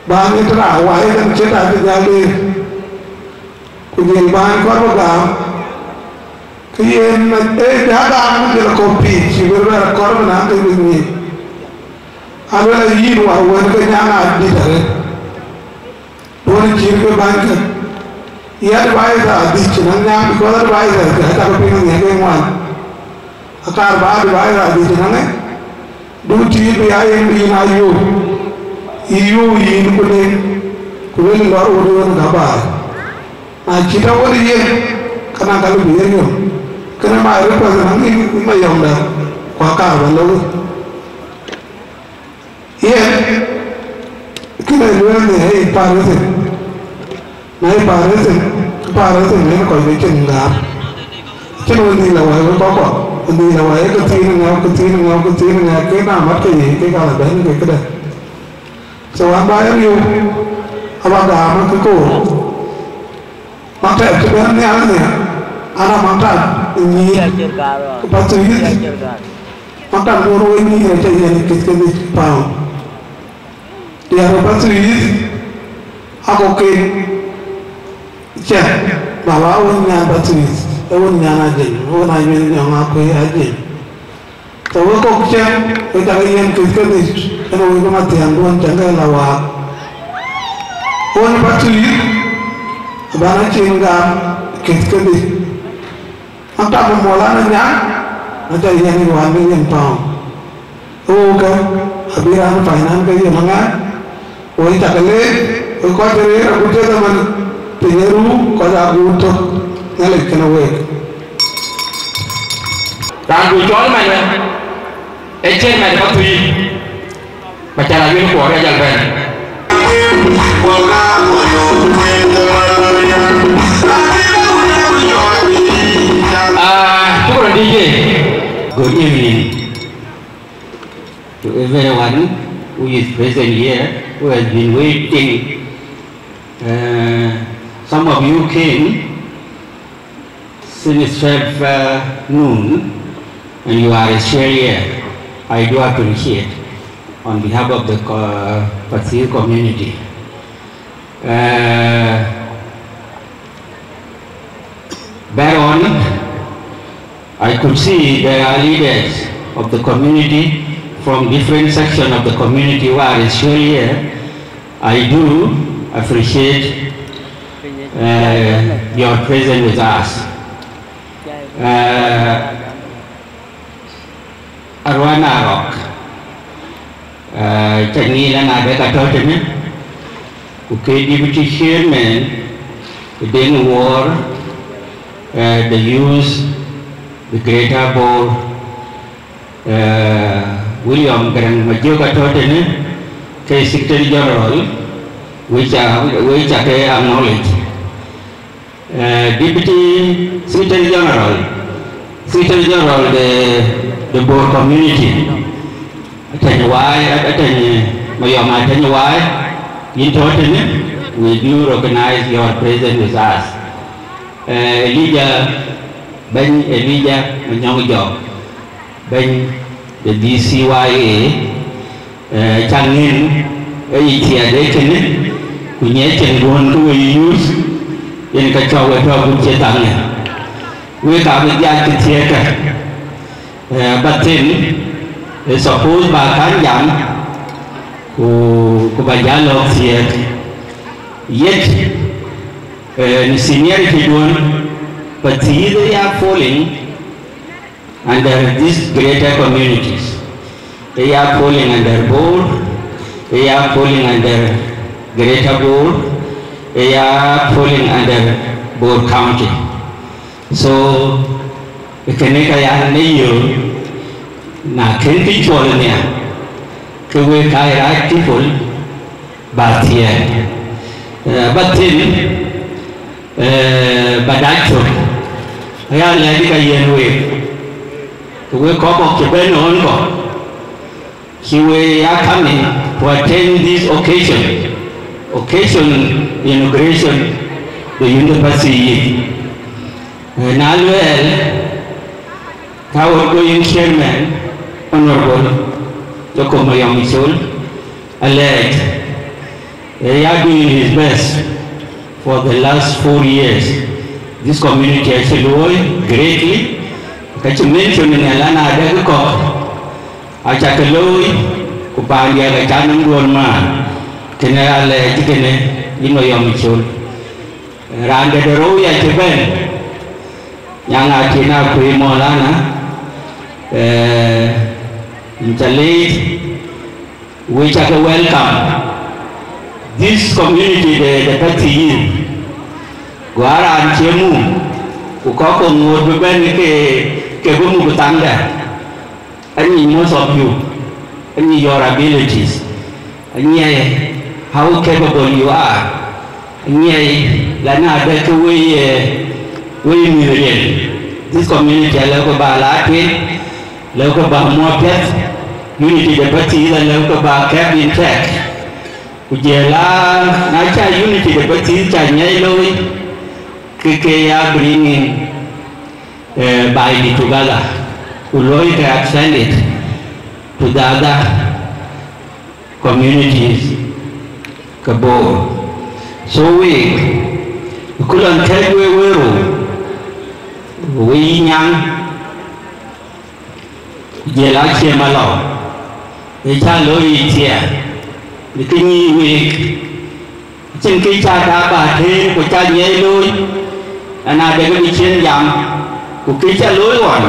banyak terawai dan cerita terjadi kujian bahan kau bergam kian jaga aku jadi kopi sih berbeda korban nanti begini ada lagi luar kenyang di sana boleh ciri banyak ia advisor di Chinang because advisor kita kepingin yang mana akar bah advisor di Chinang dua ciri biaya yang inayu ini kulen luar urusan kabar nah kita boleh dia karena kalau biaya karena mahal pasang ini mayang dah kuakar balau iya kita luar ni paruh nãy bà đó thì nó còn bị chừng ngạp chứ nó đi là ngoài với có đi là ngoài cái tin nhau cái nào mất cái gì cái nào là đến cái đây sau anh ba em yêu anh ba đà nó cái cổ mặc đẹp cho bé nghe nó nè anh làm mặc đẹp nhí cái bát túi mặc đẹp mua đôi nhí này chạy về cái gì vào thì anh bát túi anh có kênh cek bahwa awalnya batuis, awalnya najin, awalnya yang aku ajin. Tahu kok cek kita yang kita ni, kalau kita mati ambuan jangan lawak. Awalnya batuis, abang cingam kita ni. Angkat memulanya, nanti yang ini wamil yang pau. Oh kan, abiran finance kaya mana? Awalnya tak leh, kau ceri aku cakap mana? Penyeru pada untuk nyalik kena wek. Rangu jual mana? Ejen mana patui? Baca lagi ni kuat aja kan? Cuba DJ. Good evening to everyone who is present here, who has been waiting. Some of you came since 12 noon and you are still here. I do appreciate on behalf of the Patsir community. Baron, I could see there are leaders of the community from different sections of the community who are still here. I do appreciate your presence with us. Arwana Rock, Chanila Nabeka Tottenham, Deputy Chairman, the Dane War, the youth, the Greater Board, William Grand Majoka Tottenham, Secretary General, which are acknowledged. Deputy Secretary General, the board community, in total, we do recognize your presence with us. Elijah Manyongjo, Ben the DCYA, Changin, Aitia Dekin, Kunyechen, one who we use in Kachawa Tangya. We come with Yak theatre. But then, suppose Bakanyam, who Kubayalo theatre, yet in seniority one, but they are falling under these greater communities. They are falling under board, they are falling under greater board, they are falling under board county. So kene kaya ne yo na ken ti chol ne ke we kai ra ti pol ba tie ba tin ba da cho ya le di ka yen we ko ko ke ben on ko he we are coming to attend this occasion inauguration the university. Naluel, our going chairman, Honorable Dr. Mayam Michel, alleged he has doing his best for the last 4 years. This community has grown greatly. As you mentioned in Alana Adagako, Achakaloi, Kupandia, Gajanam Gorma, General Tikene, Mayam Michel, Randa the Roya Japan. Yang akhirnya kui Maulana interlaid, which are welcome this community the 30 years. Guara anchemu, ukoko ngod ben ke bumu butanda. Any most of you, any your abilities, any how capable you are, any lana ada we million. This community local ba Latin, local ba Moapet, unity the party is a local ba cabin tech. Ujela nacha unity the party is Chanyeloi, Kikea bringing by the together. Uloi to extend it to the other communities. Kabo. So we couldn't tell we we young Jelachi Malo, the Chaloi Tia, the Kingy Week, Chinky Chadaba, Kucha Yellow, and I beg the Chin Yam, Kukicha Loy one.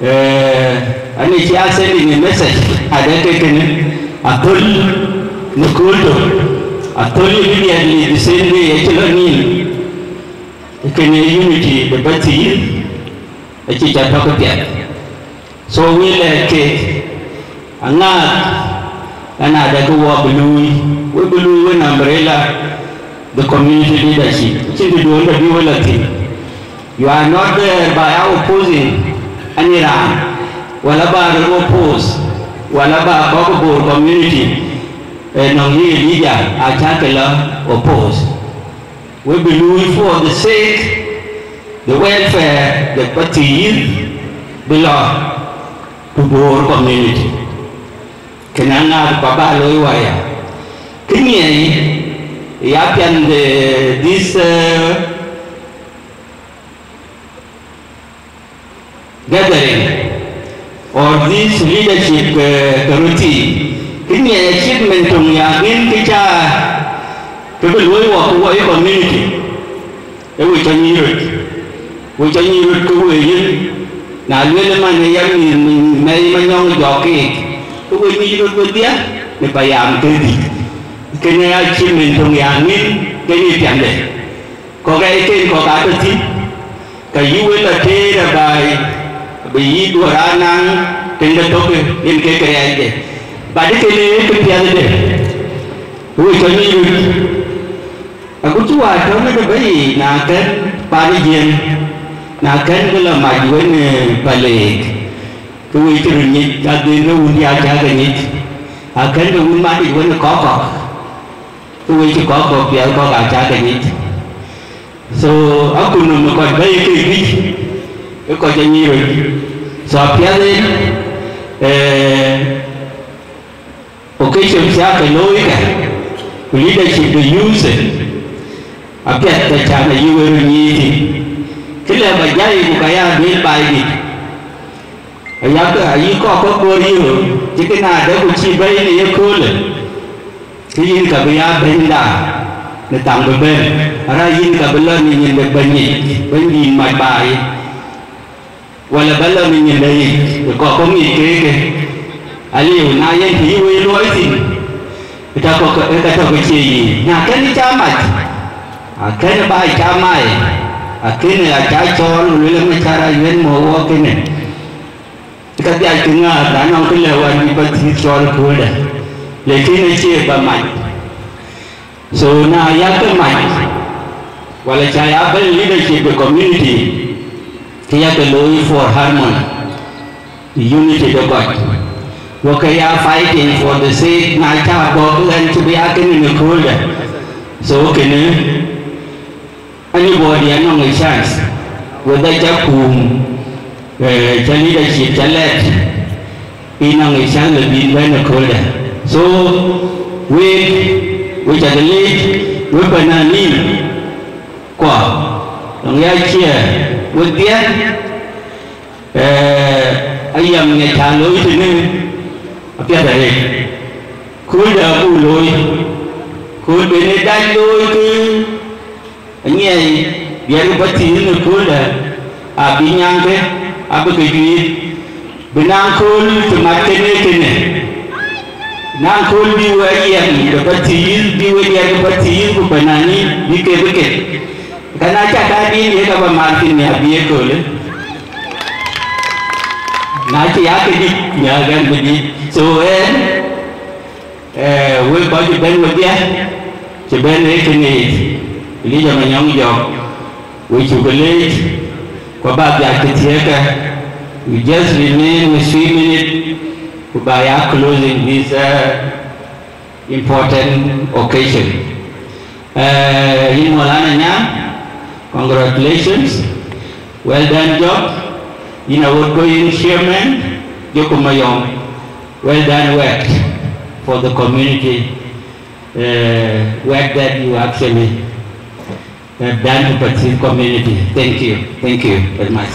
And it's sending a message. I don't take a pull, Nukuto, I told you immediately the same way Echelonil. Unity, the party, a chicha talk. So we let it another go up we blue an umbrella, the community leadership. You are not there by our opposing an Iran, Walaba oppose, Walaba Bogabo community, and on here leader, Achakela oppose. We believe for the sake, the welfare, the party belong to our community. Kenana Baba Loiwaya. Kini Yapian this gathering or this leadership committee. Kini achievement from Yamin Kicha. People will walk away community. They will tell you it to win. Now, little man, young man, jockey, who will meet it with you? The Payam Teddy. Can I achieve from Yamin? Can you tell them? Correct, Kokati. Can you will attain by Guarana, Tendatoke, in Kekayade? But it can be the other day. Who will tell you? Aku cuma tahu ni bayi nak parian, nak kalau maju ni balik, tu itu ni ada ni undi aja ni, akan tu mati ni kokok, tu itu kokok biar kokok aja ni. So aku nak kau bayi ni, kau jadi so biar ni, occasion siapa loi kan, leadership the user. Apiat tercana yuwer nyiti. Kila bajai bukaya bil bayi. Ayat ayi ko boriyo. Jika ada kuci bayi ni ekol. Kiin kabaya benda. Netang beben. Arayin kabela ni nyen banyi. Banyi mai bayi. Wala bala ni nyen dai. Ko komi keke. Ali na yen hiwe loitin. Kita ko kuci. Na kan ni camat. Kena baik camai, Akhirnya lah cacol, lula macam iwan mau kene. Kata dia tengah tanam kelewat di peti cacol kuda. Lekin ni bermain. So na ya bermain. Walau saya apa leadership the community, dia perlu for harmony, unity the God. Wakaya fighting for the sake na cakap dan cuba akan ni kuda. So kena. Anybody anong a chance whether jakum leadership chalet inang a chance lebih banyak kolda. So we are the lead we banani kwa ang yakia we dia ayam ni calo itu ni apa ada ni kolda uloi kolda ni dah loi tu anh ấy biar bắt thì nó cool là bị nhang thế cái gì bên nang cool thì mà cái này nang cool đi về gì cái bắt thì đi về gì cái bắt thì của bên này đi cái cái nào chắc cái gì cái cái mà thì nhà bị cool nào chỉ cái gì nhà cái gì so we có chỉ bên một dia chỉ bên cái này lý do mà nhóm dọc we should believe qua ba việc tiệc we just remain with 3 minutes by closing this important occasion. Ini mulanya congratulations, well done job. In our outgoing chairman Joko Mayong, well done work for the community, work that you actually done to the community. Thank you very much.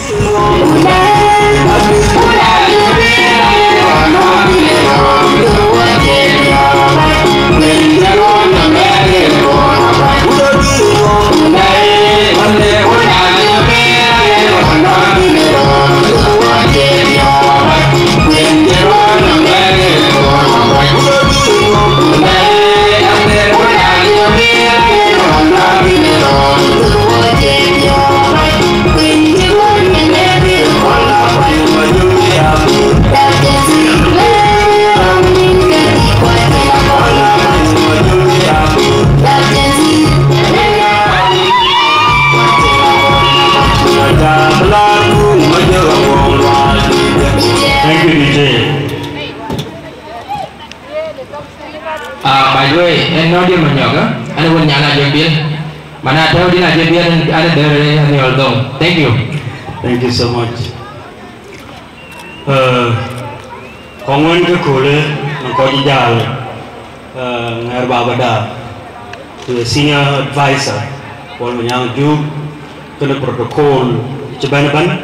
By the way, no dia menyoga, ada pun nyala jembil, mana tahu dia jembil ada dari annual dong. Thank you so much. Kongon ke kule, nangkau jajal, ngerbabada, the senior advisor, kalau yang juk, kena protokol, ceban-ceban,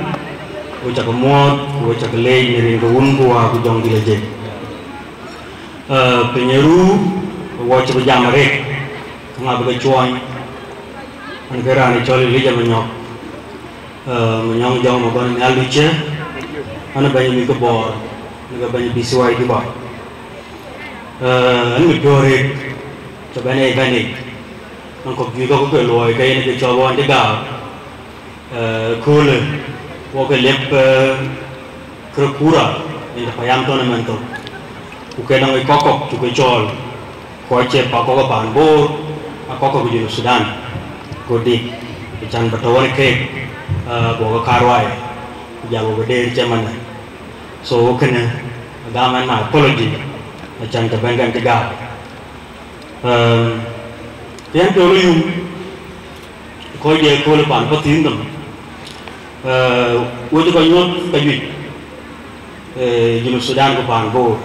ucap muat, ucap lei, nering keun gua, aku jong dilaje. Penyeru, watch berjam merek, ngap bercuai, angkara ni coli lija menyok, menyong jong makan ngaluce, ane banyak mikir bor, ane banyak bisuai di bawah, ane mikir coba ni gani, angkop juga aku keluar, kaya ni kecoba ane gal, cool, waktu lep kerukura, ini payam tu nama tu. Bukan orang kokok juga jual, kau cek pakok apa bor, kokok juga Sudan, Kodik, jangan bertawan ke, bawa karwai, jangan berdiri zaman. So kena agama na apology, jangan terbangkan tegak. Yang dulu yung, kau dia kau lepas pasti indom, waktu kau nyot kayu, juga Sudan kau pan bor.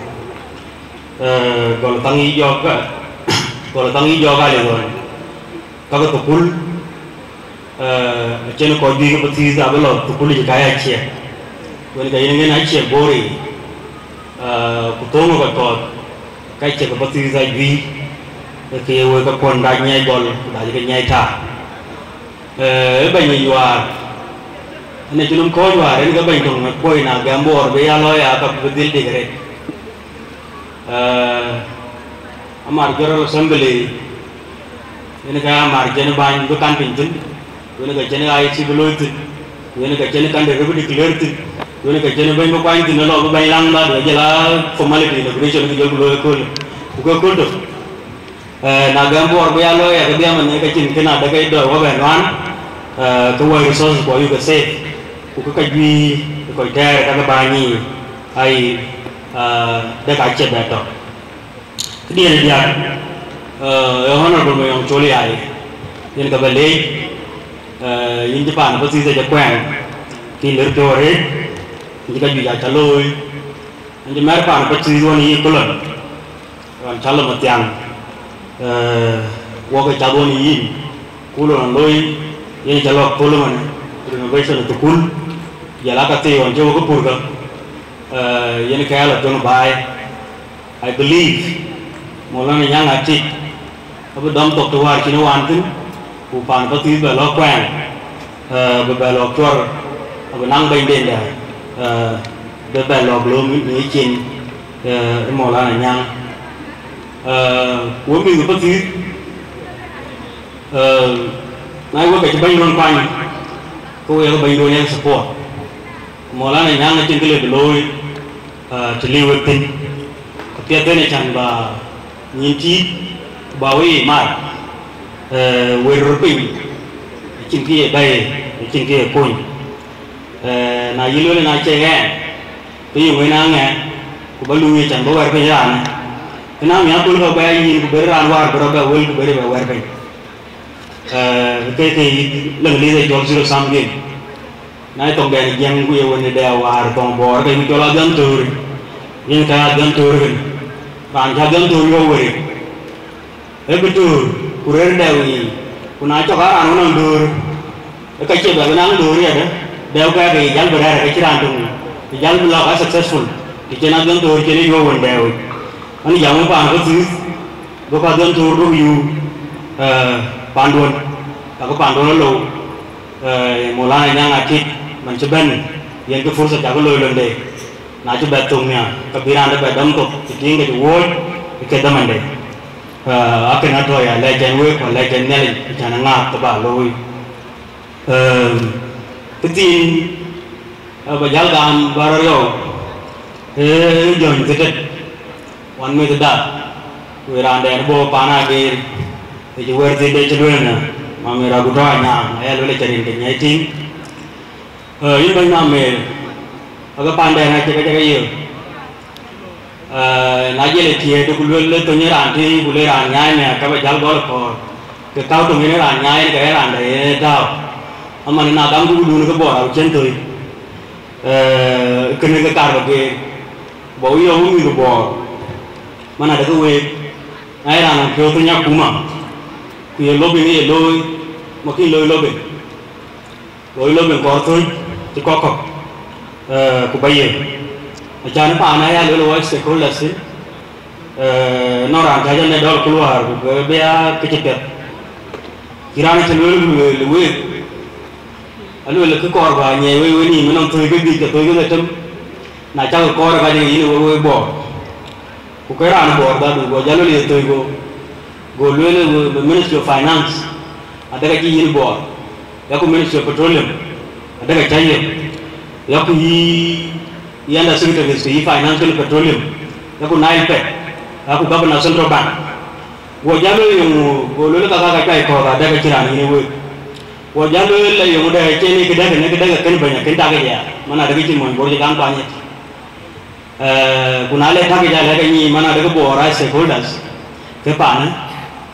Kalau tangi juga legon, kalau tukul, cina kau di kepetis apa lo tukul je kaya cia, kalau kaya ni nak cia bori, kutung kau kaya cia kepetis aja di, kaya we kau pun dah nyai gol, dah jadi nyai ta, banyak jual, ni cuma kau jual, ni kau banyak tu, kau nak gambar, biar lo ya kau bedil dikere. Amar General Assembly ini kan amar jenuh banyak bukan pinjam wani ga jene ai ci bulot wani ga jene kan da rubu declare wani ga jene bai ma kwai tin lo bai lang da do jela formality inauguration ki jol lo ko ko do na gambo or ya lo ya ga dia man ga cin kana da kai do wa ban wan ko wa resources ko yu ga se ko ka ji ko der ka ba ni ai da ka che ba to dia dia honorable me yang choli ai yen ka ba le yin Japan ba si se ja kwang ki ler to re ni ka ju ya chaloi ni mer pan ba si ro ni ko lon ran chalo ma tiang wo ka chabo ni yin ku lo loi yen chalo ko lo man renovation to kul ya la ka te on jo ko pur ka yen ka la to no bai I believe Molana yang atik apa dom tok tuar kini wantin upan pati belok kwen belok tuar apa nang bain den dah belok belum ni chin Molana yang uami pati nai gua kayak bain non kwen kau yang bain non yang support Molana yang chin kile beloi celiwetin tapi ada ni chan ba nyinti bawi mar weruping cingki bay cingki kun na yilo na cenge ti wena nge ku balu ni chan bawa pe jan na mi apul ka bay yin ku beran war bro ba wel ku bere ba war pe ke lang li de jol zero sam ge na tong ga yang ku ye woni de war tong bor ke ku la gan tur yin ka gan tur ban ka gan tur yo we betul kurer dewi kuna cho ka anu nang dur ka che ba nang dur ya de dew ka ke jal berar ka chiran tung jal bla ka successful ki chena gan dur ke ni yo won dew ani yang pa ko tu go ka gan dur ru yu pandon ka ko pandon lo mulai nang atit man cheben yen ke fursa ka ko lo londe na chu ba tung nya ka biran da ba dam to ti nge wo ke da man de akan ada ya legend we ko legend neli jana ngap ba loi tin ba jal gam baro yo jon tetet wan me da we rande bo pana ge e wer de de chulena ma me ra gudwa nya ya lo le charin ke nyai tin yin ba na me aga pande na ke ke yo na je le tie to kulwe le to nyara ti kule ran nyai ne ka ba jal gol ko ke tao to ne ran nyai ke ran de tao aman na dam du du ko bo ra chen to ke ne ka kar ba ke bo yo mi ko bo mana da ko we ai ran ko to nya kuma ku ye lo bi ni lo mo ki lo bi ko to ti ko ko ku ba ye Jangan pak anak ya lalu sekolah sih, orang kajian nedol keluar, biar kecepet. Kirana cenderung luwe, lalu ke korban nyewe ni menang tuh gigi ke tuh gigi macam, nak cakap korban kajian ini luwe bor, ukera anu bor dah tu, jalur dia tuh go luwe Ministry of Finance, ada kajian ini bor, aku Ministry of Petroleum, ada kajian, aku yang ada Secretary of Financial Petroleum, aku Nile aku Governor Central Bank. Gua jalur yang gua lalu kakak kakak kau ada kecilan ini gua. Gua jalur lah yang udah cini kedai kan banyak kita kerja. Mana ada kecil mau boleh kan banyak. Guna le tak kerja lagi ni mana ada keborai stakeholders. Kepan?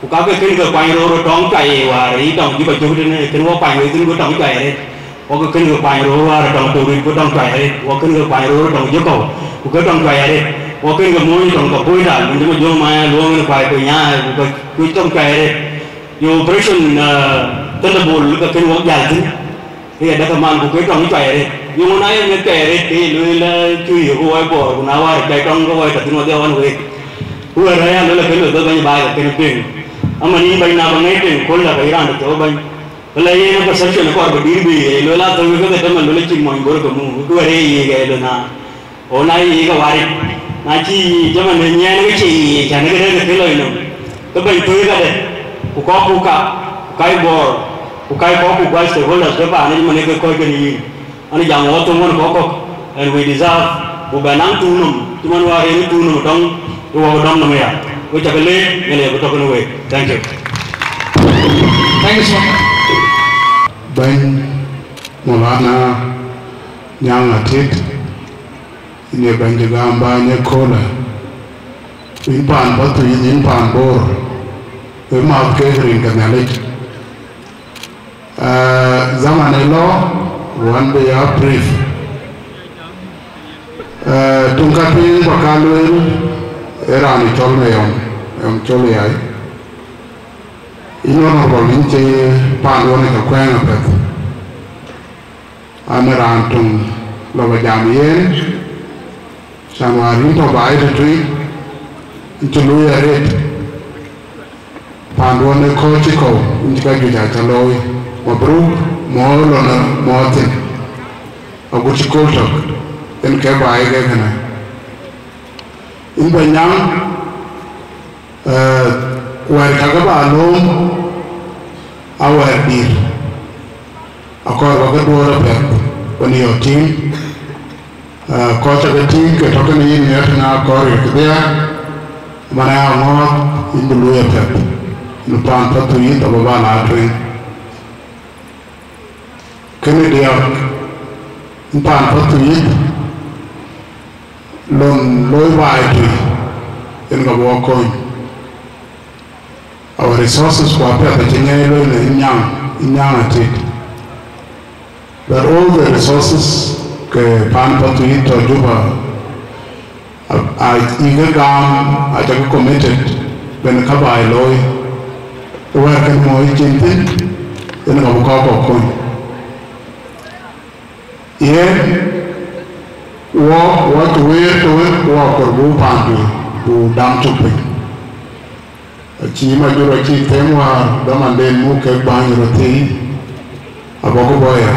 Gua kakak kan ke payro tong cai wari tong juga cukup ni kan gua payro itu gua tong cai. Gua kan ke payro wari tong turun gua tong cai. Gua kan ke payro tong joko. Gua tong cai. Gua kan ke mui tong kapui dah. Mungkin macam mana luang ni payro nya. Gua tong cai. Yo operation Thunderbolt ka kan gua jalan. Dia ada teman gua tong cai. Yo mana yang cai ni lu la cuy gua gua guna war cai tong gua tapi mau dia wan we. Gua raya lu la kan lu tu banyak bayar kan peng. Amani bayi na bangai peng kol la kairan tu banyak. Kalau ini perception aku ada diri, lola tu juga kita malu cing mau ingor kamu, aku ada ini gaya tu na, ona ini kau warik, nanti zaman ni ni cing, jangan kita kita lo ini, tu bayi tu juga deh, buka, kai bor, ku kai ko ku guys stakeholders ke pa ni mane ke ko ke ni ani jam wo to mon ko and we deserve bu banang tunum tuman wa re tunum dong wo dong no ya ko ta le ngele ko to ko we thank you so much ben molana nyanga tit ne ben de gamba ne kola in pan ba tu in pan bor e ma ke rin ka nalit zamane lo one be ya brief tungka pin bakalu era ni tolme yom tole ai ino no bolin che pan woni ka kwena pet amaran tung lo ba jam yen samari to bai de tui intulu ya ret pan woni ko chi ko intika ju ja taloi mabru mo lo na mo tin agu chi ko tok en ke bai ge kana in banyang war kaga ba lom awar dir akor ba do ra pe woni yo team ko ta ga team ke to ni ni na ko ri ke ya mana mo in du ya pe no pan pa tu yi to ba na tu kene dia pan pa tu yi lon loy bai tu en ga bo ko our resources for people to nyang at it. But all the resources ke pan patu ito juba I gam I take committed when kaba loy where can mo jintin en ga ko ko ye what we to walk or go pan to dam to pay chi ma juro chi temwa da mande mu ke banyo ti aboko boya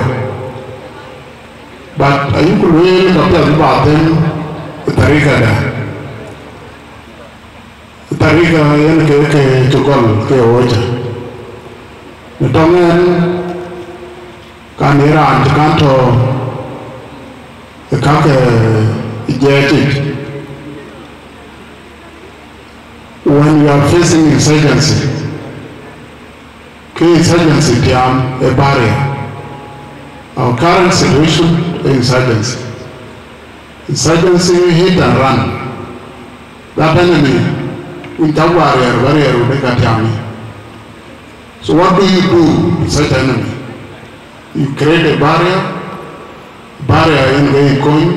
but ayu kulwe ka pya ba ten tarika yan ke tukol ke oja nitongen kanira antikanto ka ke jetit. When you are facing insurgency, insurgency is a barrier. Our current situation is insurgency. Insurgency, hit and run. That enemy, with that barrier will make a time. So what do you do with such enemy? You create a barrier and we are going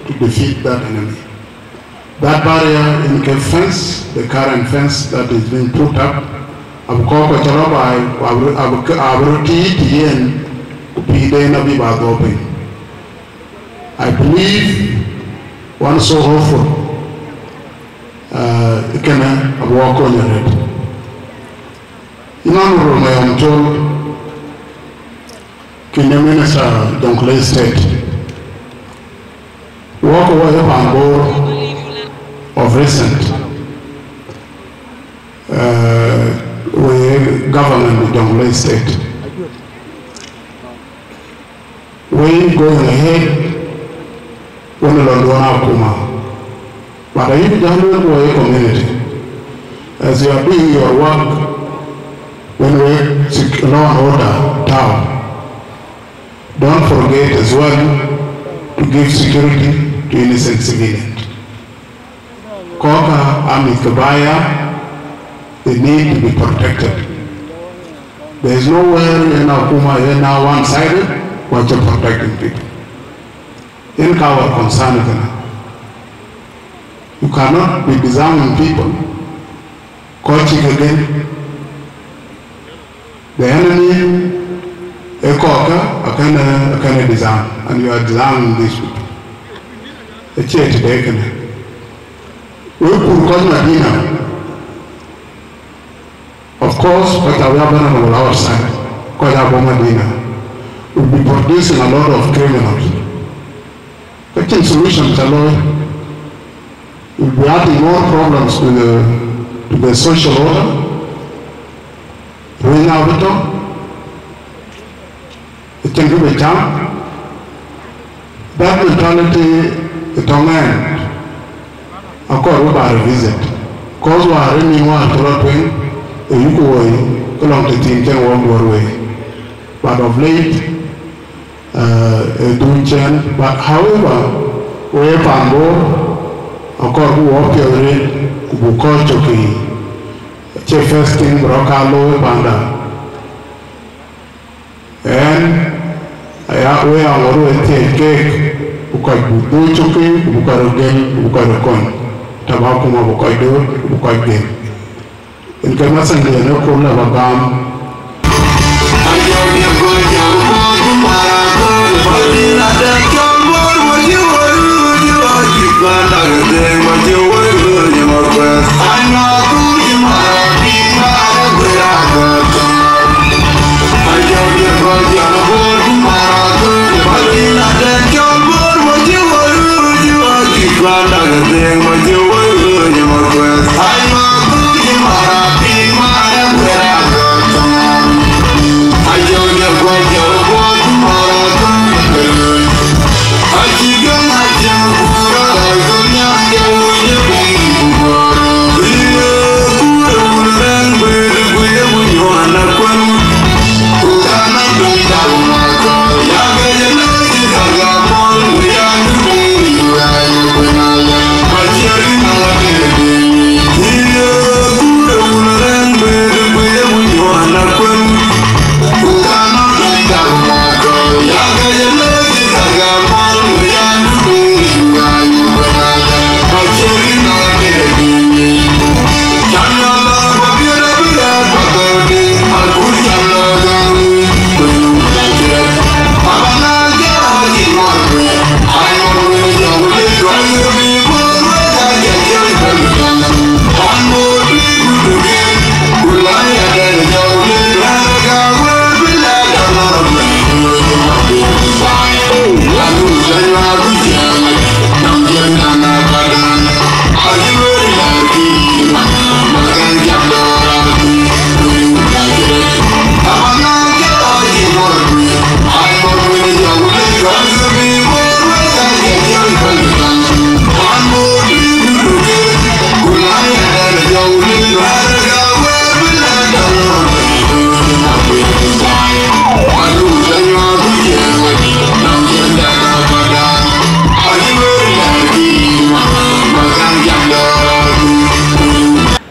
to defeat that enemy. That barrier in the fence, the current fence that is being put up, I believe one so hopeful can walk on your head. In honor of my own told Kenya Minister Donkley State, walk away on board of recent we government in Jonglei State. We going ahead when the Londona Kuma. But I even Jonglei community. As you are doing your work, when we seek law and order town, don't forget as well to give security to innocent civilians. Koka Amit Kabaya, they need to be protected. There is nowhere in Akuma here now one-sided, but you're protecting people. In our concern, you cannot be disarming people. Coaching again. The enemy, a Koka, a can disarm, and you are disarming these people. A chair today. Of course, what we have done on our side, will be producing a lot of criminals. Taking solutions alone will be adding more problems to the social order. it can be jump. That mentality is on end. Of course, we are revisit. Cause we are in one thing, you go away, along the team can walk away. But of late, doing change. But however, we have of course, we walk away, we go to the first thing, Brocalo, Banda. And we are going to take buka buku cukai, buka regen, buka rekon. Tabak kuma buka itu, buka game. In kemasan dia nak kurna bagam.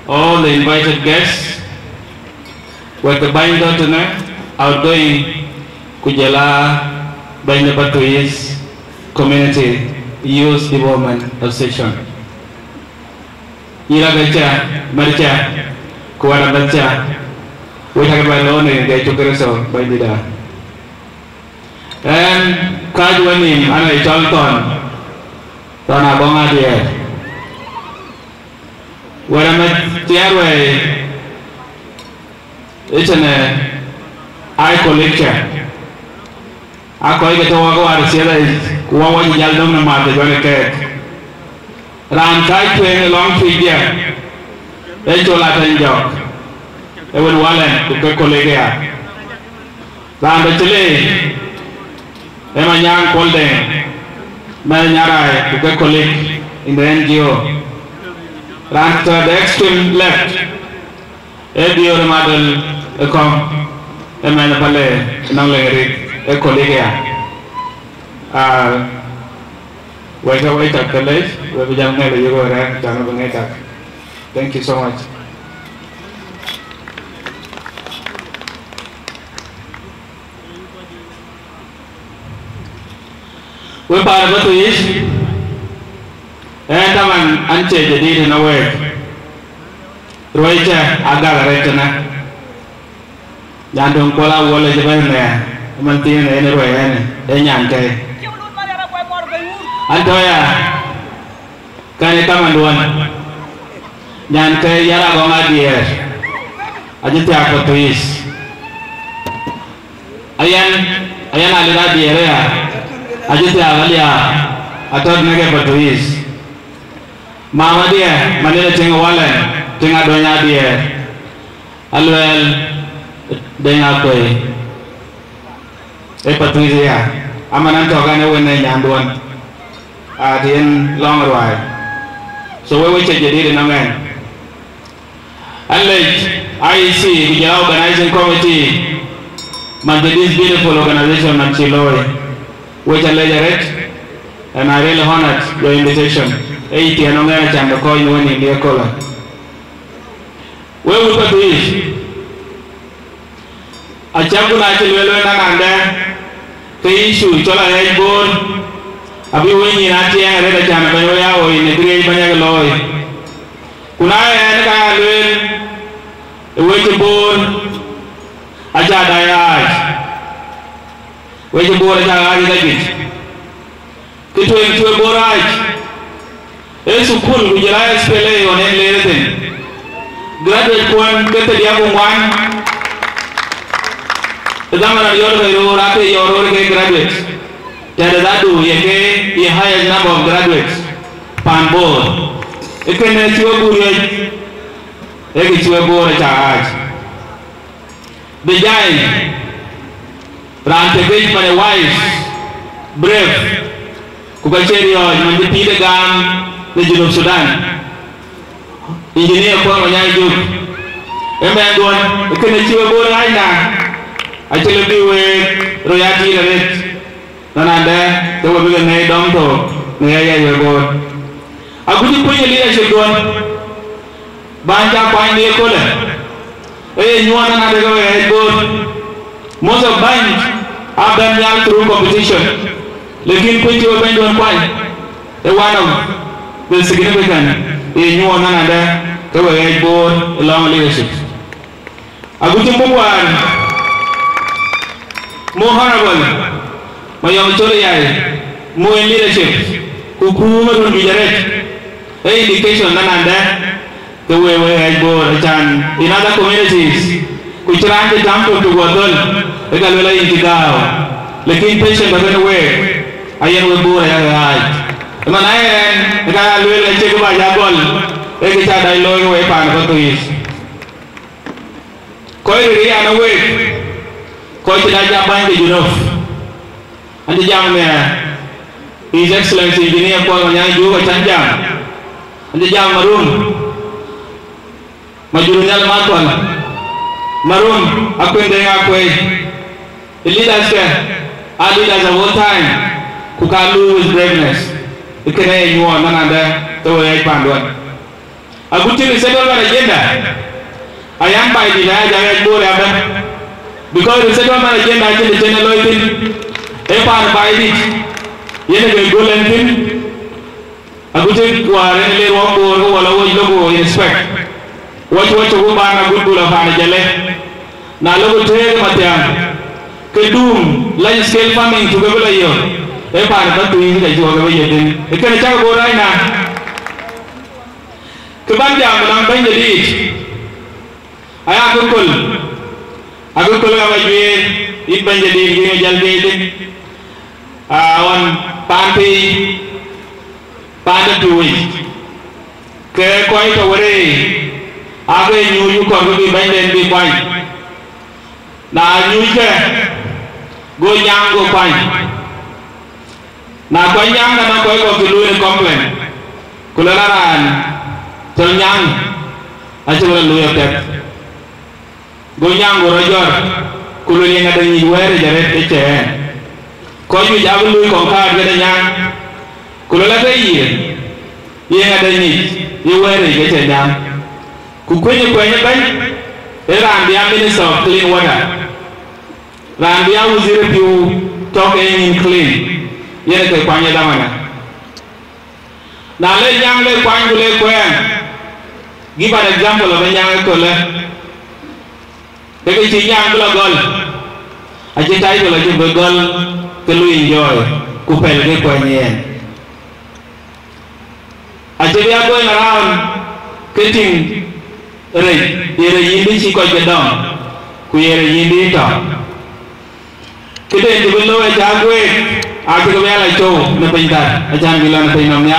All the invited guests were the binder tonight, outgoing Kujala Binder Batuis Community Youth Development Association. Ila Gacha, Maricha, Kuala Bacha, we have a loan in the Chukareso by Dida. And Kajwanim, Anna Chalton, Dona Bonga Deer. Where I'm at the airway, it's an eye lecture. I call it a walk out of one yellow mother when a cat. Ram tried to a long tree there. Then to Latin job. They would wallen to go colleague. Ram the Chile, Emma Yang called them. Manyarai to go colleague in the NGO. Ran to the extreme left. Edio model a com a man of a non-legged a colleague. Wait at the lake, where the young man you go around. Thank you so much. We part of it. And I'm unchanged the deed in a way. Roicha, Agala Retana. Yandum Kola Walla Javana, Mantin anyway, and Yanke. Antoya, can you come and one? Yanke Yaragoma dear. Ajita to is. Ayan Alida dear. Ajita Alia. I thought Nega to is. Mama dear, Manila Tinga Tinga Donya dear. Alwell Denga Koi. e patrizia amanan to gane wenne nyandon dien long rwai so we che jadi na men IEC the organizing committee man this beautiful organization at Chiloy which I led and I really honored your invitation 80 and I'm going to call you in the color where we put this a champion actually well and the issue chola head board abi wenyi na tia reda chana banyo yao in great banyaga loy kunaya ka lwen weje board aja dayaj weje board aja ari dagit kitu en boraj sukul gujala spele onen lereten graduate kuan kete dia bungwan zamana yoro rate yoro ke graduate tada dadu yeke ye higher number of graduates pan board ekene chiwo buriye eki chiwo bore charge the giant rante gate mane wise brave kubacheri yo manje pide gam le Junub Sudan engineer ko nyai juk emendon ekene chiwo bore aina achele biwe royati ret nanande to biwe nei dom to nei ya yego aguji punye leadership don banja kwani kole nyuana na dego yego most of bank have done through competition lekin punye bank don kwani one of the significant nyuana na dego yego along leadership aguji mbuwan more honorable mayong chole yai more in leadership hukuma dun bijaret indication nananda the way I go chan in other communities kuchran de jampo to godol egalwela intigao lekin patient bagana we ayen we bo ya ai manayen egalwela cheke ba ya gol egicha dai loy we pan ko tuis koy ri ana we koy tida jabang de junof andi jam me His Excellency Engineer Paul Manyang juga canjang andi jam marum majurunyal matwan marum aku ndeng aku leaders ke leaders of all time kukalu with braveness ikene nyuwa nananda to ay pandwan aku tiri sedol bara agenda ayam bai di na jaga bore ada because the sedol bara agenda actually channel loitin e par bai di yene be golentin aku tiri kuare le rombo wala wo logo inspect wacho ko bana gudula fana jale na logo tere matian kedum large scale farming to bela yo e par ba tu yi da jo ga yedin e kana cha go raina ke banja malang ban jadi aya gukul ga wajwe it ban jadi gi jalbe din awan panti pada duwi ke koi to wore age nyu ko bi banden bi kwai na nyu ke go nyang go kwai na ko nyang na ko ko lu ni complain kulalaran to nyang a ci wala lu yote go nyang go rojor kulu ni ngada ni were jare te che ko ju jabu lu ko ka ga nyang kulala te yi ngada ni yi were ge che nyang kwenye ban Rambia Minister of Clean Water Rambia wuzire piu talking in clean yene ke kwanye damana na le nyang le kwangu le kwen give an example of nyang ko le de ke nyang lo gol aje tai ko le gol ke lu enjoy ku pel ke kwanye aje we are going around getting yere yindi ci ko gedam ku yere yindi ta kede ndi belo e jagwe a ko yala to na pinda a jan bilan tay nam nya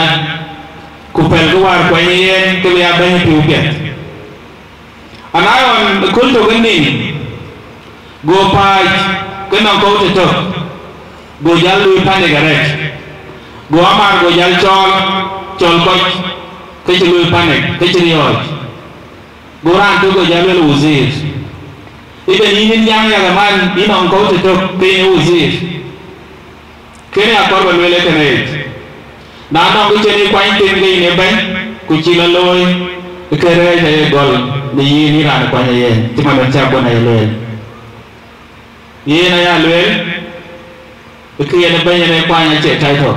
ku pel ko war ko yen ke ya ban ti uke anayon kul to gni go pa kana ko to go jal lui pane garet go amar go jal chol ko ke lui pane ke rioj go ran to go jal wel uzir ibe ni nyang ya man ni non ko to ke uzir kene akor wel wele kene na no ko cheni kwain tin ge ne ben ku chila loy ke re je gol ni ni ran kwa ye ti ma cha bona ye ye na ya lwe ke ye ne ben ne kwa nya che tai tho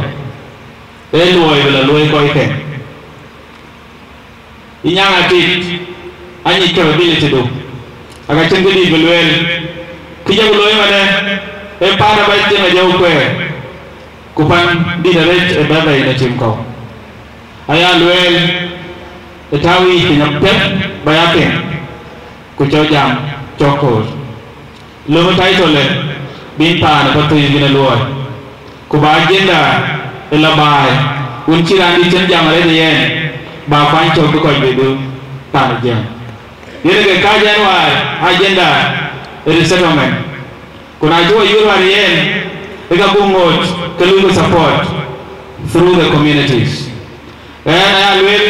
e loy bela loy ko ite inyanga ti ani capability do aga chen gudi belwel ki jago loy mane e para ba ti na jaw ko kupan di daret e baba ina tim ko aya lwel e tawi ti na pet bayake ku jam choko lo mo tai tole bin pa na patu yina loy ku ba agenda e la bai un chirani chen jam re yen ba kwan choko ko bedu pa jam yene ke ka janwar agenda resettlement kuna jo yurwar yen ega bungot kalugo support through the communities and I will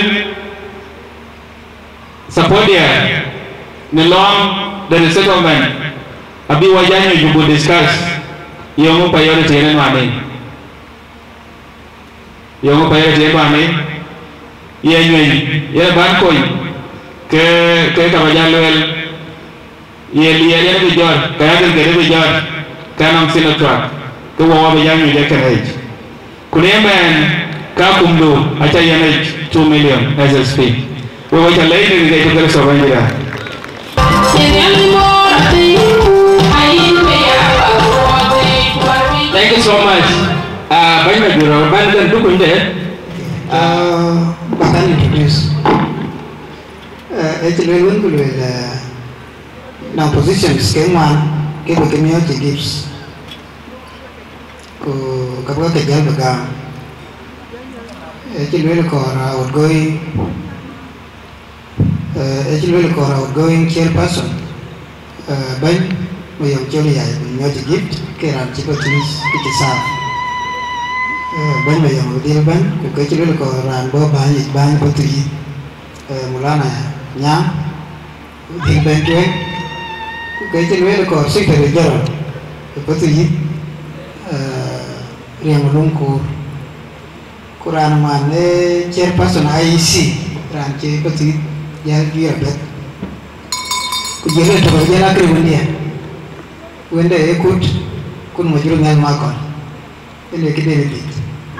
support here along the resettlement abi wajanyo you discuss yomo priority ene wani yomo priority ene wani ye ban koy ke ka wajalwel ye liye be jor ka be jor kanam sinatwa ko wa ba yamu de kanai kunemen ka kumdo acha yana 2 million as a speak we wa chalai de de ko so banjira thank you so much banya duro bandan dukun de bakan introduce actually when we now positions came on ke community gives kapag kajal baga actually outgoing chairperson ban mayam choli ay community gift keran chipo chinis kitisa ban mayam udil ban ku actually ko ran bo ban potri mulana nya udil ban tuwe ku actually ko secretary general potri yang melungkur Quran mana chairperson IEC ranci petit yang dia bet kujiran tu berjalan ke India wenda ikut kun majurung yang makan ini kita ini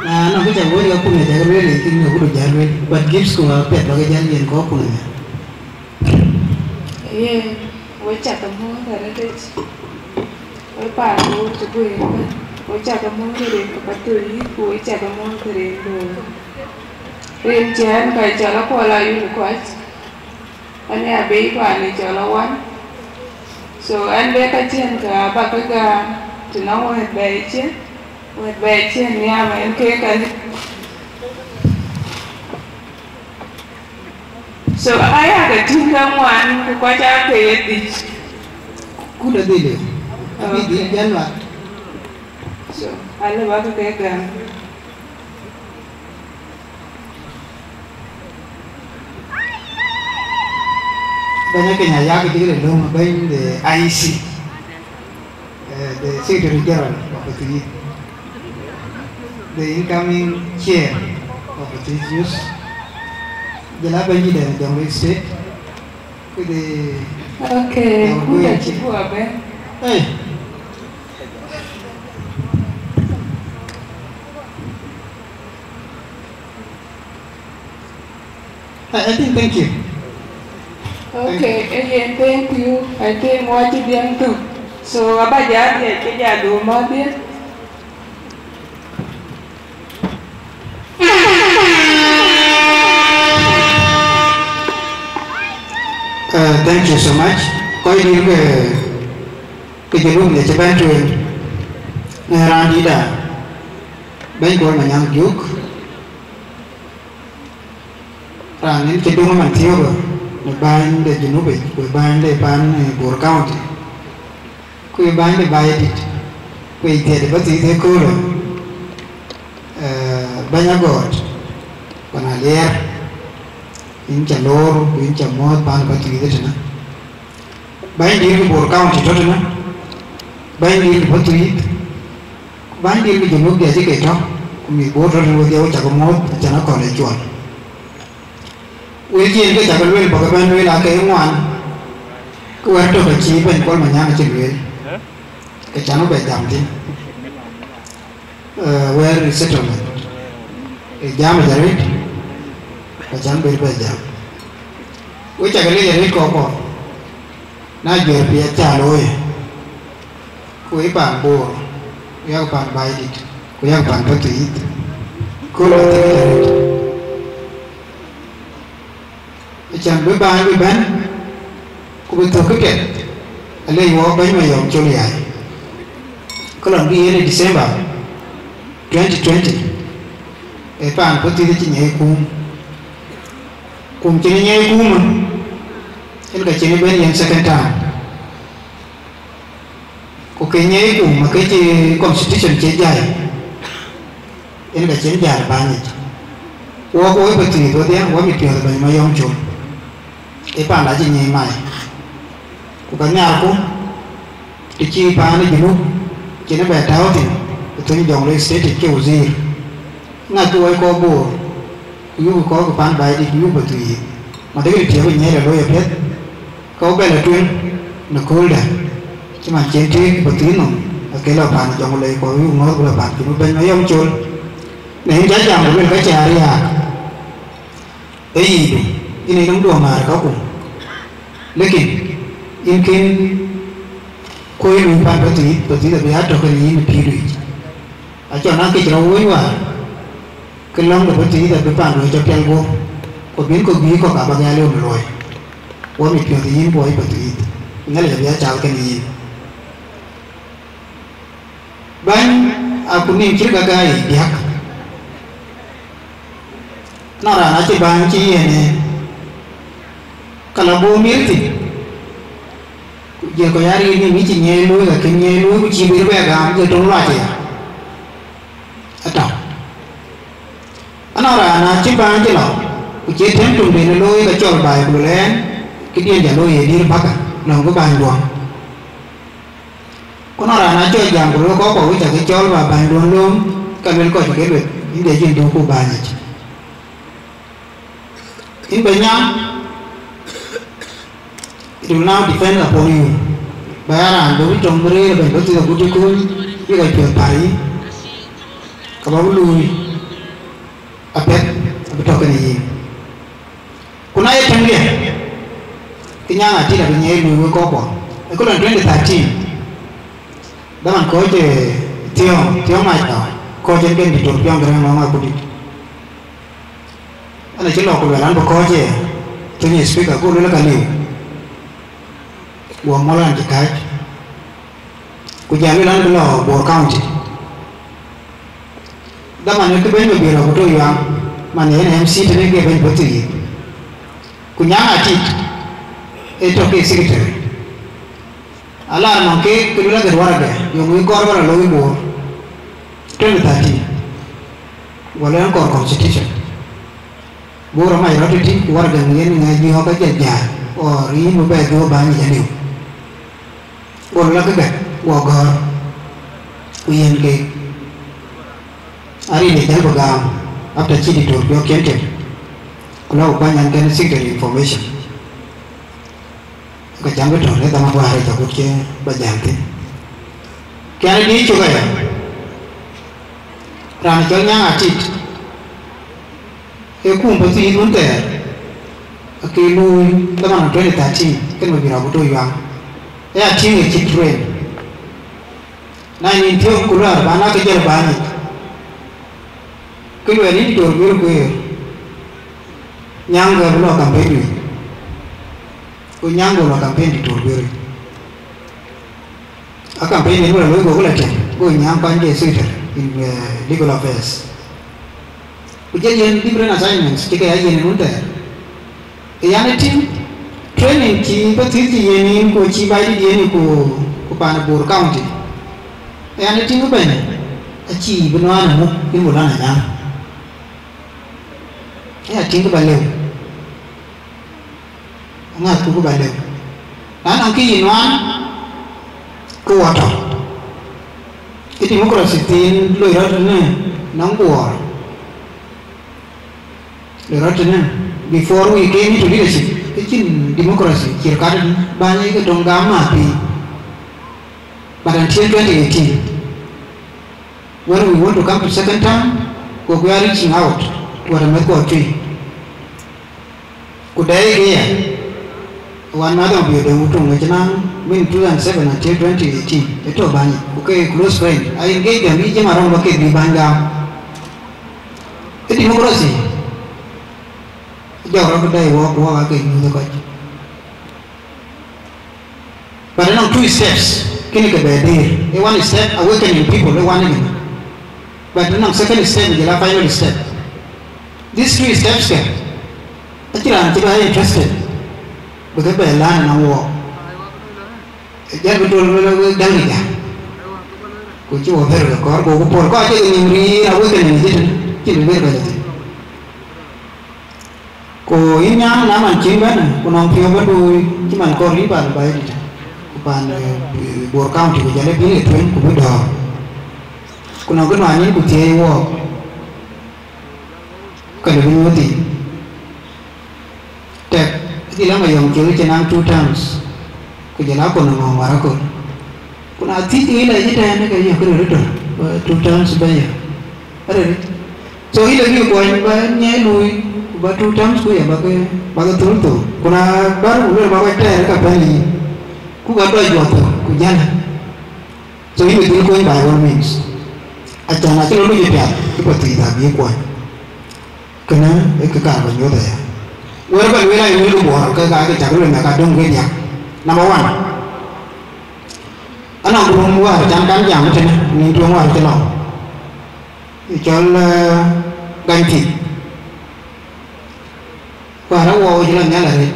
nah nak kita boleh aku ni jaga boleh ini aku jaga buat gips ku pet bagi jalan yang kau pun ni wajah kamu ada deh apa tu cukup wajah kamu dari kepatuhi, wajah kamu dari dulu. Rincian baik jalan kuala yun kuat, ane abai kuala jalan wan. So ane kajian ke apa kega, tunang wajah baik ni aman ke kan. So ayah ketinggalan wan, kuaja ke yeti. Kuda dile, tapi di jalan. So, ala bago kaya banyak yang ayah kita belum main the IEC, the Secretary General of the incoming chair of the youth, jelas banyak dari Jammu State, the okay, udah cipu apa? I think thank you. Okay, again thank you. I think what you done too. So apa jadi kerja dua mobil. Thank you so much. Kau ini ke jalur ni cepat tu. Ngerani dah. Baik kau menyang juk. Ini cenderung mantiur, beban de Junub, beban de pan Bor County, beban de Bayadit, quỳ thiệt thì bác sĩ thế cô rồi bao nhiêu gọt còn là lier in chả lô in chả mót ban bác sĩ thế chứ bao nhiêu cái bộ cao thì cho nó bao nhiêu cái bác sĩ bao nhiêu cái dùng nước để chứ kể cho mình bố rồi điều chả có mót chả nó còn lại chuột uy tín cái chả có luyện bảo cái bên luyện là cái ngoan cái quan trọng là chỉ bên quan mà nhang trên luyện cái chả nó bị giảm đi where is settlement cái giảm là gì cái chả bị giảm uy chả cái lấy gì có na giờ bị trả lôi uy bản bồ yang bản bài đi uy yang bản bất kỳ cô là thế chẳng với ba với bán cũng bị thừa cái anh lấy hoa bánh mì ông cho lại có lần đi đến December 2020 cái bạn có tiền chỉ nhảy cùng chỉ nhảy cùng mà cái chỉ bên yang second time có cái nhảy cùng mà cái chỉ constitution chế dài cái chế dài là bao nhiêu hoa có cái tiền thôi đấy hoa bị tiền là bánh mì ông cho cái bạn đã chỉ nhảy mày của cả nhà cũng thì chi phá nó chỉ lúc chỉ nó bẻ tháo thì tôi dòng lên sẽ thì kiểu gì ngay tôi có bồ yêu có cái bán bài đi yêu bật tùy mà đấy cái chuyện nhảy là đôi hết có bẻ là tuyên nó cool đấy chứ mà trên trên bật tí nó cái là bạn dòng lên có yêu nói là bạn thì nó bên mấy ông chôn này giá chàng của bên cái trà đi à cái gì cái này đúng đùa mà có cùng लेकिन इनके कोई रूपान पति तो बिहार तो कहीं नहीं फिर हुई अच्छा ना कि चलो वही हुआ कि लोग तो पति तो बिपान हुई जब क्या को बिन को भी को काबा गया ले उन लोग वो मिट गया तो ये बोई पति इन्हें ले बिहार चाल के नहीं बन aku ni kira gagai biak nara na ci banci ne kalau bumi itu, dia kaya hari ini mesti nyelu, kan nyelu, mesti berbeza, dia tolong aja. Atau, anak orang anak cipan je lah, ujian tentu dia loi kacau baik bulan, kita dia loi dia pakai, nunggu bahan doang. Kau orang anak cuci jam dulu kau kau ujian kacau bahan doang lom, kalau kau cuci duit, ini dia jadi dua banyak. Ini banyak. It will now depend upon you. Bayaran đối trong bể là có tiền của tôi với cái chuyện phải các bạn lui apet apet cái gì cũng ai thằng kia cái nhà là chỉ là cái nhà lui có quả cái lần 2013 đó mình có cái tiêu mai đó có trên bên thì tụt trong cái nó mà cũng đi anh ấy chỉ lo cái là nó có cái tôi nhìn speaker cũng là cái nhiều buat malam dekat, kujalan lalu lo buat county. Dah mana tu ben berbeza betul yang mana MC tu ni ke ben betul ye. Kunyang atik, itu ke secretary. Alar mangke kedua kedua ada, yang ini korban lalu buat. 2013, walau kor constitution. Buat ramai rakyat ini warga ni ngaji apa kerja, or ini mubah dua banyak jadi. Orang lagi ber, wagar, ujian ke, hari ni dah bergam, apa ciri tu, dia kenten, kalau banyak kan secret information, kejam betul, ni tamat hari takut ke banyak ke, kali ni juga ya, rancangan atit, aku pasti itu ter, akilu tamat 2013, kan berbeza betul yang. Ya cing train. Nah ini tiap keluar mana kejar banyak. Keluar ini dua biru nyang gak belum campaign ni. Ku nyang belum campaign di dua biru. Campaign ini boleh gue lagi. Gue nyang panjang secretary in legal affairs. Ujian different assignments. Jika aja ni muda. Yang tim training ki betul ni ko ci bayi dia ni ko pana bor county yani tingu bene achi benwana mu imulana nyam ya tingu balew ngat ku balew nan ang kinwan ku wato iti demokrasi tin lo rat ne nang war lo rat ne before we came into leadership itin democracy kirkar banyak ke donggama pi but until 2018 when we want to come to second term we are reaching out to what we call tree kudai here one mother of the mutung in 2007 until 2018 itu banyak okay close friend I engage them ini orang pakai di bangga itu demokrasi jauh orang kudai wah pakai itu kau but now 2 steps kini kebedir one step awakening people one ini but now second step adalah final step these 3 steps kan akhirnya kita interested betul lah nak walk jadi betul dah ni dah kunci over ke kor go por ko aja ni mri awu ke ni jadi ber ka ko inya nama cimban ko nong pio badu cuman ko riba ba ni ko pan bor county ko jale bi tuen ko do ko nong ko ani ko tie wo ka le ni mati tek Ila mayong kiri cenang 2 times, kujala ko nang mawara ko. Kuna ati ila ita yana kaya ko rito 2 times baya. Are so ila ni ko ay ba nya lui ba 2 times ko ya ba turto. Kuna baru ulo ba ita ka bali. Ku ga do joto kujala. So ila ni ko by all means. Acha na kilo lu ya ko tida bi ko. Kana e ka ba nyoda ya. Wherever we are, we will work. I get a room. I don't get ya. Number 1. I know room war. Jangan jam tu ni room war tu lah. Ical ganti. Para war jalan jalan ni.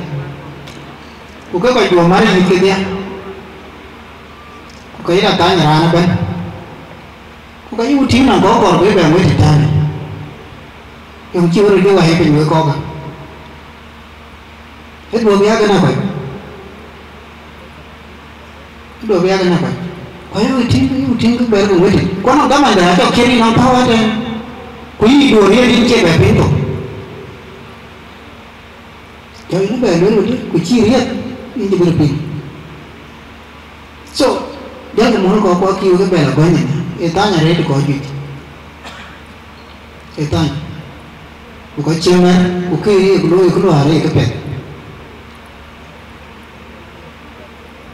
Bukan kau jual mari ni dia. Kau ini datang jalan apa? Kau ini uti nak kau kau boleh bermain di sana. Yang cium dia wahai penjual kau kan. Itu biar kenapa? Itu biar kenapa? Ayo uting baru uting. Kau nak gaman dah? Kau kiri nak tahu ada? Kau ini dua dia di cek berpintu. Kau ini baru uting. Kau kiri ini berpintu. So dia kemudian kau kiri ke baru banyak. Etanya rate kau jual. Etanya. Kau cuma kiri keluar hari ke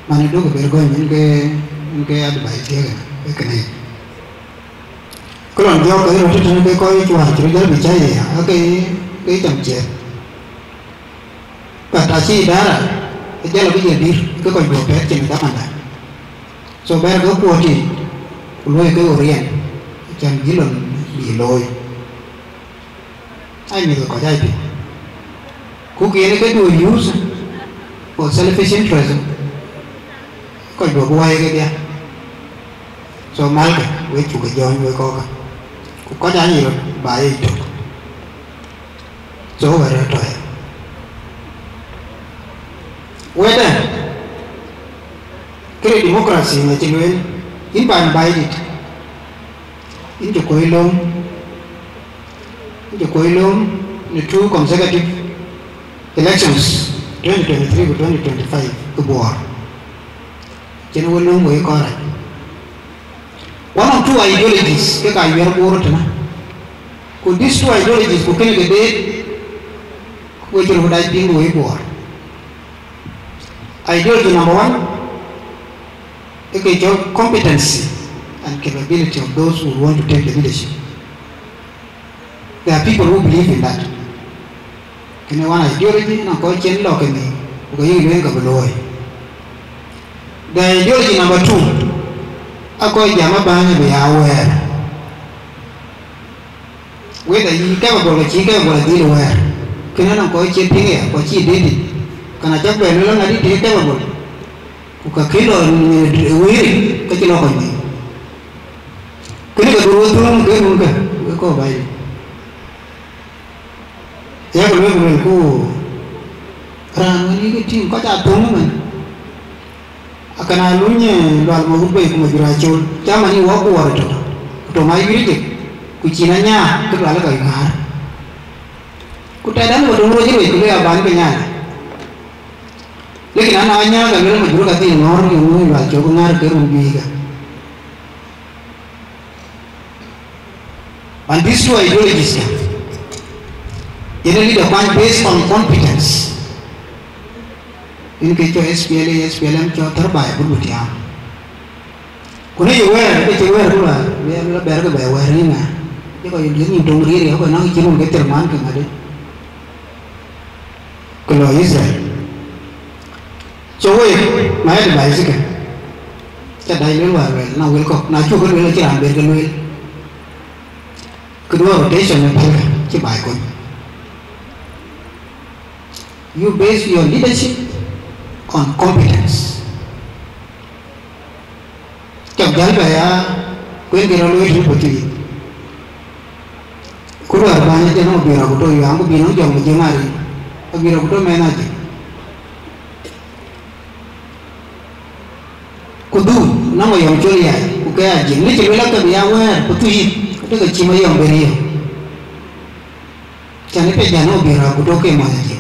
mana itu bergoy mungkin ada baik dia kan kena kalau dia kalau itu tu dia kau cuma cerita bicara ya oke jam jet pada si darah dia lebih jadi ke kau buat pet cerita mana so bayar kau puati loy ke orian jam gilon di loy ai ni kau jadi kau kira ke tu use for selfish interest kau buat buai ke dia, so mal ke, we juga join we kau kan, kau dah ni baik tu, so berada tu ya, we dah, kira demokrasi macam ni, ini pan baik itu, ini Jokowi ni 2 consecutive elections 2023 to 2025 kebuar. Jadi orang boleh korang. One of 2 ideologies ke kaya biar buruk tu na. Kau these 2 ideologies bukan gede, kau cuma dah tinggal boleh buat. Ideology number 1, itu competency and capability of those who want to take the leadership. There are people who believe in that. Kena one ideology, na kau cendol kini, kau yang lebih kebeloy. The ideology number 2, aku jama banyak aware. Whether you capable of deal aware, kena nak kau cek tinggi, kau cek didi. Karena cak berulang nanti dia capable. Buka kilo wiri kecil kau ni. Kini ka duro tu ke nunca ko bai. Ya ko le ko ran ni ke tim ko ta tu man. Akana lunye lal mo bai ko majura chol. Chama ni wa ko war to. To mai giri ke. Ku china nya ke lal ka ngar. Ku ta dan wa duro ji ko le aban ke nya. Lekin anak nya ka le majura ka ti ngor ni mu lal chol ngar ke rum bi ka. And these two ideologies generally defined based on competence. In case of SPLA, SPLM, terbaik berbutiam. Kuna juga, kita juga pula, biar berke bayar ni na. Jika yang dia ni dongri, apa nak kirim ke terman ke mana? Kalau Israel, cowok, mana ada bayar sih kan? Jadi dia luar, nak welcome, nak cukup welcome kiram berke kedua rotation yang baik kon. You base your leadership on competence. Jam jalan ya, kau kira lu itu betul. Kau banyak jenuh biar aku tu, yang aku bingung jam menjemari, biar aku tu main aja. Kudu, nama yang culiah, kau kaya jeng, ni culiah tu biar awak betul. Itu kecil yang beri. Jangan jangan biar aku doke mana je.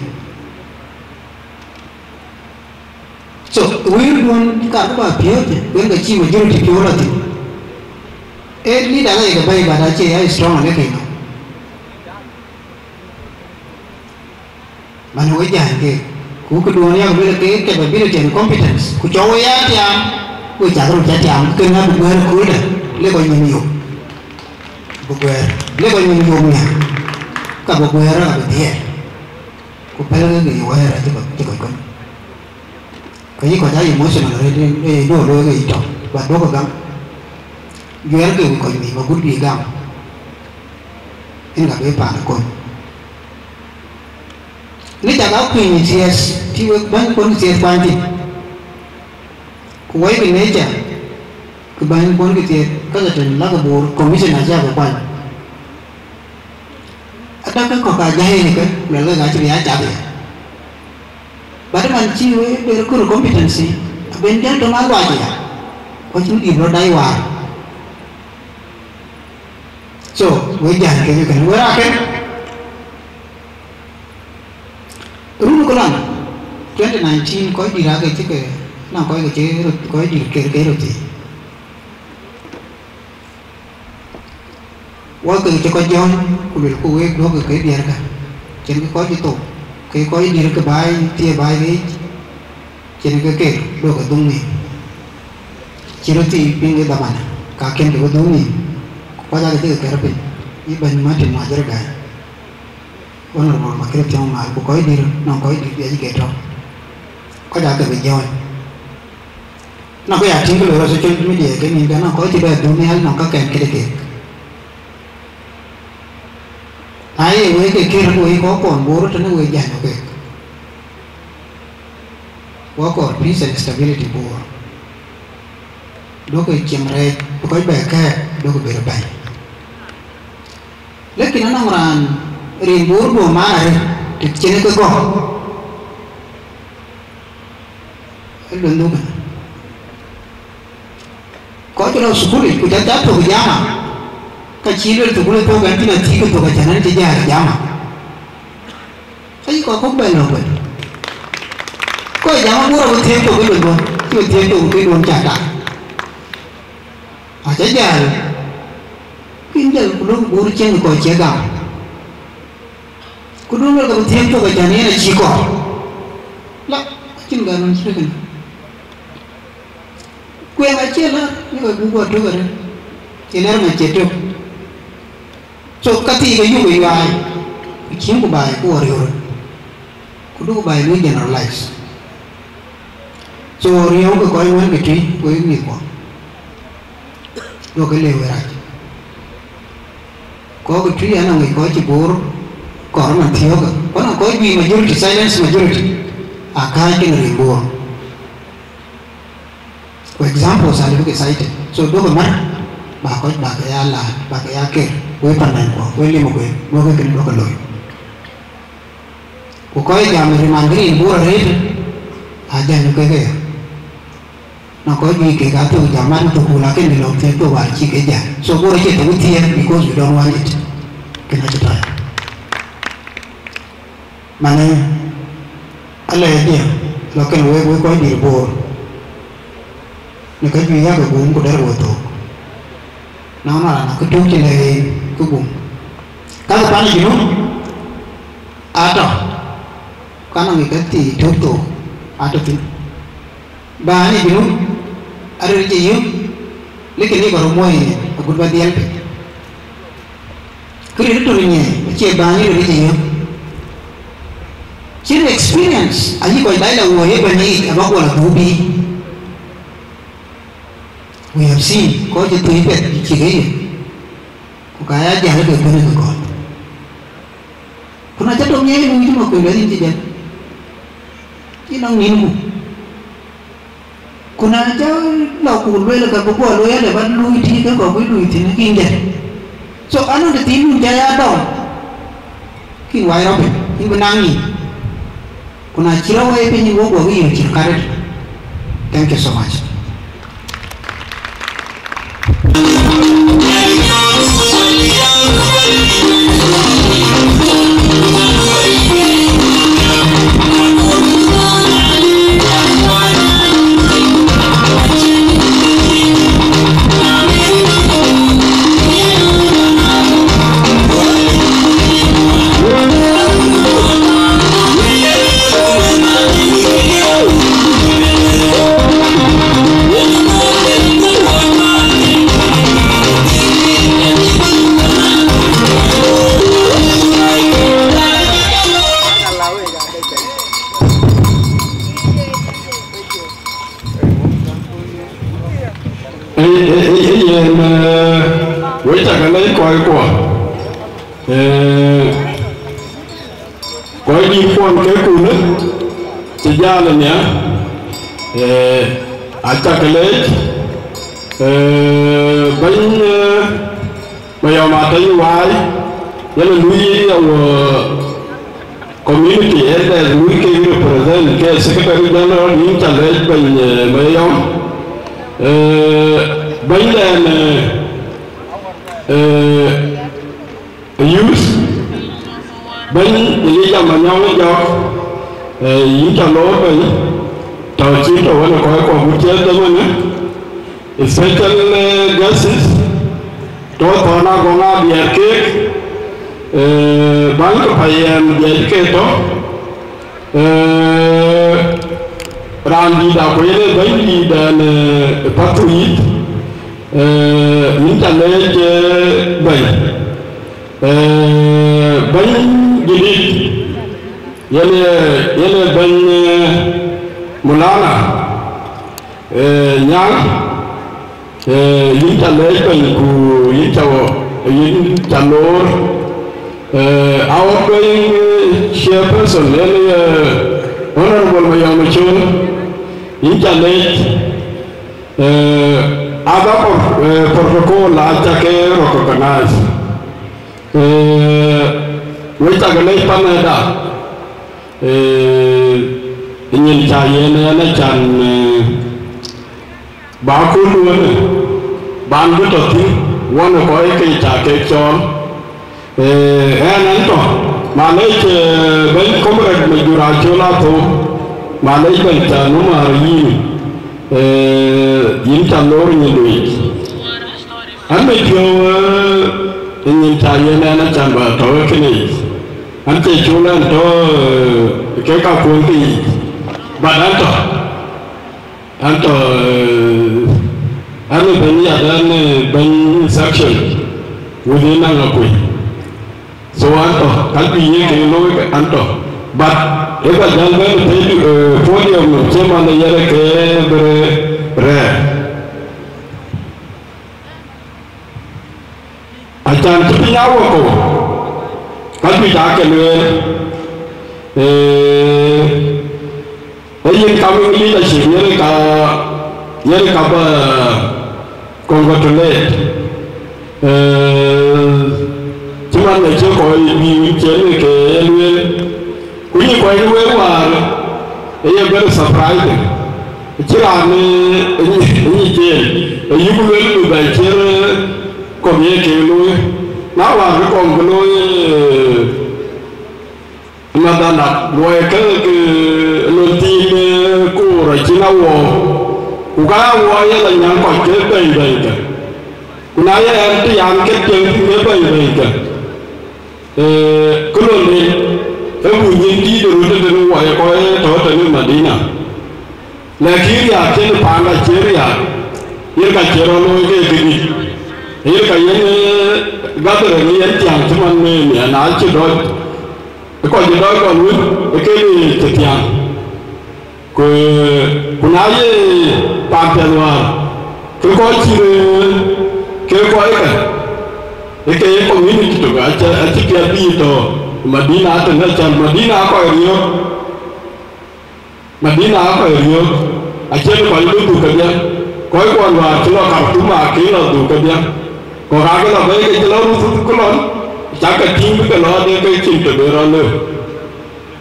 So, we don't kat apa biar je. Biar kecil majority biar tu. Ni dah lagi baik pada je ya strong lagi kan. Mana wajah ke? Ku kedua ni aku biar ke capability and competence. Ku cakap ya tiang. Ku cakap tiang. Kena bukan ku dah. Lekoi ni bukuer, lekoi menyumnya, kau bukuer apa dia? Kau pelak lagi bukuer aja kau. Kau ini kau jadi emosional, dua itu, buat dua kau. Jual ke kau ini, bagus dia kau. Ini tak apa kau. Ini tak tahu kau ini CS, tiba banyak pun CS panti. Kau ini meja. Kebanyakan pun kita kata lagu bor komisen aja bukan. Adakah kau kaji ni kan? Lalu ngaji dia aja dia. Pada manci berkur kompetensi, benjar tu malu aja. Kau cuma di brodai war. So, wajah kita kan, warakan. Rulu kolam 2019 kau diraga cik, nak kau dikir roti. Waktu itu kau jauh, kulit kuek dua ke biar kan, jadi kau itu, kau ini ke bayi, tiap bayi, jadi ke dua ke dungi, ciruti pinggir daman, kakek ke dungi, kau jadi ke kerapin, iban macam majar kan, orang orang makin jauh mal, kau ini, nak kau ini dia jadi kerap, kau jadi ke jauh, nak kau yakin kalau orang social media kan, ini kan kau tidak dungi hal nak kau kan kerap. Ai we ke kira we ko kon boro tane we jan ke wa ko peace and stability boro do ko chimre ko ba ka do ko ber bai lekin ana ran rin boro bo ma re ti chene ko elundu ko to sukuri ku jata to jama kecil itu boleh kau ganti nanti kau jangan terjadi jama. Ayo kau belok kan? Kau jama murah betul tu belok, betul tu belum cakap. Aja jalan. Pinjal belum burceng kau jaga. Kudu belok betul tu kau jangan ni ciko. Lah, cing ganon sih. Kau yang aja lah, ni kau buat tu kan? Jenar macam tu. So kati ke you ke ai kim ko bai ko rio ko do bai ni generalize so rio ko koi wan ke ti ko ni ko do ke le wera ko ko ti ana ngi ko ti bor ko ma thio ko na ko bi majority silence majority aka ke ni bo ko examples are ke cited so do ko mar ba ko ba ka ya la ba ka ya ke we pan nan ko we li mo ko mo ko kin do ko loy ko ko ya mi mangri bu re a ja ni ke nó có gì cái cá từ giảm ăn từ cù lá cái này lòng thế tôi bảo chỉ cái giả so go chỉ từ thiên because you don't want it cái này thôi mà này anh lấy gì là cái lối có đi bộ nó cái duy nhất cái bụng của đời tổ nó là cái trung trên này cái bụng các bạn gì nữa đó cái nào cái gì trung tổ đó thì ba ni binu ada rezeki yuk, lekin ni baru moy aku badial pe. Kiri itu rinya, cie banyak rezeki yuk. Cie experience, aji kau dah lah wahai bani, abang kau lah bubi. We have seen, kau jadi tuipet, cie gaya. Kau kaya jalan ke mana ke kau. Pernah jatuh ni, lu itu mau kau beri cie jalan. Cie nang minum. Kuna jauh lau kulwe le kabu buat loya le ban lui ti ke ko lui ti kin je so anu de tin jaya dong kin wai robe kin benang ni kuna chira wai pe ni wo go wi chir karet. Thank you so much. với chắc là lấy coi của coi đi quan cái cụ nước chỉ ra là nhá chắc là lấy bánh bây giờ mà thấy vài nhất là núi community elders núi cái represent cái secretary general những trả lời bánh bây giờ bánh đèn youth bánh lý do mà nhau cho những cho lỗ bánh tàu chiến tàu nó có một chiếc đó nữa special guests đó thọ nào có ngà bìa cake bánh có phải bìa cake đó ran di da ko yele bánh di dan patrouille những trận lễ bánh gini yele bánh mulana nhang những trận lễ bánh của những trận lor outgoing chairperson yele honorable Mayamachun những trận lễ ada protokol aja ke recognize kita galai panada ingin cahaya ni can baku luan ban betul tu wana koi ke cahaya con nanto Malaysia bank komrad majurajola tu Malaysia bank nomor ini những trăm lối như vậy, anh bây giờ những thay nên anh chẳng bảo thôi cái này, anh chỉ chú lên thôi cái cao cuốn thì bạn anh bên nhà bên section, within anh là quỷ, so anh bị cái lối anh but if I don't take podium, someone the other can rare. I can't be now. Can't be dark and coming leadership, Yerika congratulate. Cuman là chưa có bị chế về cái luôn cũng như quay luôn mà ấy là rất surprising chỉ là như chế ấy cũng luôn được bài chế còn như cái luôn nó là cái còn cái luôn mà ta đặt rồi cái luôn tin cô rồi chỉ nào cũng có rồi là nhang còn chế đầy đầy cả cũng nói em thì ăn cái chuyện như vậy vậy cả cái luôn đi em muốn nhìn đi rồi thì nó gọi coi thở tới mà đi nào là khi ra trên bàn là chế ra những cái chế rồi cái gì những cái những gắt rồi những chàng chúng mình mẹ nói chứ rồi còn gì đó còn luôn cái gì thì chàng cũng nói bàn tiền mà cứ coi chi cái coi cái community tu aja kia bi to Madina tu na chan Madina ko rio aja ko lu tu ka dia koi ko wa chlo ka tu ma ke lo tu ka dia ko ga ke lo be ke chlo ru tu ko lo cha ka tim ke lo de ke chin te be ro le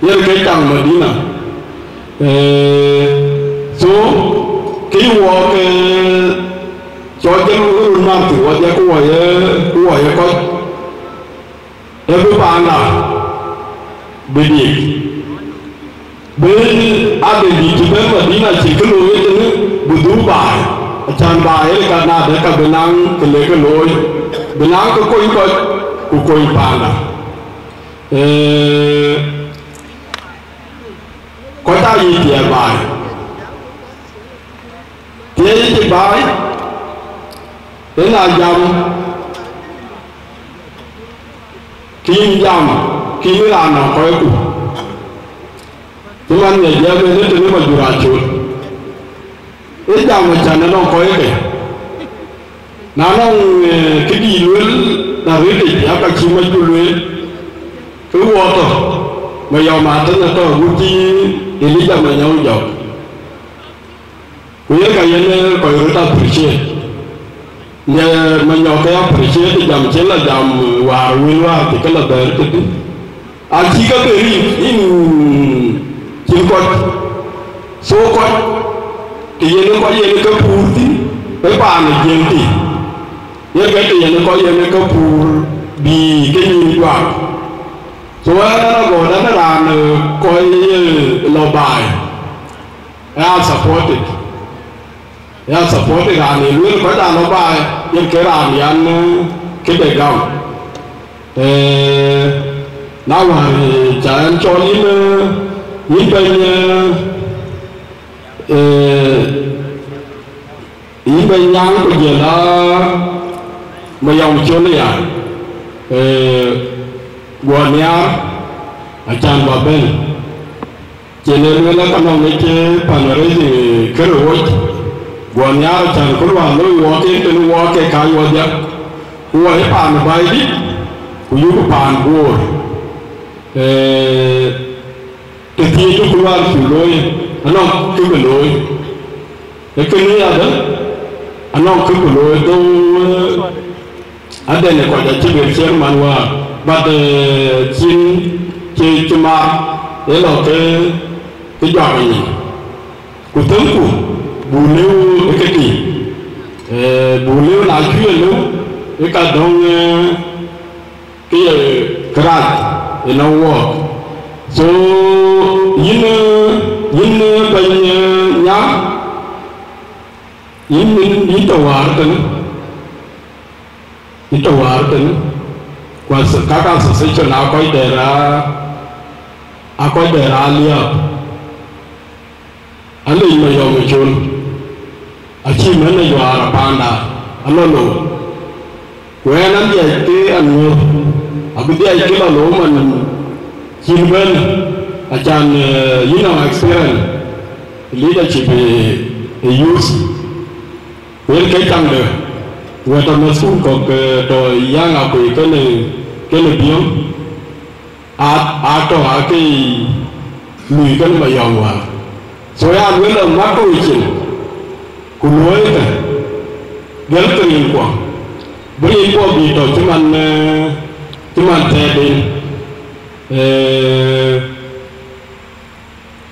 yer ke chang Madina so ke wo ke cho dân luôn mang từ qua của có em với bạn là bên gì bên anh đi chụp em và đi là chỉ cái lối chứ bù đủ bài chăn bài ấy cả na để cả bên năng cái lấy cái lối bên năng có coi bạn là có ta gì thì bài thì bài thế là dòng kim dòng kim là nó có cụ nhưng mà người dân bên đó thì mà dù là chuột ít dòng mà chẳng nó có cái nó cái gì luôn là biết thì các chị mới chú luôn cứ vô thôi mà giờ mà tới là tôi cũng chỉ để lý do mà nhau dọc bây giờ cái này coi người ta appreciate nhà mình nhỏ cái appreciate thì dòng chế là dòng hòa nguyên hòa thì cái là đời tự tin anh chỉ có cái gì chỉ có số con thì giờ nó có gì nó có phù thì cái bàn này gì thì nhớ cái thì nó có gì nó có phù bị cái gì quá số nó gọi nó làm coi lò bài ai support it ya support it anh luôn có đàn lò bài nhưng cái làm thì anh cái đề gồng nào mà trả anh cho những bên nhang của giờ đó mà dòng cho này à buồn nhá acan vào bên cho nên là con ông ấy chơi phần rồi thì cái rồi buồn nhá acan có vào lối walk cái cái vào đấy qua cái bàn bài đi của yêu bàn của cái gì cũng vào chủ lối anh ông cứ cái lối cái này là đó anh ông cứ cái lối đâu ada yang kau jadi bersiar manwa, bad chin cuma, elok ke jual ini, kutempu, buleu eketi, buleu laju elu, ekadong ke kerat, enawa, so ini banyaknya, ini tawar kan. Itu warten, kuasa kakak sesuatu aku daerah liap, anu ini yang muncul, aci mana juara panda, anu lo, kue nanti itu anu, aku dia itu lalu man, ciuman, acan you know experience, leadership use, kue kecang deh. Người ta nói xuống có cái rồi yang aku cái này biếng cho cái lùi cái mà dòng vào rồi anh với là mắc có chuyện của nói cái gắn cái liên quan bri po bi to cuman tedin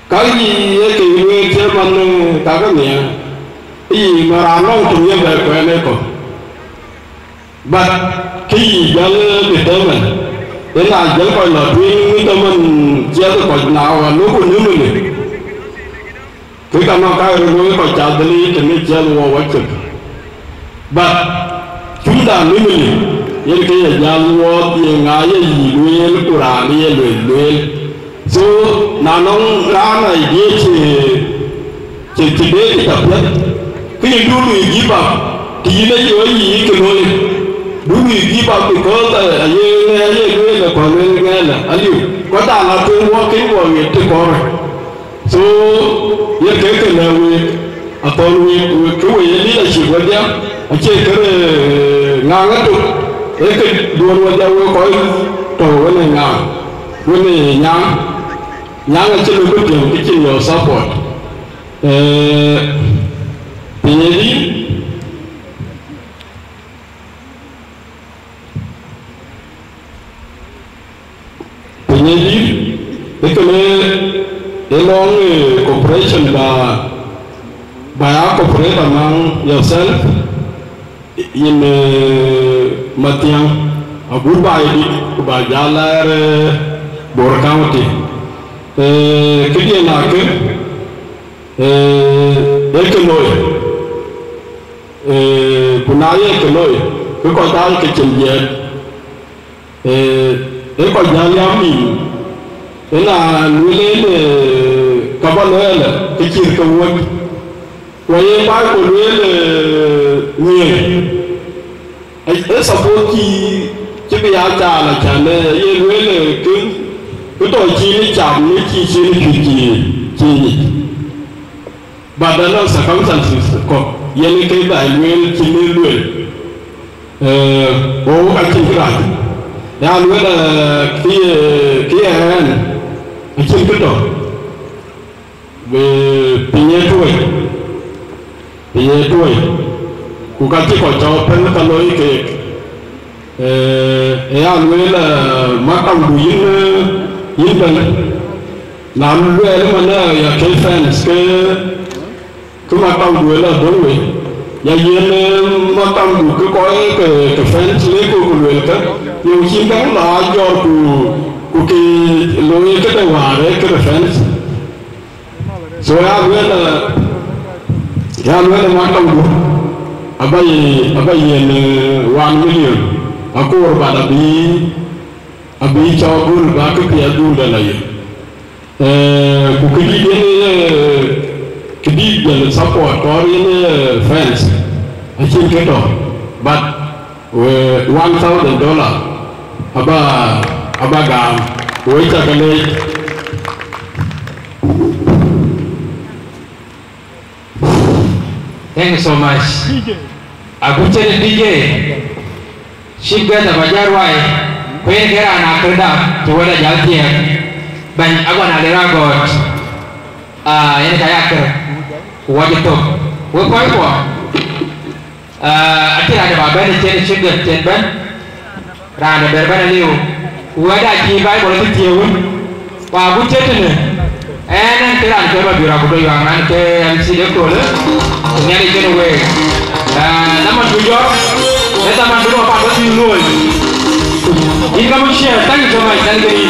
cái gì cái người chơi mình cả cái này ý mà làm nó cũng như vậy quen đấy còn but cái gì giờ bị tới mình đến là giờ coi là phim người mình chơi cái còn nào là lúc cũng như mình cái cái nào cái người coi chào đi thì mình chơi vào quá chừng but chúng ta như mình những cái giờ vào thì ngay gì người cũng làm đi luyện so na nong ra này đi chỉ để cái tập nhất cái những đứa người give up thì nó có gì cái nói đứa người give up thì có là như là còn nghe là aliu có ta là tôi mua cái của người tôi có rồi so những cái này we atau we cái gì là chỉ có dia chỉ cái ngang itu cái dua dia we coi tổ cái này ngang cái này nhang yang aja lu yang kecil ya support penyedih itu elong cooperation by cooperate among yourself in matiang agubai di bajalar borkamati cái gì là cái đấy cái nồi của nó cái nồi cái con ta cái chuyện gì đấy còn nhà nhà mình đấy là nuôi lên các bạn nói là cái chuyện công việc quay bài của nuôi là nhiều ấy support chỉ bây giờ trả là trả này nuôi là cái tôi chỉ đi chạm chỉ đi but there are circumstances có những cái đại nguyên chỉ đi luyện bố anh chỉ cái này đã nói là cái anh chỉ cái đó về pinye tuổi của các chị có cho phân cái lối cái anh nói là mắt tông bùi yên bình làm về mà nó là cái fans cái mà tông đuổi là đúng rồi giờ yên mà tông đuổi cứ có cái fans lấy của đuổi cái nhiều khi đó là do của cái lối cái đầu hòa đấy cái fans rồi anh nói là mà tông đuổi abai yên 1 million aku berbada abi cho gul ba cái kia gul là này của cái gì cái gì là support có những fans ở trên cái đó but $1,000 aba gam với cho cái này thank you so much aku cari DJ Shiga da bajar wai kwen kera na kerda coba da jaltiya ban agwa na dera got ini kayak ker wajib tuh gue koi ko akhir ada babai ni chen ban rada berban liu gue da ki bai boleh tiun wa bu chetene nan kera na kera bira ko do yang ke MC de ko le nyari kene we nama tujuh kita mandu apa sih lu ini kamu share thank you so much dan gini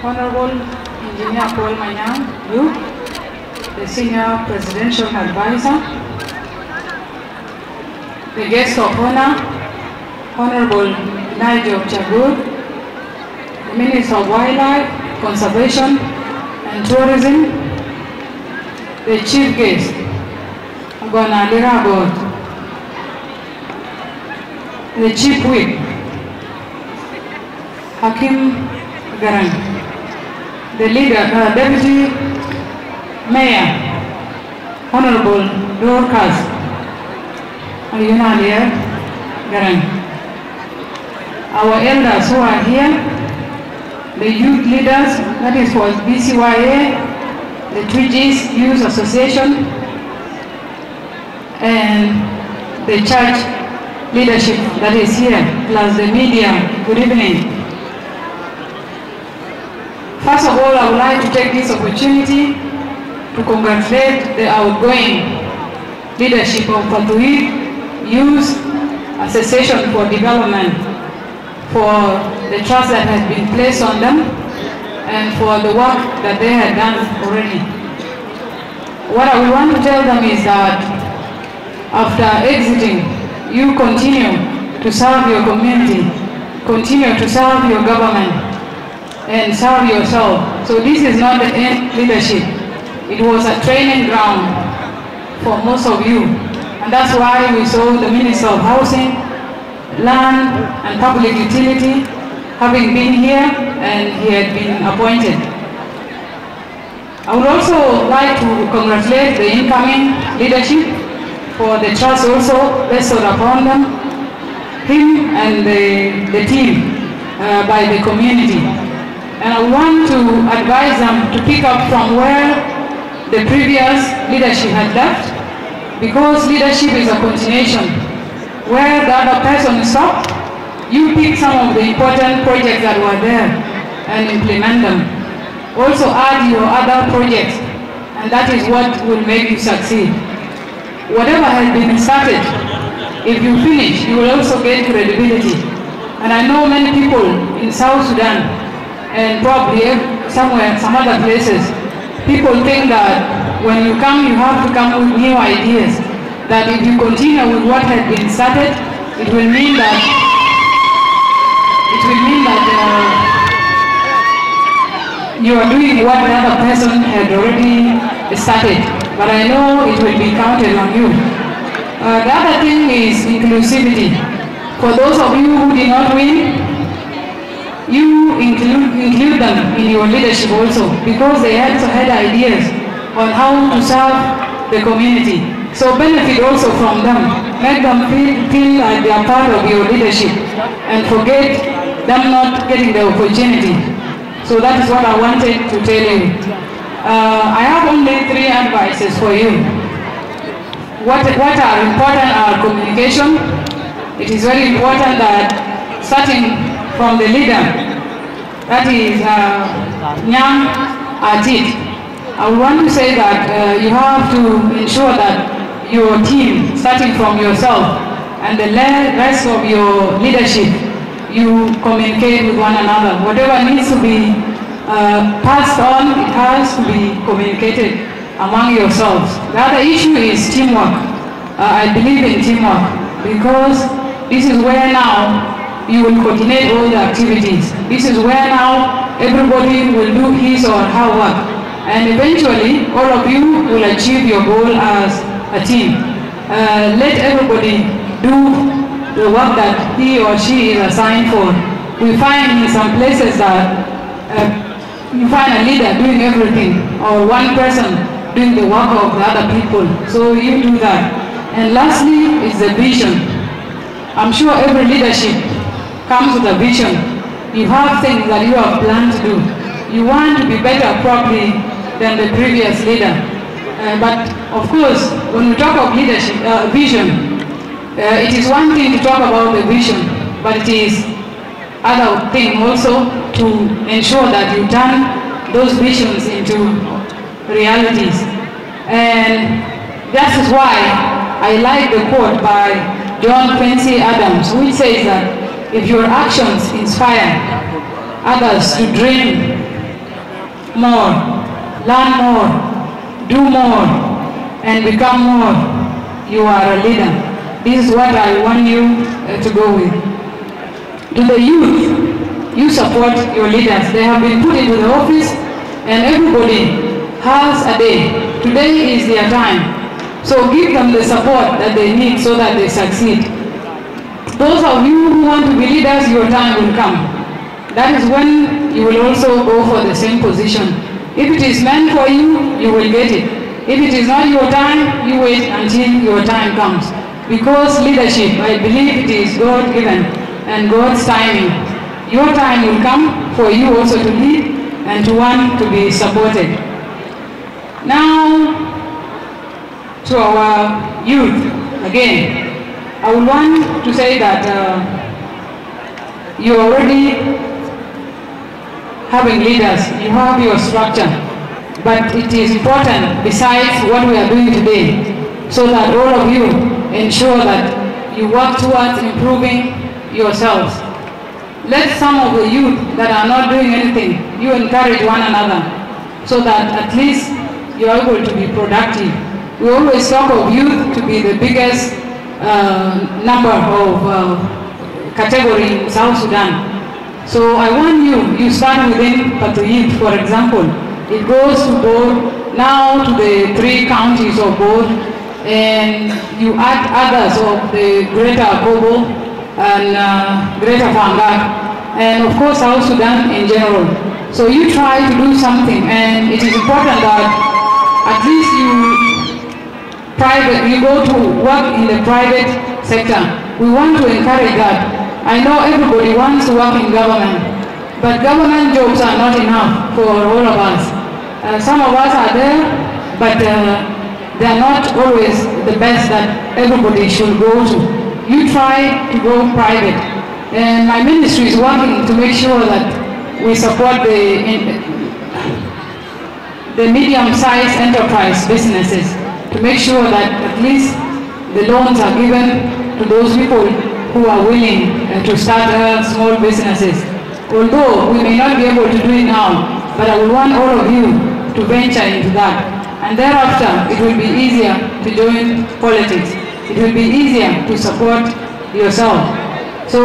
Honorable Engineer Paul Manyang, you, the Senior Presidential Advisor, the guest of honor, Honorable Nigel Chagur, the Minister of Wildlife, Conservation and Tourism, the Chief Guest, Agwana Dirabot, the Chief Whip, Hakim Garan, the leader, Deputy Mayor, Honorable Dorcas Ayunalia Garan. Our elders who are here, the youth leaders, that is for BCYA, the Twiggies Youth Association, and the church leadership that is here, plus the media. Good evening. First of all, I would like to take this opportunity to congratulate the outgoing leadership of Patuit Youth Association for Development for the trust that has been placed on them and for the work that they had done already. What I want to tell them is that after exiting, you continue to serve your community, continue to serve your government, and serve yourself. So this is not the end leadership. It was a training ground for most of you. And that's why we saw the Minister of Housing, Land and Public Utility having been here, and he had been appointed. I would also like to congratulate the incoming leadership for the trust also bestowed upon them, him and the team by the community. And I want to advise them to pick up from where the previous leadership had left, because leadership is a continuation. Where the other person stopped, you pick some of the important projects that were there and implement them. Also add your other projects, and that is what will make you succeed. Whatever has been started, if you finish, you will also gain credibility. And I know many people in South Sudan, and probably somewhere, some other places, people think that when you come, you have to come with new ideas. That if you continue with what had been started, it will mean that you are doing what the other person had already started. But I know it will be counted on you. The other thing is inclusivity. For those of you who did not win, you include them in your leadership also, because they also had ideas on how to serve the community. So benefit also from them. Make them feel like they are part of your leadership, and forget them not getting the opportunity. So that is what I wanted to tell you. I have only 3 advices for you. What are important are communication. It is very important that starting from the leader, that is Nyang Atit, I want to say that you have to ensure that your team, starting from yourself and the rest of your leadership, you communicate with one another. Whatever needs to be passed on, it has to be communicated among yourselves. The other issue is teamwork. I believe in teamwork, because this is where now you will coordinate all the activities. This is where now everybody will do his or her work. And eventually, all of you will achieve your goal as a team. Let everybody do the work that he or she is assigned for. We find in some places that you find a leader doing everything, or one person doing the work of the other people. So you do that. And lastly is the vision. I'm sure every leadership comes with a vision. You have things that you have planned to do. You want to be better probably than the previous leader. But of course, when we talk of leadership, vision, it is one thing to talk about the vision, but it is other thing also to ensure that you turn those visions into realities. And that is why I like the quote by John Quincy Adams, which says that if your actions inspire others to dream more, learn more, do more, and become more, you are a leader. This is what I want you to go with. To the youth, you support your leaders. They have been put into the office, and everybody has a day. Today is their time. So give them the support that they need so that they succeed. Those of you who want to be leaders, your time will come. That is when you will also go for the same position. If it is meant for you, you will get it. If it is not your time, you wait until your time comes. Because leadership, I believe it is God-given and God's timing. Your time will come, for you also to lead and to want to be supported. Now, to our youth, again, I would want to say that you already having leaders, you have your structure, but it is important besides what we are doing today, so that all of you ensure that you work towards improving yourselves. Let some of the youth that are not doing anything, you encourage one another, so that at least you are able to be productive. We always talk of youth to be the biggest number of category in South Sudan. So I want you start within Patuit, for example. It goes to board, now to the 3 counties of board, and you add others of the Greater Kobo and Greater Fangak, and of course South Sudan in general. So you try to do something, and it is important that at least you go to work in the private sector. We want to encourage that. I know everybody wants to work in government, but government jobs are not enough for all of us. Some of us are there, but they are not always the best that everybody should go to. You try to go private. And my ministry is working to make sure that we support the medium-sized enterprise businesses, to make sure that at least the loans are given to those people who are willing to start small businesses. Although we may not be able to do it now, but I would want all of you to venture into that. And thereafter, it will be easier to join politics. It will be easier to support yourself. So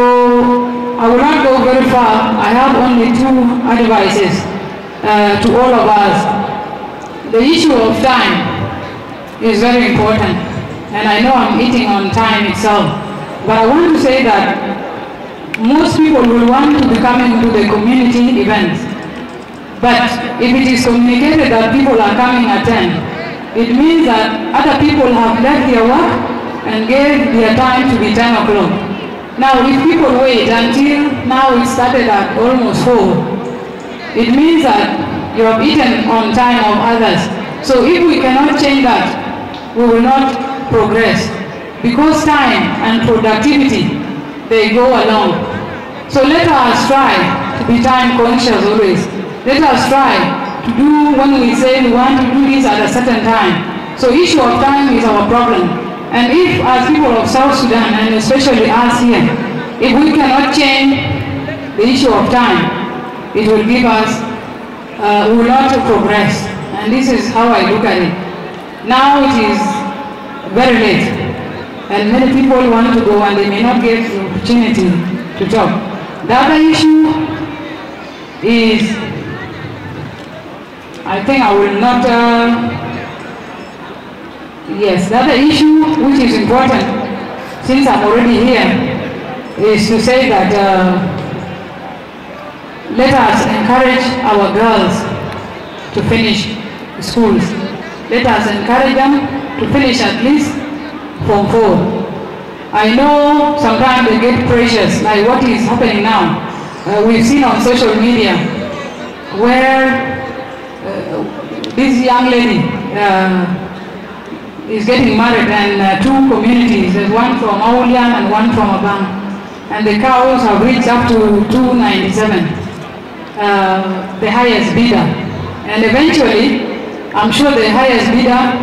I will not go very far. I have only 2 advices to all of us. The issue of time is very important, and I know I'm eating on time itself, but I want to say that most people will want to be coming to the community events. But if it is communicated that people are coming at 10, it means that other people have left their work and gave their time to be 10 o'clock. Now, if people wait until now, it started at almost 4, it means that you have eaten on time of others. So if we cannot change that, we will not progress. Because time and productivity, they go along. So let us try to be time conscious always. Let us try to do when we say we want to do this at a certain time. So issue of time is our problem. And if as people of South Sudan, and especially us here, if we cannot change the issue of time, it will give us, we will not progress. And this is how I look at it. Now it is very late, and many people want to go and they may not get the opportunity to talk. The other issue is, I think I will not, yes, the other issue which is important, since I'm already here, is to say that let us encourage our girls to finish schools. Let us encourage them to finish at least Form 4. I know sometimes they get pressures, like what is happening now. We've seen on social media where this young lady is getting married, and 2 communities, there's one from Aulian and one from Abang, and the cows have reached up to 297, the highest bidder. And eventually, I'm sure the highest bidder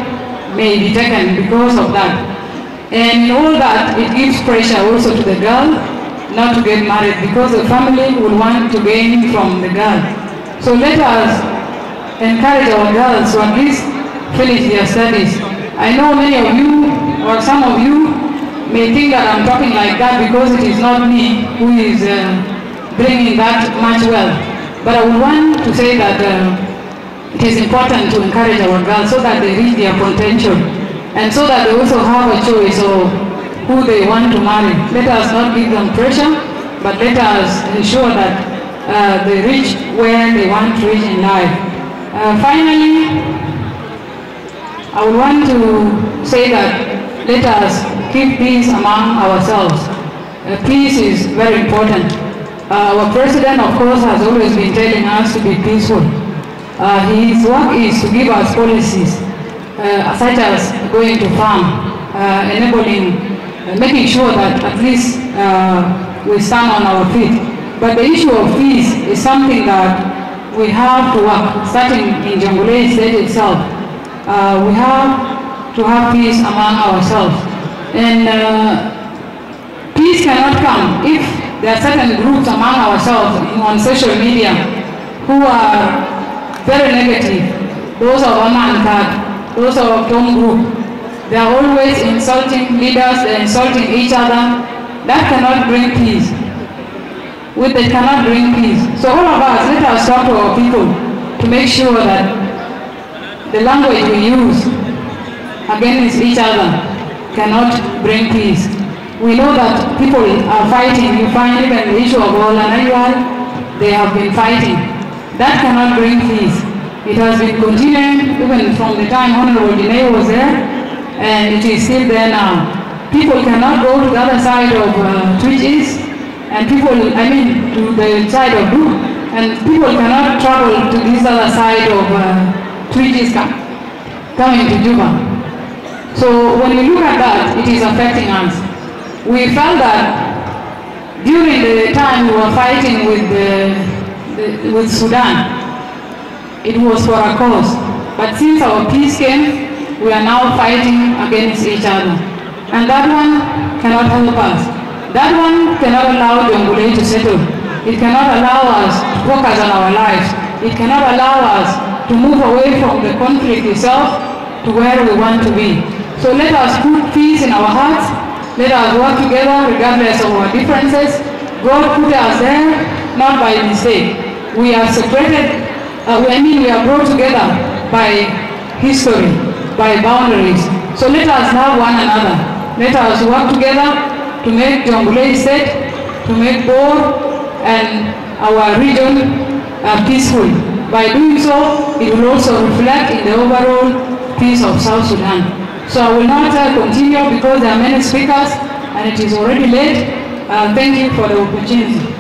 may be taken because of that. And in all that, it gives pressure also to the girl not to get married, because the family will want to gain from the girl. So let us encourage our girls to at least finish their studies. I know many of you, or some of you, may think that I'm talking like that because it is not me who is bringing that much wealth. But I would want to say that it is important to encourage our girls so that they reach their potential, and so that they also have a choice of who they want to marry. Let us not give them pressure, but let us ensure that they reach where they want to reach in life. Finally, I would want to say that let us keep peace among ourselves. Peace is very important. Our president, of course, has always been telling us to be peaceful. His work is to give us policies, such as going to farm, enabling, making sure that at least we stand on our feet. But the issue of peace is something that we have to work, starting in Jonglei State itself. We have to have peace among ourselves. And peace cannot come if there are certain groups among ourselves on social media who are very negative. Those of Amankad, those of Tom Group, they are always insulting leaders, they are insulting each other. That cannot bring peace. They cannot bring peace. So all of us, let us talk to our people to make sure that the language we use against each other cannot bring peace. We know that people are fighting. You find even the issue of Olanayuan, they have been fighting. That cannot bring peace. It has been continuing even from the time Honorable Dineo was there, and it is still there now. People cannot go to the other side of Twitches, and people, to the side of Blue, and people cannot travel to this other side of Twitches coming to Juba. So when we look at that, it is affecting us. We felt that during the time we were fighting with Sudan, it was for a cause. But since our peace came, we are now fighting against each other. And that one cannot help us. That one cannot allow Jonglei to settle. It cannot allow us to focus on our lives. It cannot allow us to move away from the conflict itself to where we want to be. So let us put peace in our hearts. Let us work together regardless of our differences. God put us there, not by mistake. We are separated, we are brought together by history, by boundaries. So let us love one another. Let us work together to make Jonglei State, to make Bor and our region peaceful. By doing so, it will also reflect in the overall peace of South Sudan. So I will not continue because there are many speakers and it is already late. Thank you for the opportunity.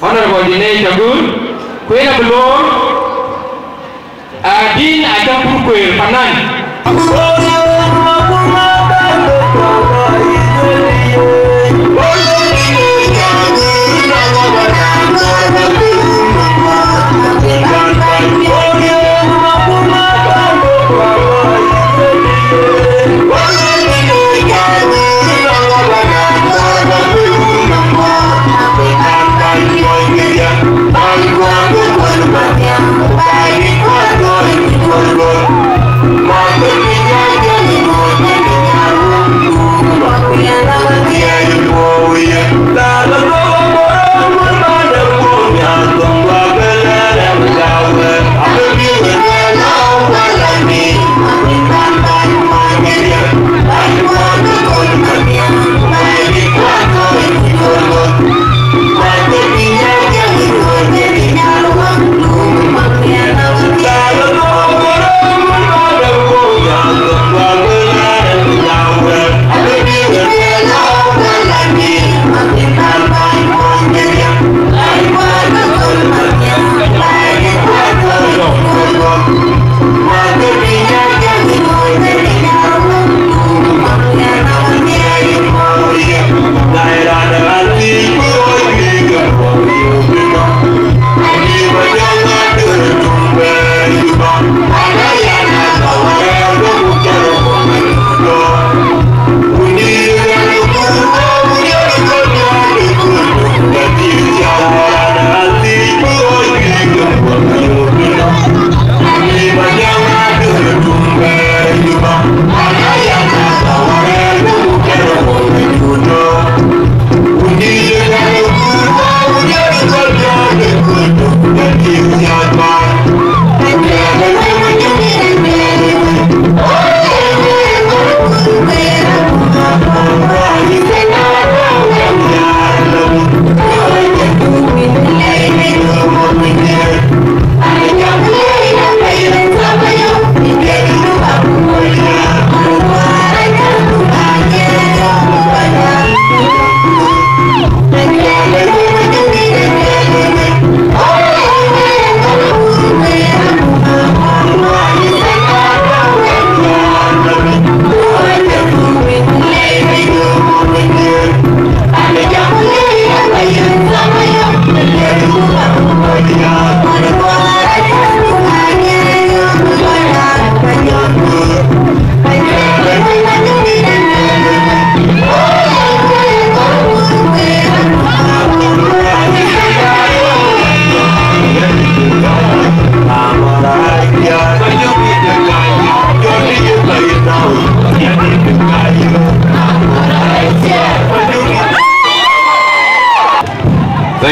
Honorable Dineo Chagun, Queen of the Lord, Dean Ajapur Panan. Bye.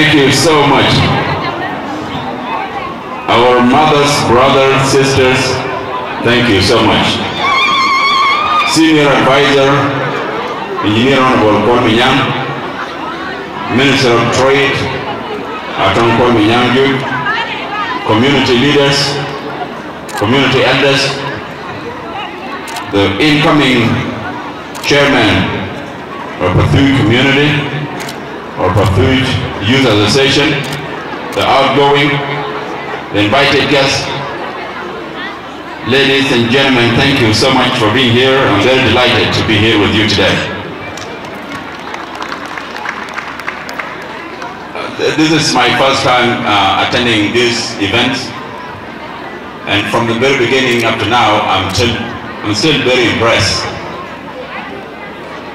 Thank you so much. Our mothers, brothers, sisters, thank you so much. Senior Advisor, Engineer Honorable Kwon Minyang, Minister of Trade, Atong Kwon Minyang, community leaders, community elders, the incoming chairman of Pathuj community, or Pathuj Youth Association, the outgoing, the invited guests. Ladies and gentlemen, thank you so much for being here. I'm very delighted to be here with you today. This is my first time attending this event, and from the very beginning up to now, I'm still very impressed.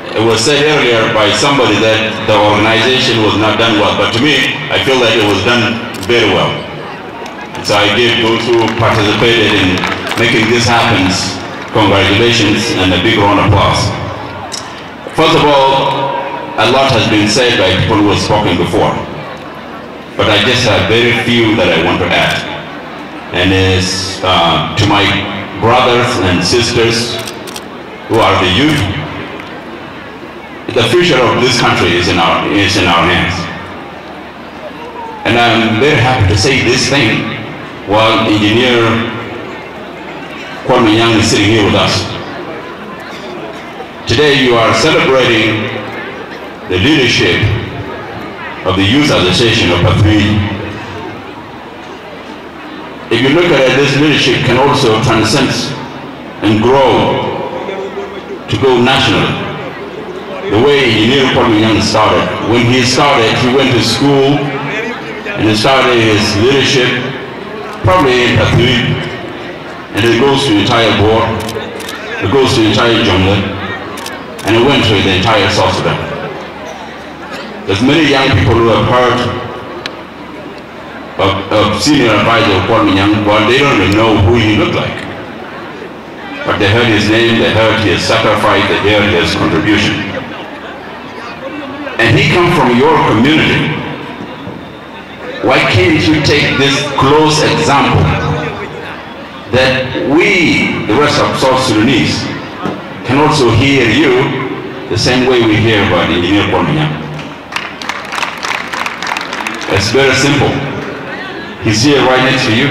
It was said earlier by somebody that the organization was not done well, but to me, I feel that it was done very well. So I give those who participated in making this happen congratulations and a big round of applause. First of all, a lot has been said by people who have spoken before, but I just have very few that I want to add. And it's to my brothers and sisters who are the youth. The future of this country is in our hands. And I'm very happy to say this thing while Engineer Kwon Minyang is sitting here with us. Today you are celebrating the leadership of the Youth Association of Pathuj. If you look at it, this leadership can also transcend and grow to go national. The way Engineer Kwon Minyang started. When he started, he went to school and he started his leadership probably in Pathuj, and it goes to the entire board, it goes to the entire Jonglei, and it went to the entire South Sudan. There's many young people who have heard of Senior Advisor Kwon Minyang, but they don't even know who he looked like. But they heard his name, they heard his sacrifice, they heard his contribution. And he comes from your community. Why can't you take this close example that we, the rest of South Sudanese, can also hear you the same way we hear about Engineer Kwon Minyang? It's very simple. He's here right next to you.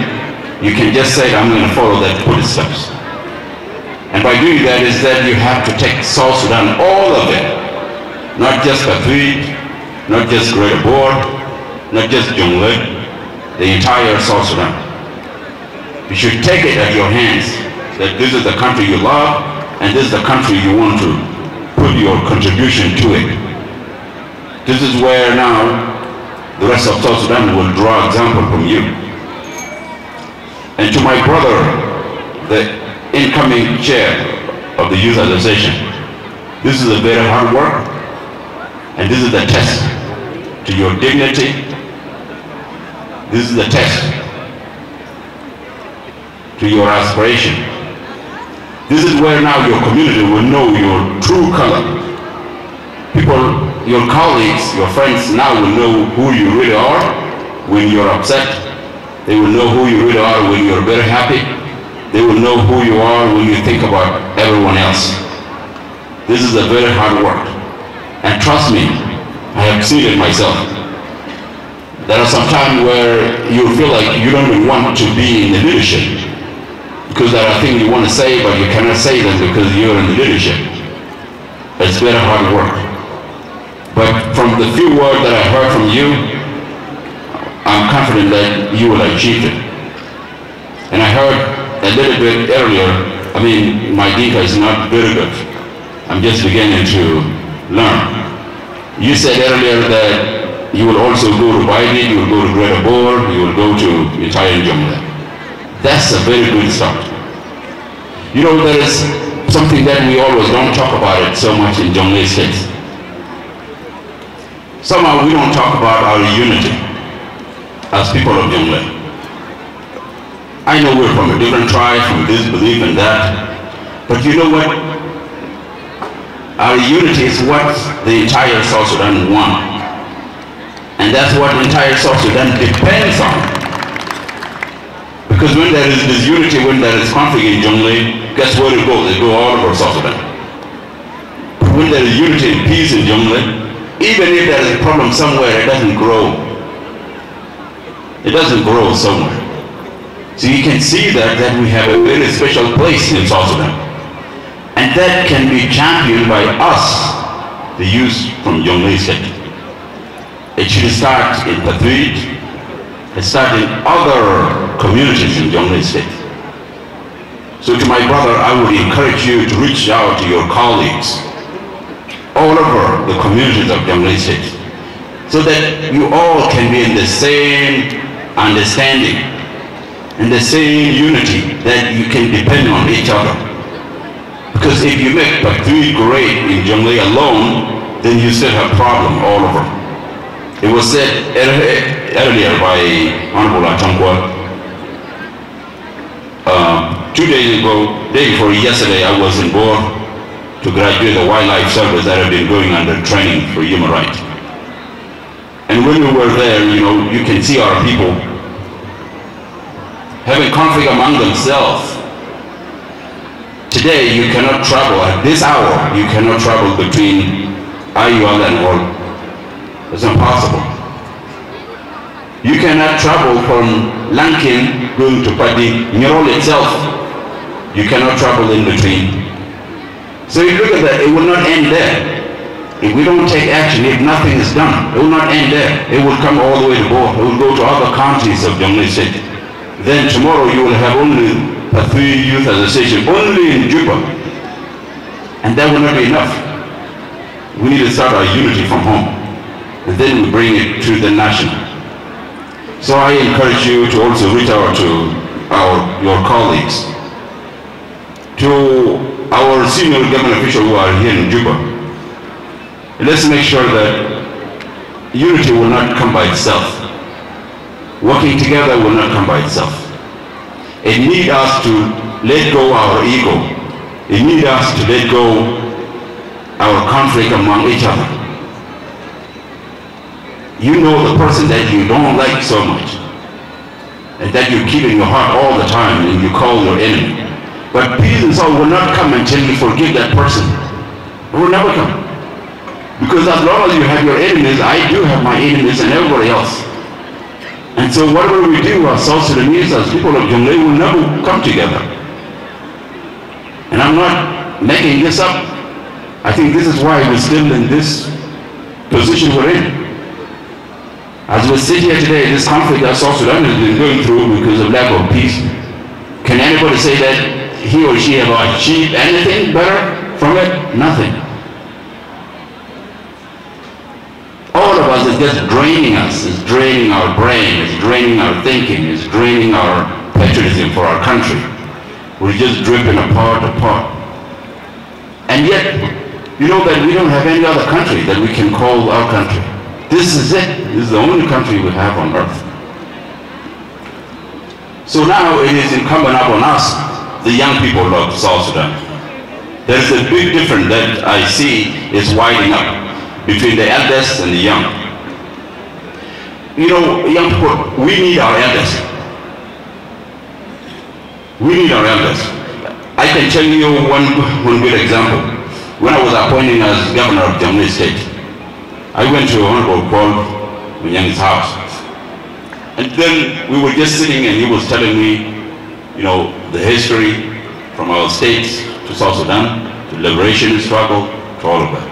You can just say, I'm going to follow that footsteps. And by doing that is that you have to take South Sudan, all of it. Not just Pathuj, not just Greater Bor, not just Jonglei, the entire South Sudan. You should take it at your hands that this is the country you love and this is the country you want to put your contribution to it. This is where now the rest of South Sudan will draw example from you. And to my brother, the incoming chair of the Youth Association, this is a very hard work. And this is the test to your dignity. This is the test to your aspiration. This is where now your community will know your true color. People, your colleagues, your friends now will know who you really are when you're upset. They will know who you really are when you're very happy. They will know who you are when you think about everyone else. This is a very hard work. And trust me, I have seen it myself. There are some times where you feel like you don't even want to be in the leadership because there are things you want to say, but you cannot say them because you're in the leadership. It's very hard work. But from the few words that I heard from you, I'm confident that you will achieve it. And I heard a little bit earlier, I mean, my Dinka is not very good. I'm just beginning to learn. You said earlier that you will also go to Baidi, you will go to Greater Bor, you will go to entire Jonglei. That's a very good start. You know, there is something that we always don't talk about it so much in Jonglei State. Somehow we don't talk about our unity as people of Jonglei. I know we're from a different tribe, from this belief and that, but you know what? Our unity is what the entire South Sudan wants. And that's what entire South Sudan depends on. Because when there is disunity, when there is conflict in Jonglei, guess where it goes? It goes all over South Sudan. When there is unity and peace in Jonglei, even if there is a problem somewhere, it doesn't grow. It doesn't grow somewhere. So you can see that we have a very special place in South Sudan. And that can be championed by us, the youth from Jonglei State. It should start in Patuit, it start in other communities in Jonglei State. So to my brother, I would encourage you to reach out to your colleagues all over the communities of Jonglei State, so that you all can be in the same understanding, in the same unity, that you can depend on each other. Because if you make Patuit great in Jonglei alone, then you still have problem all over. It was said earlier by Honorable Atankwa, 2 days ago, day before yesterday, I was in Bor to graduate the wildlife service that have been going under training for human rights. And when we were there, you can see our people having conflict among themselves. Today, you cannot travel, at this hour, you cannot travel between Ayual and Wal. It's impossible. You cannot travel from Lankin going to Padi, Nirol itself. You cannot travel in between. So if you look at that, it will not end there. If we don't take action, if nothing is done, it will not end there. It will come all the way to Bor. It will go to other counties of Jonglei State. Then tomorrow you will have only Patuit Youth Association, only in Juba. And that will not be enough. We need to start our unity from home. And then we bring it to the national. So I encourage you to also reach out to your colleagues, to our senior government officials who are here in Juba. Let's make sure that unity will not come by itself. Working together will not come by itself. It needs us to let go our ego. It needs us to let go our conflict among each other. You know the person that you don't like so much, and that you keep in your heart all the time, and you call your enemy. But peace and sorrow will not come until you forgive that person. It will never come. Because as long as you have your enemies, I do have my enemies and everybody else. And so whatever we do as South Sudanese, as people of Jonglei, will never come together. And I'm not making this up. I think this is why we're still in this position we're in. As we sit here today, this conflict that South Sudan has been going through because of lack of peace, can anybody say that he or she have achieved anything better from it? Nothing. All of us is just draining us. It's draining our brain. It's draining our thinking. It's draining our patriotism for our country. We're just drifting apart. And yet, you know that we don't have any other country that we can call our country. This is it. This is the only country we have on earth. So now it is incumbent upon us, the young people of South Sudan. There is a big difference that I see is widening up between the elders and the young. You know, young people, we need our elders. We need our elders. I can tell you one good example. When I was appointed as governor of Jonglei State, I went to Honorable Paul Munyang's house. And then we were just sitting and he was telling me, the history from our states to South Sudan, to liberation struggle, to all of that.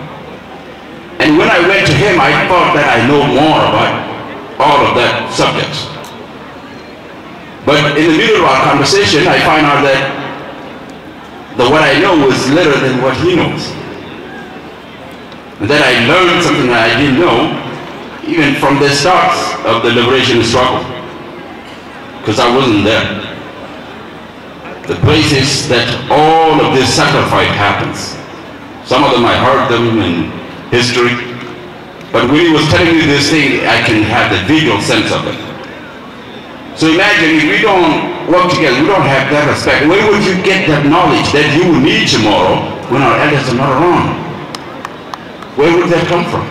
And when I went to him, I thought that I know more about all of that subjects. But in the middle of our conversation, I find out that what I know is little than what he knows. And then I learned something that I didn't know, even from the start of the liberation struggle, because I wasn't there. The places that all of this sacrifice happens. Some of them I heard them in history, but when he was telling me this thing, I can have the visual sense of it. So imagine if we don't work together, we don't have that respect. Where would you get that knowledge that you will need tomorrow when our elders are not around? Where would that come from?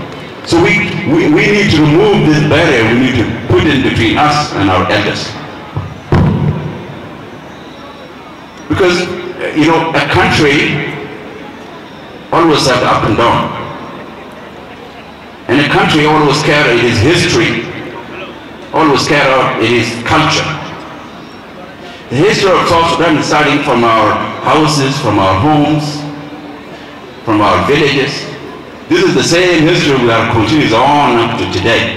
So we need to remove this barrier. We need to put in between us and our elders. Because, you know, a country always has up and down. And a country always carries its history, always carries its culture. The history of South Sudan is starting from our houses, from our homes, from our villages. This is the same history we are continuing on up to today.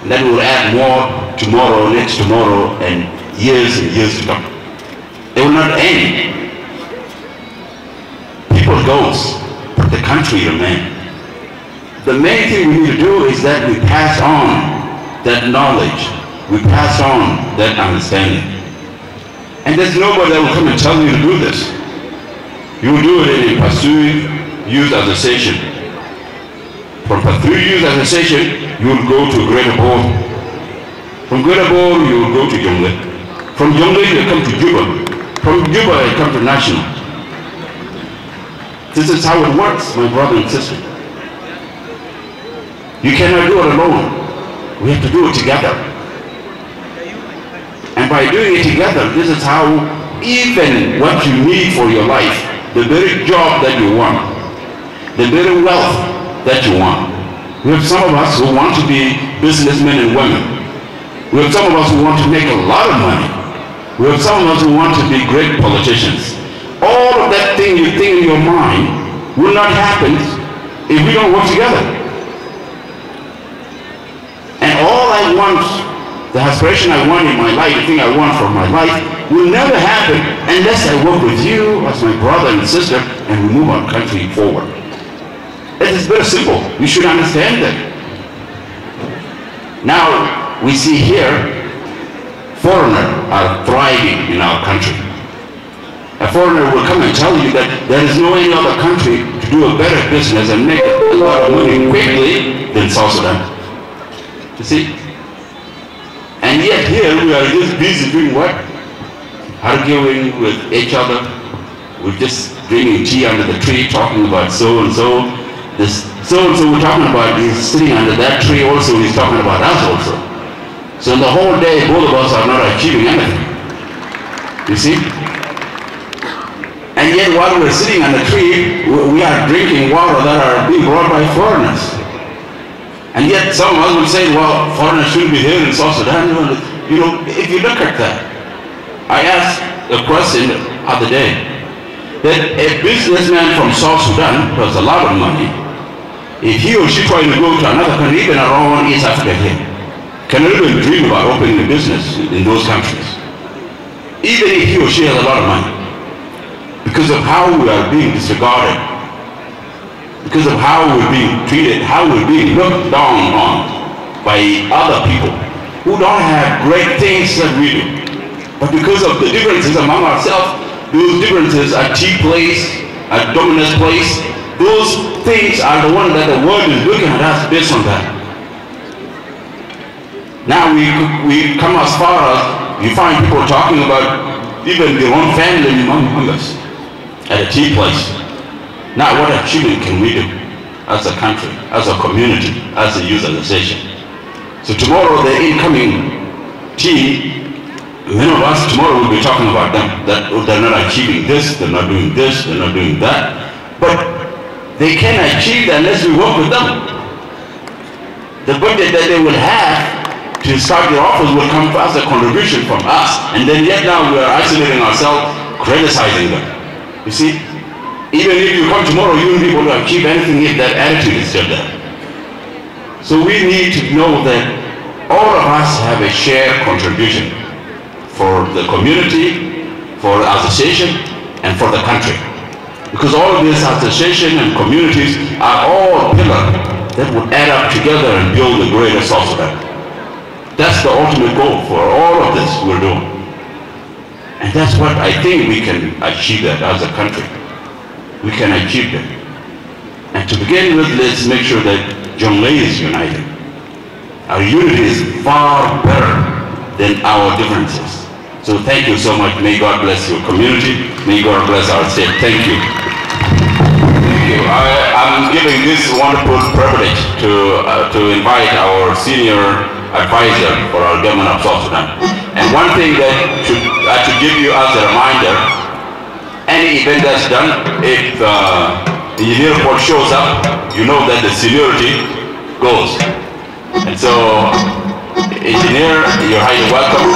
And that will add more tomorrow, next tomorrow, and years to come. They will not end. People goes, but the country remains. The main thing we need to do is that we pass on that knowledge. We pass on that understanding. And there's nobody that will come and tell you to do this. You will do it in Pasui Youth Association. From Pasui Youth Association, you will go to Greater Bor. From Greater Bor, you will go to Jonglei. From Jonglei, you come to Juba. From Juba, you come to National. This is how it works, my brother and sister. You cannot do it alone. We have to do it together. And by doing it together, this is how even what you need for your life, the very job that you want, the very wealth that you want. We have some of us who want to be businessmen and women. We have some of us who want to make a lot of money. We have some of us who want to be great politicians. All of that thing you think in your mind will not happen if we don't work together. And all I want, the aspiration I want in my life, the thing I want for my life, will never happen unless I work with you as my brother and sister and we move our country forward. It is very simple. You should understand that. Now, we see here, foreigners are thriving in our country. A foreigner will come and tell you that there is no any other country to do a better business and make a lot of money quickly than South Sudan. You see? And yet here we are just busy doing what? Arguing with each other. We're just drinking tea under the tree, talking about so and so. This so-and-so we're talking about is sitting under that tree also, he's talking about us also. So in the whole day, both of us are not achieving anything. You see? And yet while we're sitting on the tree, we are drinking water that are being brought by foreigners. And yet some of us will say, well, foreigners shouldn't be here in South Sudan. You know, if you look at that, I asked a question the other day, that a businessman from South Sudan who has a lot of money, if he or she tries to go to another country, even around East Africa here, cannot even dream about opening a business in those countries. Even if he or she has a lot of money. Because of how we are being disregarded. Because of how we're being treated, how we're being looked down on by other people who don't have great things that we do. But because of the differences among ourselves, those differences at tea place, at Dominus place, those things are the ones that the world is looking at us based on that. Now we come as far as you find people talking about even their own family among us at a tea place. Now what achievement can we do as a country, as a community, as a youth association? So tomorrow the incoming tea, many of us tomorrow will be talking about them, that they're not achieving this, they're not doing this, they're not doing that. But they can achieve that unless we work with them. The budget that they will have to start their office will come as a contribution from us. And then yet now we are isolating ourselves, criticizing them. You see, even if you come tomorrow, you won't be able to achieve anything if that attitude is still there. So we need to know that all of us have a shared contribution for the community, for the association, and for the country. Because all of these associations and communities are all pillars that would add up together and build a greater South Sudan. That's the ultimate goal for all of this we're doing. And that's what I think we can achieve that as a country. We can achieve that. And to begin with, let's make sure that Jonglei is united. Our unity is far better than our differences. So thank you so much. May God bless your community. May God bless our state. Thank you. Thank you. giving this wonderful privilege to invite our senior advisor for our government of South Sudan. And one thing that I should give you as a reminder, any event that's done, if engineer report shows up, you know that the seniority goes. And so, engineer, you're highly welcome.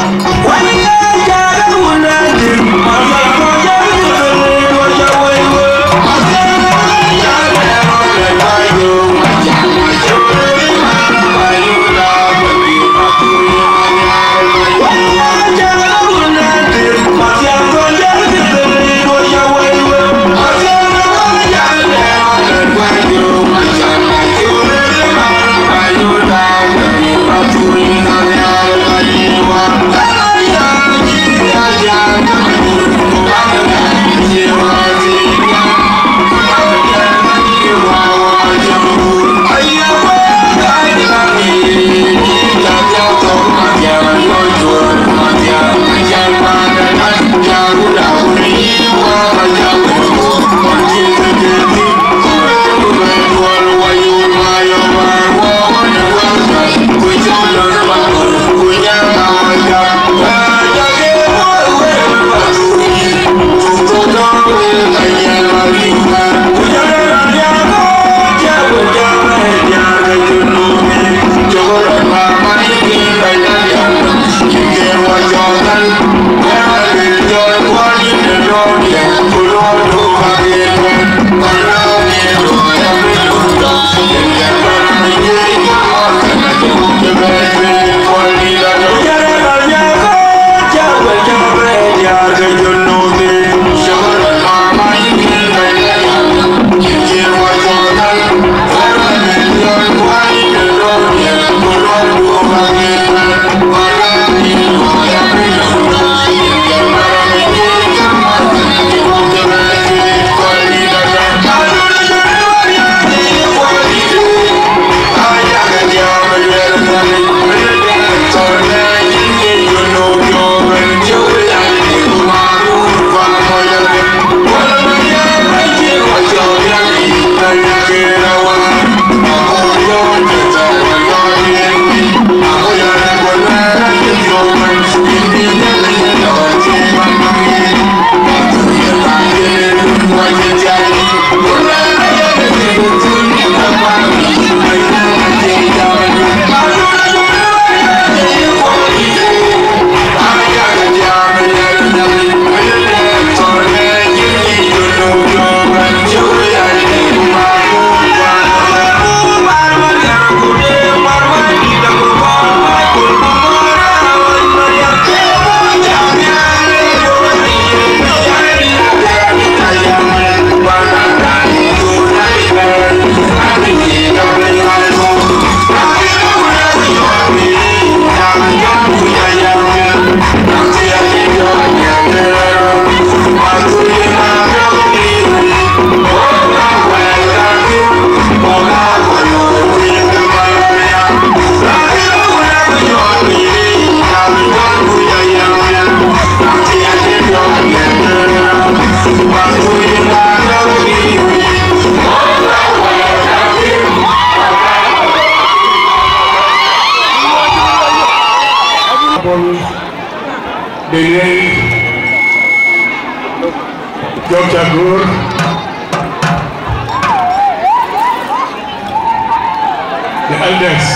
The elders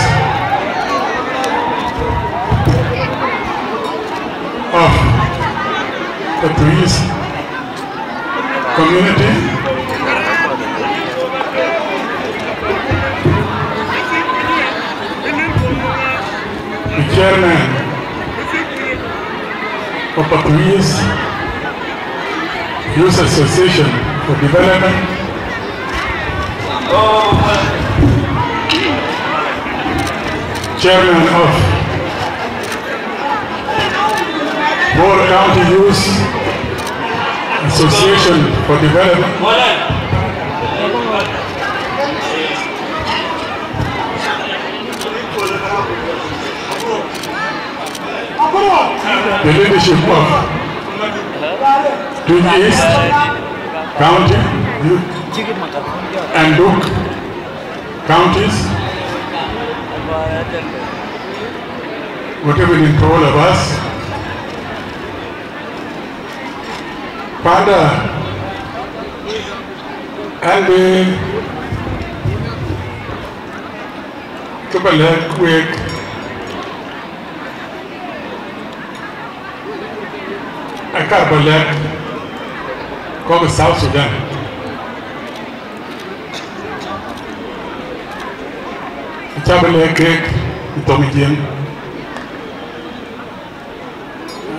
of the Tuis community, the chairman of the Tuis Youth Association for Development, chairman of Bor County Youth Association for Development, the leadership of Twin East County Youth and Duke counties, whatever in for all of us. Father, and couple of quick a couple of come South Sudan. Chabale cake, Tommy Jim.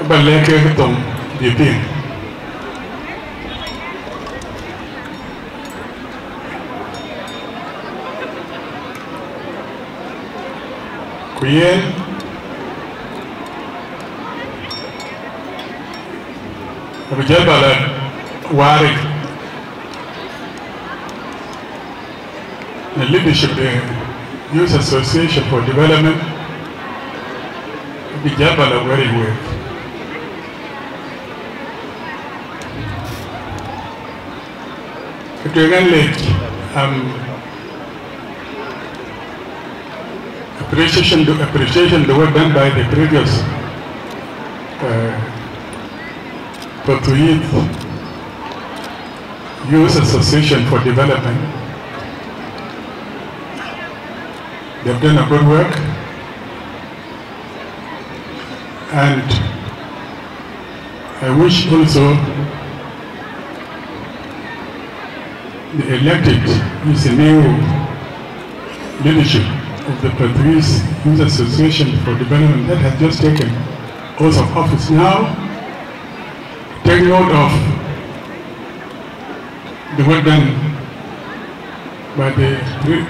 Ballet cake, Tom, the pin. Queen. Abijabala, Wari. The leadership Youth Association for Development, Bijabala very well. Appreciation the work done by the previous Portuguese Youth Association for Development. They've done a good work, and I wish also the elected is a new leadership of the Portuguese Youth Association for Development that has just taken oath of office now. Take note of the work done by the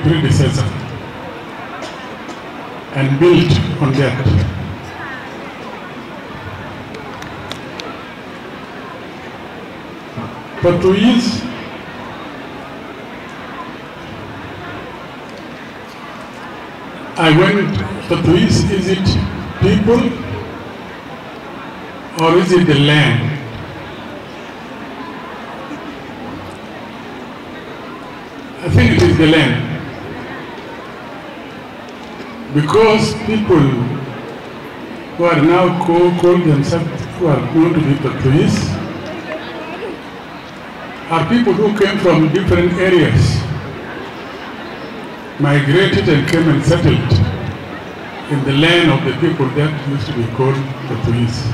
predecessor and build on that. Portuguese Portuguese, is it people or is it the land? I think it is the land. Because people who are now call themselves, who are known to be Portuguese, are people who came from different areas, migrated and came and settled in the land of the people that used to be called Portuguese.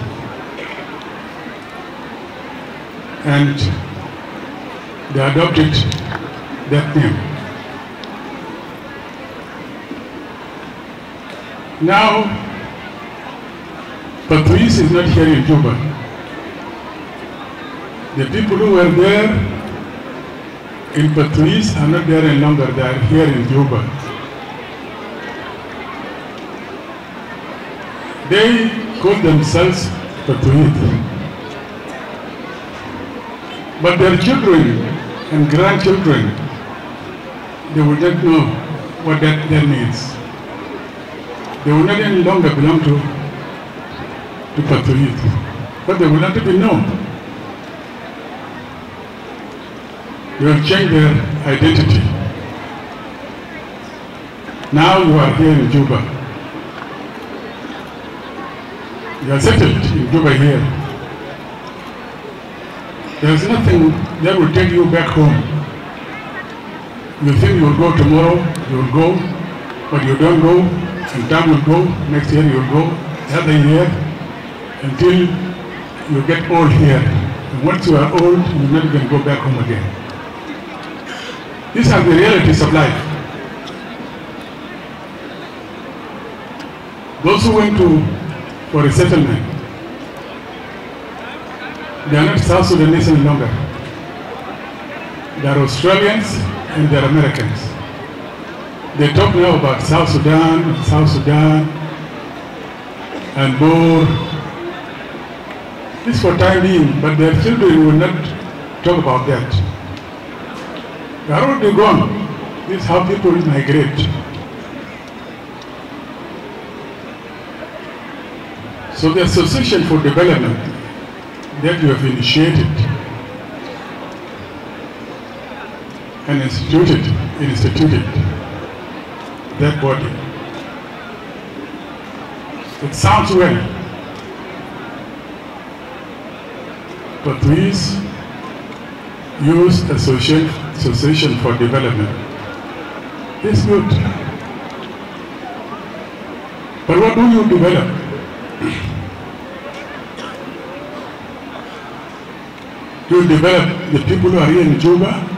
And they adopted that name. Now, Portuguese is not here in Juba. The people who were there in Portuguese are not there any longer, they are here in Juba. They call themselves Portuguese. But their children and grandchildren, they will not know what that means. They will not any longer belong to Portuguese, but they will not even know. They will change their identity. Now you are here in Juba. You are settled in Juba here. There is nothing that will take you back home. You think you will go tomorrow, you will go, but you don't go. And time will go, next year you will go, the other year, until you get old here. And once you are old, you will not even go back home again. These are the realities of life. Those who went for a settlement, they are not South Sudanese any longer. They are Australians and they are Americans. They talk now about South Sudan and Boer. This for time being, but their children will not talk about that. They are already gone. This is how people migrate. So the Association for Development that you have initiated and instituted dead body. It sounds well, but please use association for development. It's good. But what do you develop? Do you develop the people who are here in Juba?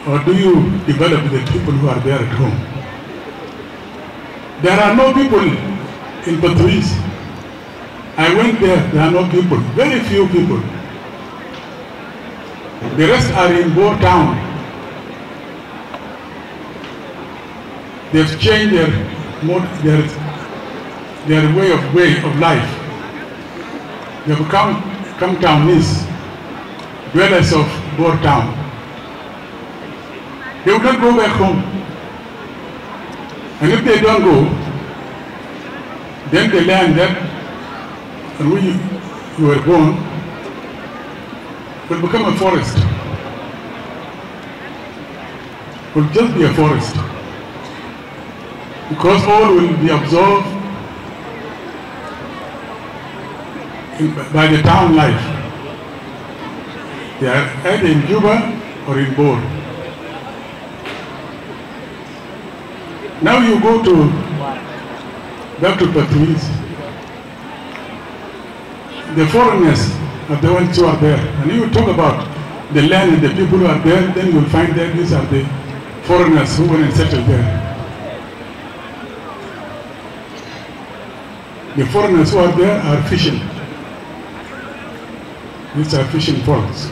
Or do you develop the people who are there at home? There are no people in Patrice. I went there are no people, very few people. The rest are in Bor town. They've changed their way of life. They have come townies, dwellers of Bor town. They will not go back home. And if they don't go, then the land that on which you were born will become a forest. Will just be a forest. Because all will be absorbed by the town life. They are either in Juba or in Bor. Now you go back to Patrice. The foreigners are the ones who are there. And you talk about the land and the people who are there, then you'll find that these are the foreigners who went and settled there. The foreigners who are there are fishing. These are fishing folks.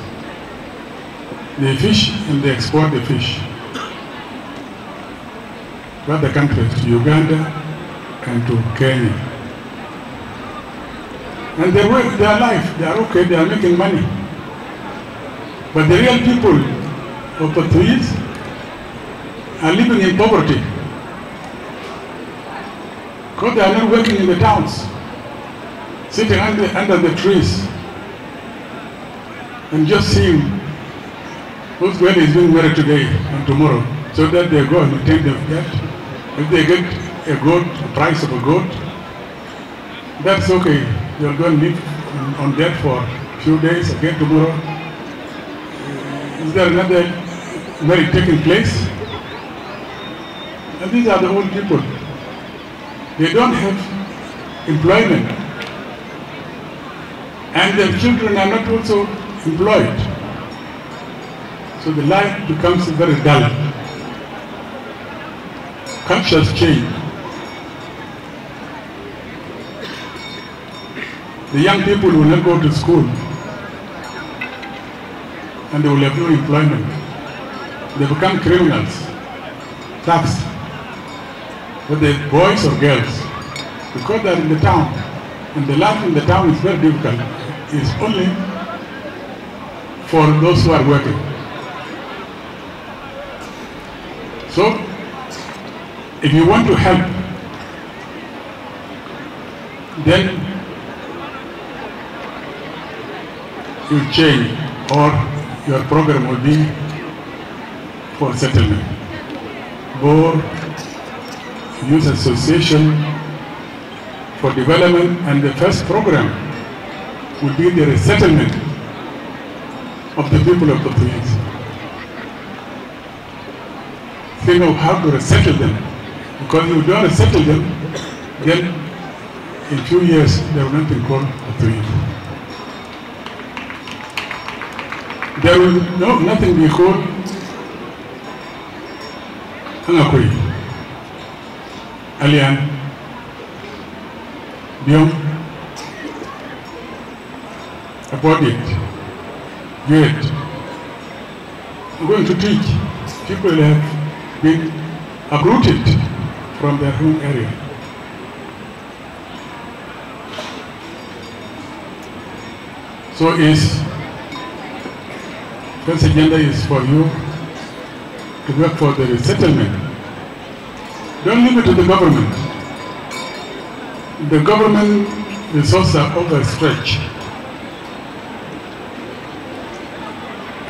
They fish and they export the fish to other countries, to Uganda and to Kenya. And they work their life, they are okay, they are making money. But the real people of Patrice are living in poverty. Because they are not working in the towns, sitting under the trees and just seeing whose girl is being married today and tomorrow, so that they go and take that. If they get a goat, the price of a goat, that's okay. They'll go and live on that for a few days, again tomorrow. Is there another marriage taking place? And these are the old people. They don't have employment. And their children are not also employed. So the life becomes very dull. Cultures change. The young people will not go to school and they will have no employment. They become criminals, thugs, whether boys or girls, because they are in the town. And the life in the town is very difficult. It's only for those who are working. So, if you want to help, then you change, or your program will be for settlement. Or use association for development, and the first program will be the resettlement of the people of Patrice. Think of how to resettle them, because if you don't resettle them, then in few years they will not be called Patrice. There will nothing be called Hangakui, Alian, Biong, about it, yet. I'm going to teach. People have been uprooted from their home area. So this agenda is for you to work for the resettlement. Don't leave it to the government. The government resources are overstretched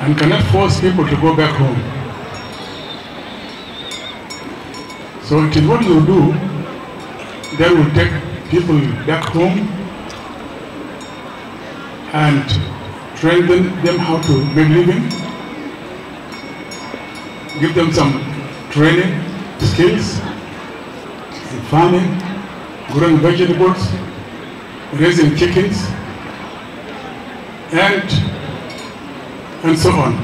and cannot force people to go back home. So it is what you do that will take people back home and train them how to make living, give them some training skills in farming, growing vegetables, raising chickens, and so on.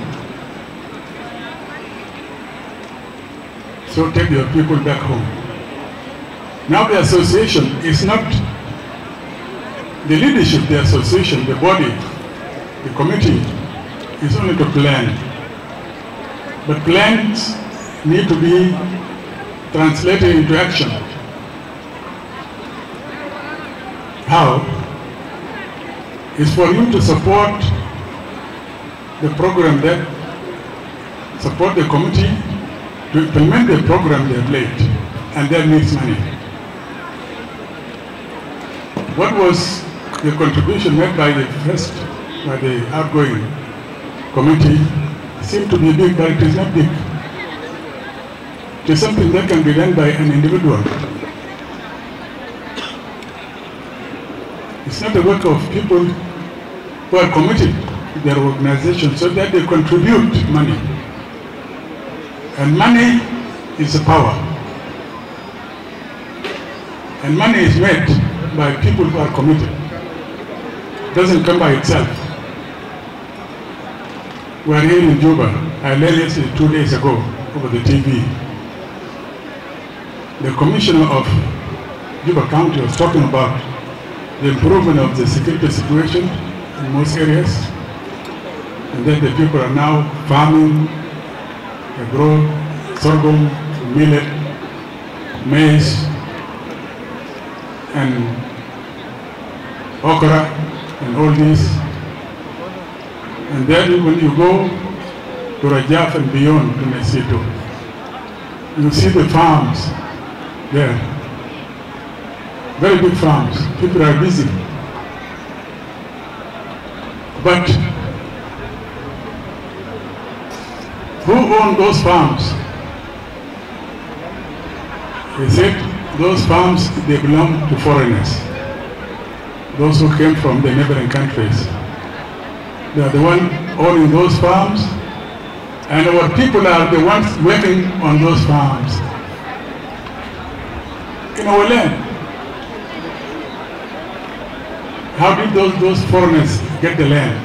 So take your people back home. Now the association is not the leadership, the association, the body, the committee is only to plan. But plans need to be translated into action. How? Is for you to support the program that support the committee to implement the program they have laid, and that needs money. What was the contribution made by the outgoing committee seemed to be big, but it is not big. It is something that can be done by an individual. It's not the work of people who are committed to their organization so that they contribute money. And money is a power. And money is made by people who are committed. It doesn't come by itself. We are here in Juba. I learned yesterday, 2 days ago, over the TV. The commissioner of Juba County was talking about the improvement of the security situation in most areas, and then the people are now farming, they grow sorghum, millet, maize, and okra, and all these. And then when you go to Rajaf and beyond to Nesito, you see the farms there. Very big farms. People are busy. But who own those farms? They said those farms, they belong to foreigners. Those who came from the neighboring countries. They are the ones owning those farms, and our people are the ones working on those farms in our land. How did those foreigners get the land?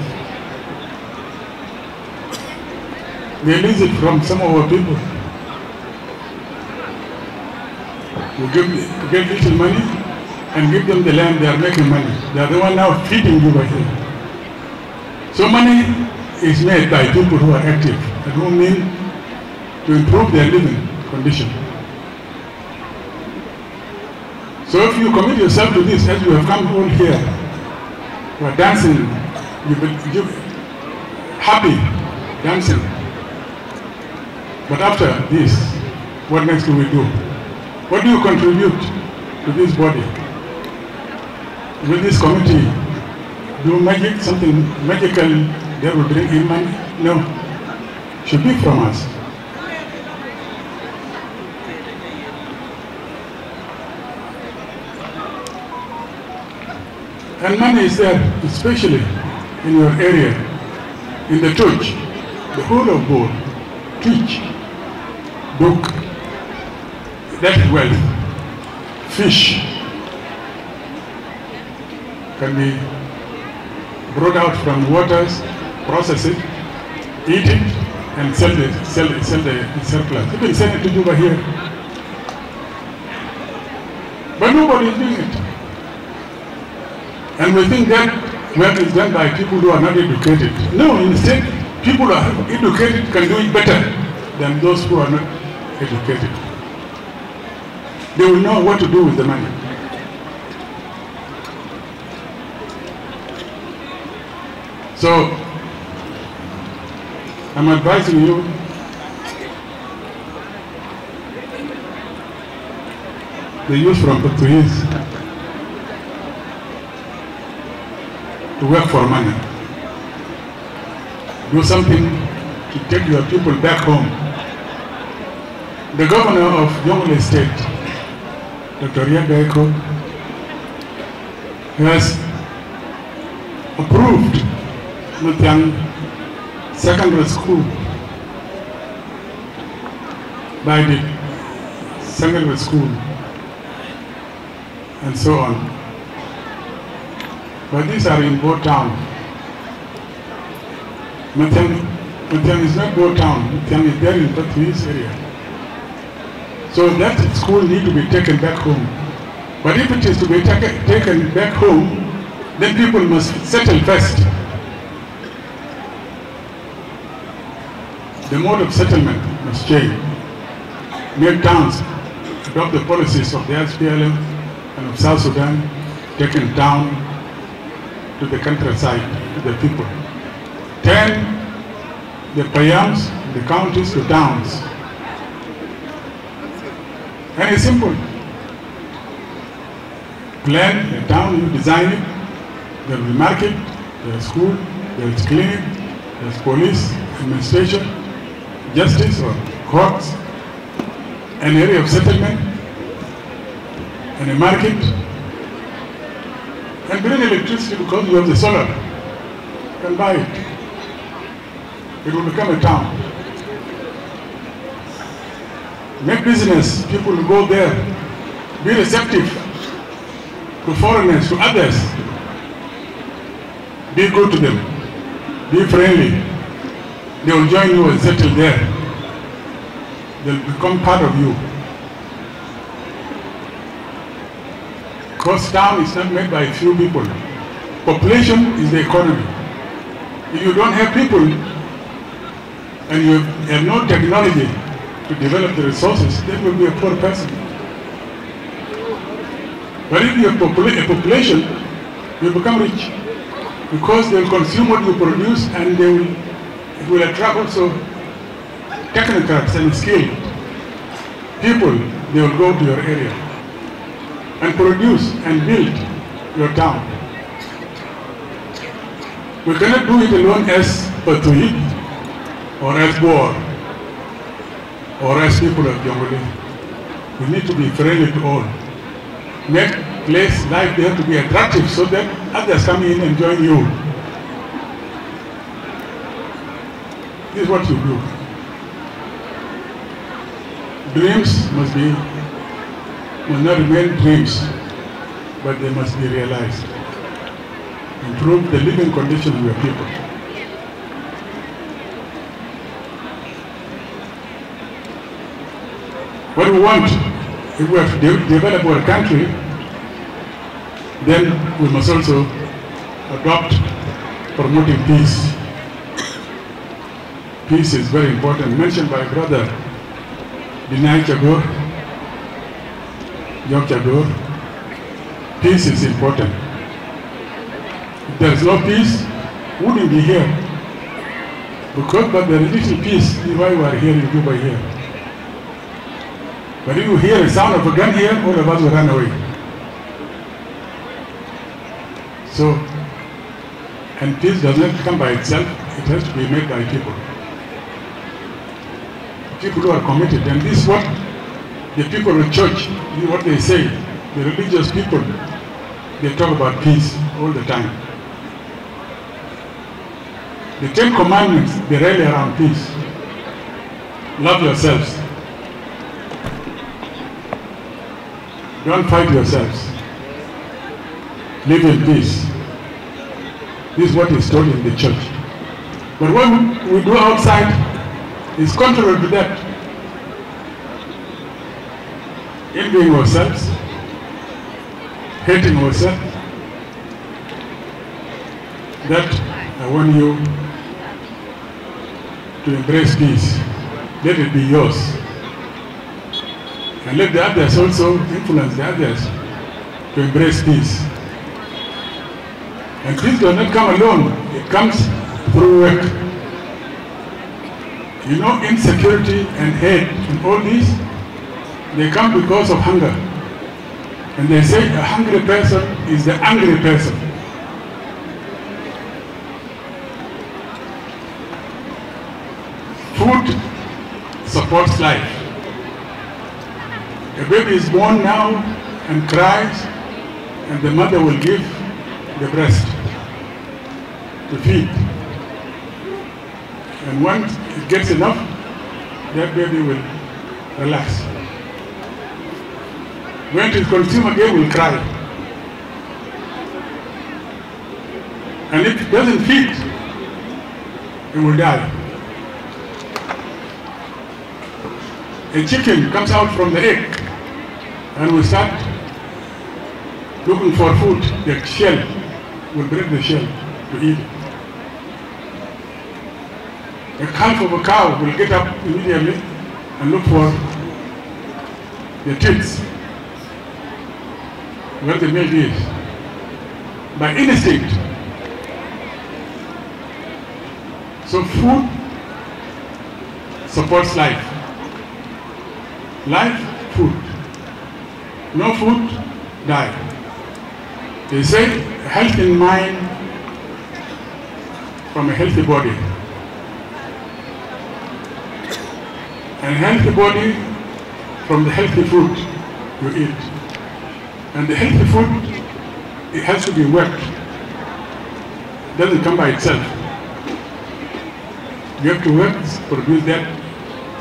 They lease it from some of our people. We get little money and give them the land, they are making money. They are the one now feeding you by here. So money is made by people who are active and who mean to improve their living condition. So if you commit yourself to this, as you have come all here, you are dancing, you're happy dancing. But after this, what next do we do? What do you contribute to this body? Will this committee do magic, something magical that will bring in money? No. It should be from us. And money is there, especially in your area, in the church, the whole of God, teach, book, that wealth, fish, can be brought out from waters, process it, eat it, and sell the surplus. You can send it to Juba here. But nobody is doing it. And we think that work is done by people who are not educated. No, instead, people who are educated can do it better than those who are not educated. They will know what to do with the money. So, I'm advising you the youth from Portuguese to work for money. Do something to take your people back home. The governor of Jonglei State, Dr. Yagaiko, has approved Mutiang Secondary School by the secondary school and so on. But these are in Bo Town. Mutiang is not Bo Town. Mutiang is there in Patuis area. So that school needs to be taken back home. But if it is to be taken back home, then people must settle first. The mode of settlement must change. Make towns adopt the policies of the SPLM and of South Sudan, taken down to the countryside, to the people. Turn the payams, the counties to towns. And it's simple. Plan a town, you design it, there will be market, there is school, there is clinic, there is police, administration, justice or courts, an area of settlement, and a market, and bring electricity because you have the solar. You can buy it. It will become a town. Make business, people will go there. Be receptive to foreigners, to others. Be good to them. Be friendly. They will join you and settle there. They'll become part of you. Because town is not made by a few people. Population is the economy. If you don't have people and you have no technology to develop the resources, then you will be a poor person. But if you have a population, you become rich because they will consume what you produce and it will attract also technocrats and skilled people. They will go to your area and produce and build your town. We cannot do it alone as Patuit or as Boer or as people of Jonglei. We need to be friendly to all. Make place, life there to be attractive so that others come in and join you. This is what you do. Dreams must not remain dreams, but they must be realized. Improve the living condition of your people. What we want, if we have to develop our country, then we must also adopt promoting peace. Peace is very important, mentioned by brother Binay Chagor, Jok Chagor. Peace is important. If there is no peace, we wouldn't be here. But there is little peace, this is why we are here in Juba here. But if you hear the sound of a gun here, all of us will run away. So, and peace does not come by itself, it has to be made by people. People who are committed, and this is what the people of church, this is what they say, the religious people, they talk about peace all the time. The 10 Commandments, they rally around peace. Love yourselves. Don't fight yourselves. Live in peace. This is what is told in the church. But what we do outside is contrary to that. Envying ourselves, hating ourselves. That I want you to embrace peace. Let it be yours. And let the others also influence the others to embrace peace. And peace does not come alone, it comes through work. You know, insecurity and hate and all these, they come because of hunger. And they say a hungry person is the angry person. Food supports life. A baby is born now and cries, and the mother will give the breast to feed. And once it gets enough, that baby will relax. When it is consumed again, it will cry. And if it doesn't feed, it will die. A chicken comes out from the egg and will start looking for food. The shell will break the shell to eat it. A calf of a cow will get up immediately and look for the tits, where the milk is, by instinct. So food supports life. Life, food. No food, die. They say a healthy mind from a healthy body. And a healthy body from the healthy food you eat. And the healthy food, it has to be worked. It doesn't come by itself. You have to work, produce that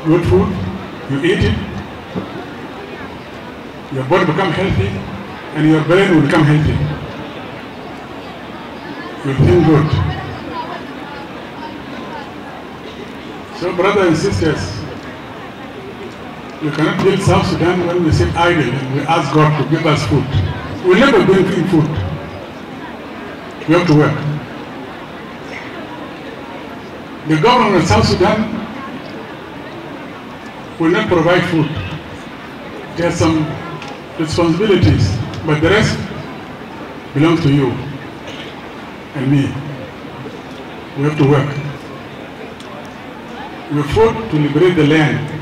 good food, you eat it, your body become healthy, and your brain will become healthy. You'll think good. So brothers and sisters, we cannot build South Sudan when we sit idle and we ask God to give us food. We'll never bring in food. We have to work. The government of South Sudan will not provide food. There are some responsibilities, but the rest belongs to you and me. We have to work. We fought to liberate the land.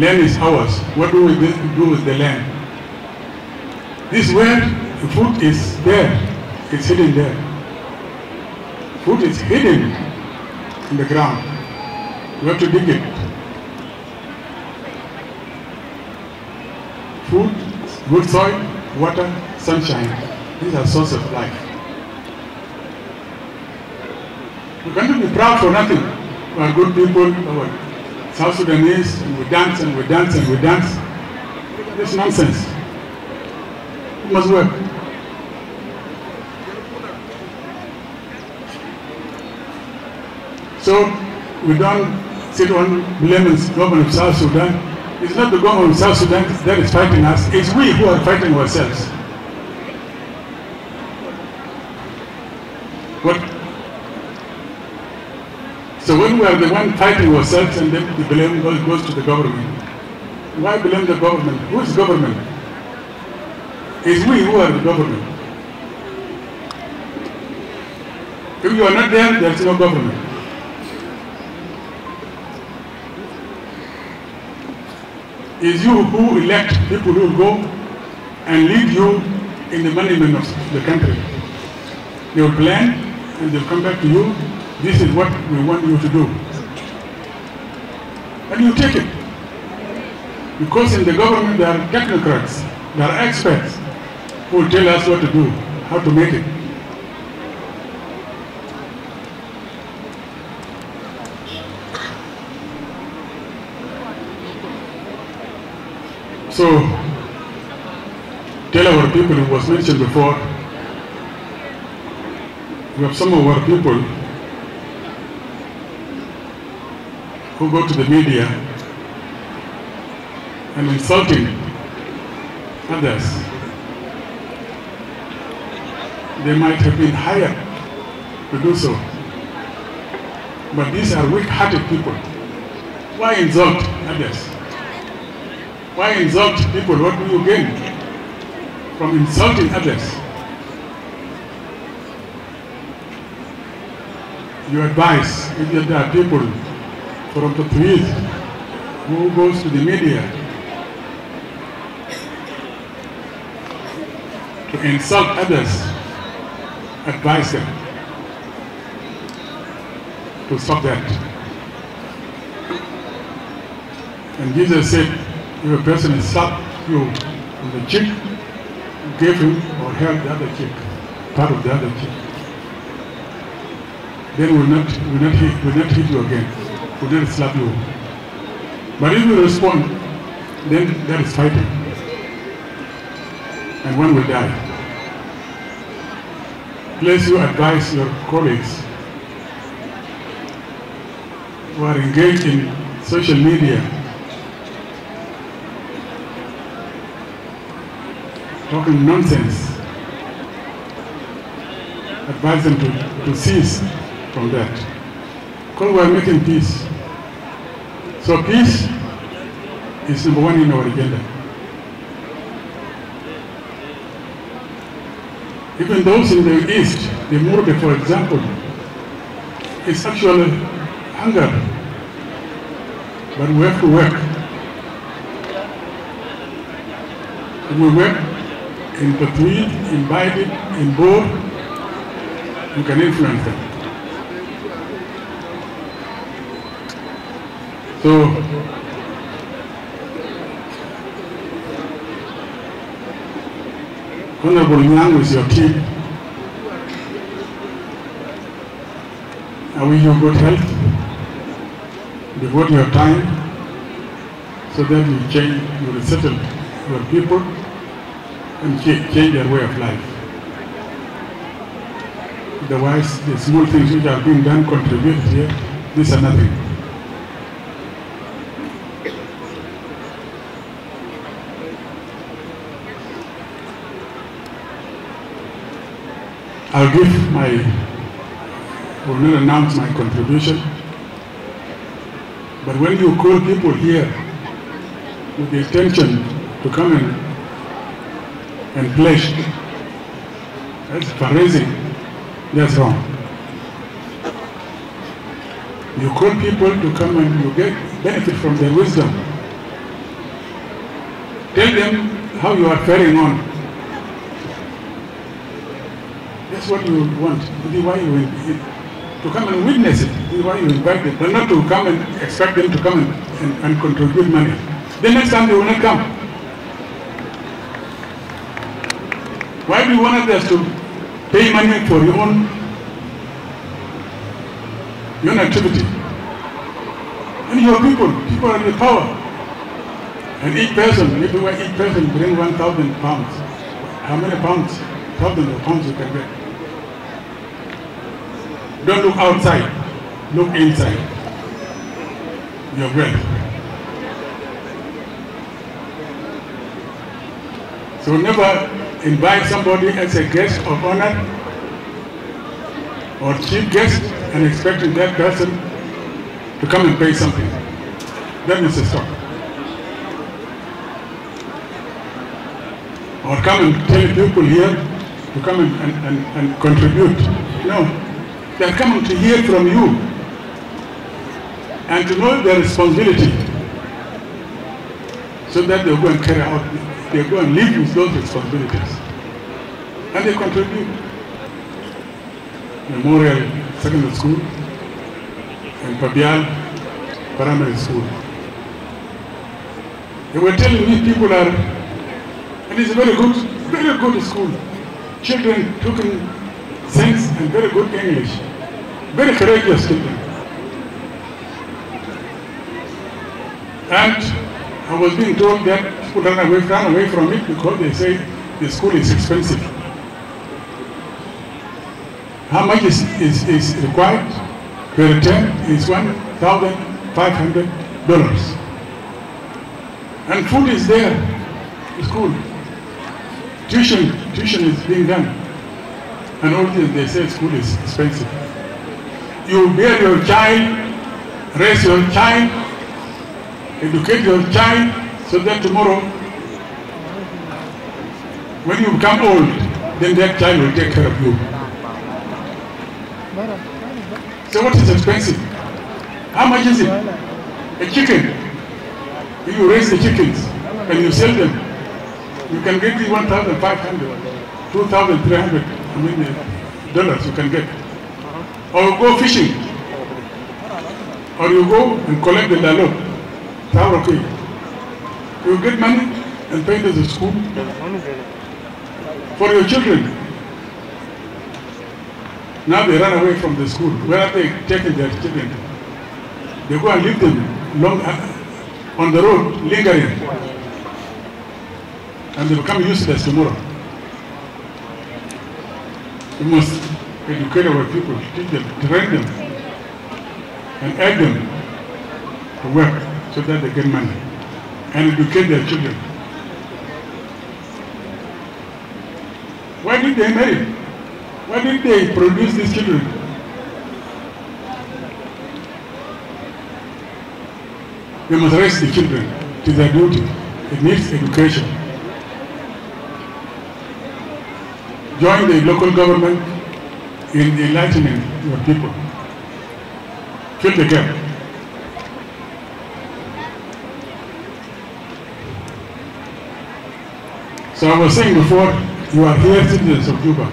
Land is ours. What do we do with the land? This where the food is there. It's hidden there. Food is hidden in the ground. We have to dig it. Food, good soil, water, sunshine. These are sources of life. We cannot be proud for nothing. We are good people, our South Sudanese, and we dance and we dance and we dance. This is nonsense. We must work. So we don't sit on blaming the government of South Sudan. It's not the government of South Sudan that is fighting us, it's we who are fighting ourselves. So when we are the one fighting ourselves and then the blame goes to the government, why blame the government? Who is government? It's we who are the government. If you are not there, there is no government. It's you who elect people who will go and lead you in the management of the country. They will plan and they will come back to you. This is what we want you to do. And you take it. Because in the government there are technocrats, there are experts who will tell us what to do, how to make it. So, tell our people, it was mentioned before, we have some of our people who go to the media and insulting others. They might have been hired to do so. But these are weak-hearted people. Why insult others? Why insult people? What do you gain from insulting others? You advise, if there are people from the police who goes to the media to insult others, advise them to stop that. And Jesus said if a person has slapped you on the cheek, give him or help the other cheek, part of the other cheek. Then will not hit you again, will not slap you. But if you respond, then that is fighting. And one will die. Please you advise your colleagues who are engaged in social media, talking nonsense, advise them to cease from that. Because we are making peace. So peace is number one in our agenda. Even those in the east, the Murde, for example, is actually hunger. But we have to work. If we work in Patuit, in Baidit, in Bor, we can influence them. So, Honorable Nyang with your team, I wish you good health, devote your time so that you will settle your people and change their way of life. Otherwise, the small things which are being done contribute here, these are nothing. I'll will not announce my contribution, but when you call people here with the intention to come and pledge, that's fundraising, that's wrong. You call people to come and you get benefit from their wisdom. Tell them how you are faring on. That's what you want. This is why you to come and witness it. This is why you invite them, but not to come and expect them to come and contribute money. The next time they will not come. Why do you want us to pay money for your own activity? And your people are the power. And each person bring 1,000 pounds. How many pounds? Thousands of pounds you can get. Don't look outside, look inside. Your wealth. So never invite somebody as a guest of honor or chief guest and expecting that person to come and pay something. That needs to stop. Or come and tell people here to come and contribute. No. They're coming to hear from you and to know their responsibility so that they go and carry out, they go and live with those responsibilities. And they contribute. Memorial Secondary School and Pabial Primary School. They were telling me people are, and it's a very good school. Children took in sense and very good English. Very courageous children. And I was being told that people run away from it because they say the school is expensive. How much is required? Per term is $1,500. And food is there, in school. Tuition is being done. And all this, they say school is expensive. You bear your child, raise your child, educate your child, so that tomorrow, when you become old, then that child will take care of you. So what is expensive? How much is it? A chicken. If you raise the chickens and you sell them, you can get the $1,500, $2,300, dollars you can get. Or you go fishing. Or you go and collect the lalo. You get money and pay to the school for your children. Now they run away from the school. Where are they taking their children? They go and leave them long on the road, lingering. And they become useless tomorrow. We must educate our people, teach them, train them, and aid them to work so that they get money and educate their children. Why did they marry? Why did they produce these children? We must raise the children. It is their duty. It needs education. Join the local government in enlightening your people. Fill the gap. So I was saying before, you are here citizens of Juba,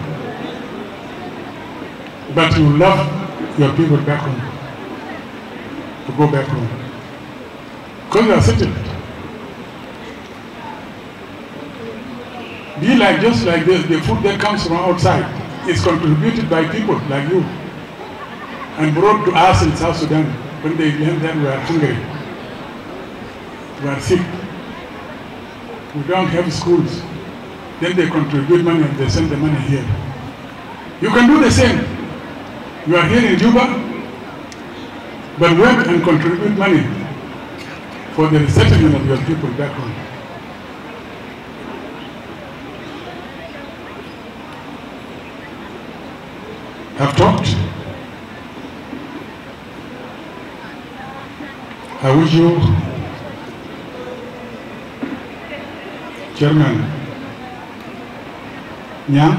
but you love your people back home, to go back home, because you are settled. Be like, just like the food that comes from outside is contributed by people like you and brought to us in South Sudan when they learned that we are hungry, we are sick, we don't have schools. Then they contribute money and they send the money here. You can do the same. You are here in Juba, but work and contribute money for the resettlement of your people back home. I've talked. I wish you, Chairman Nyang,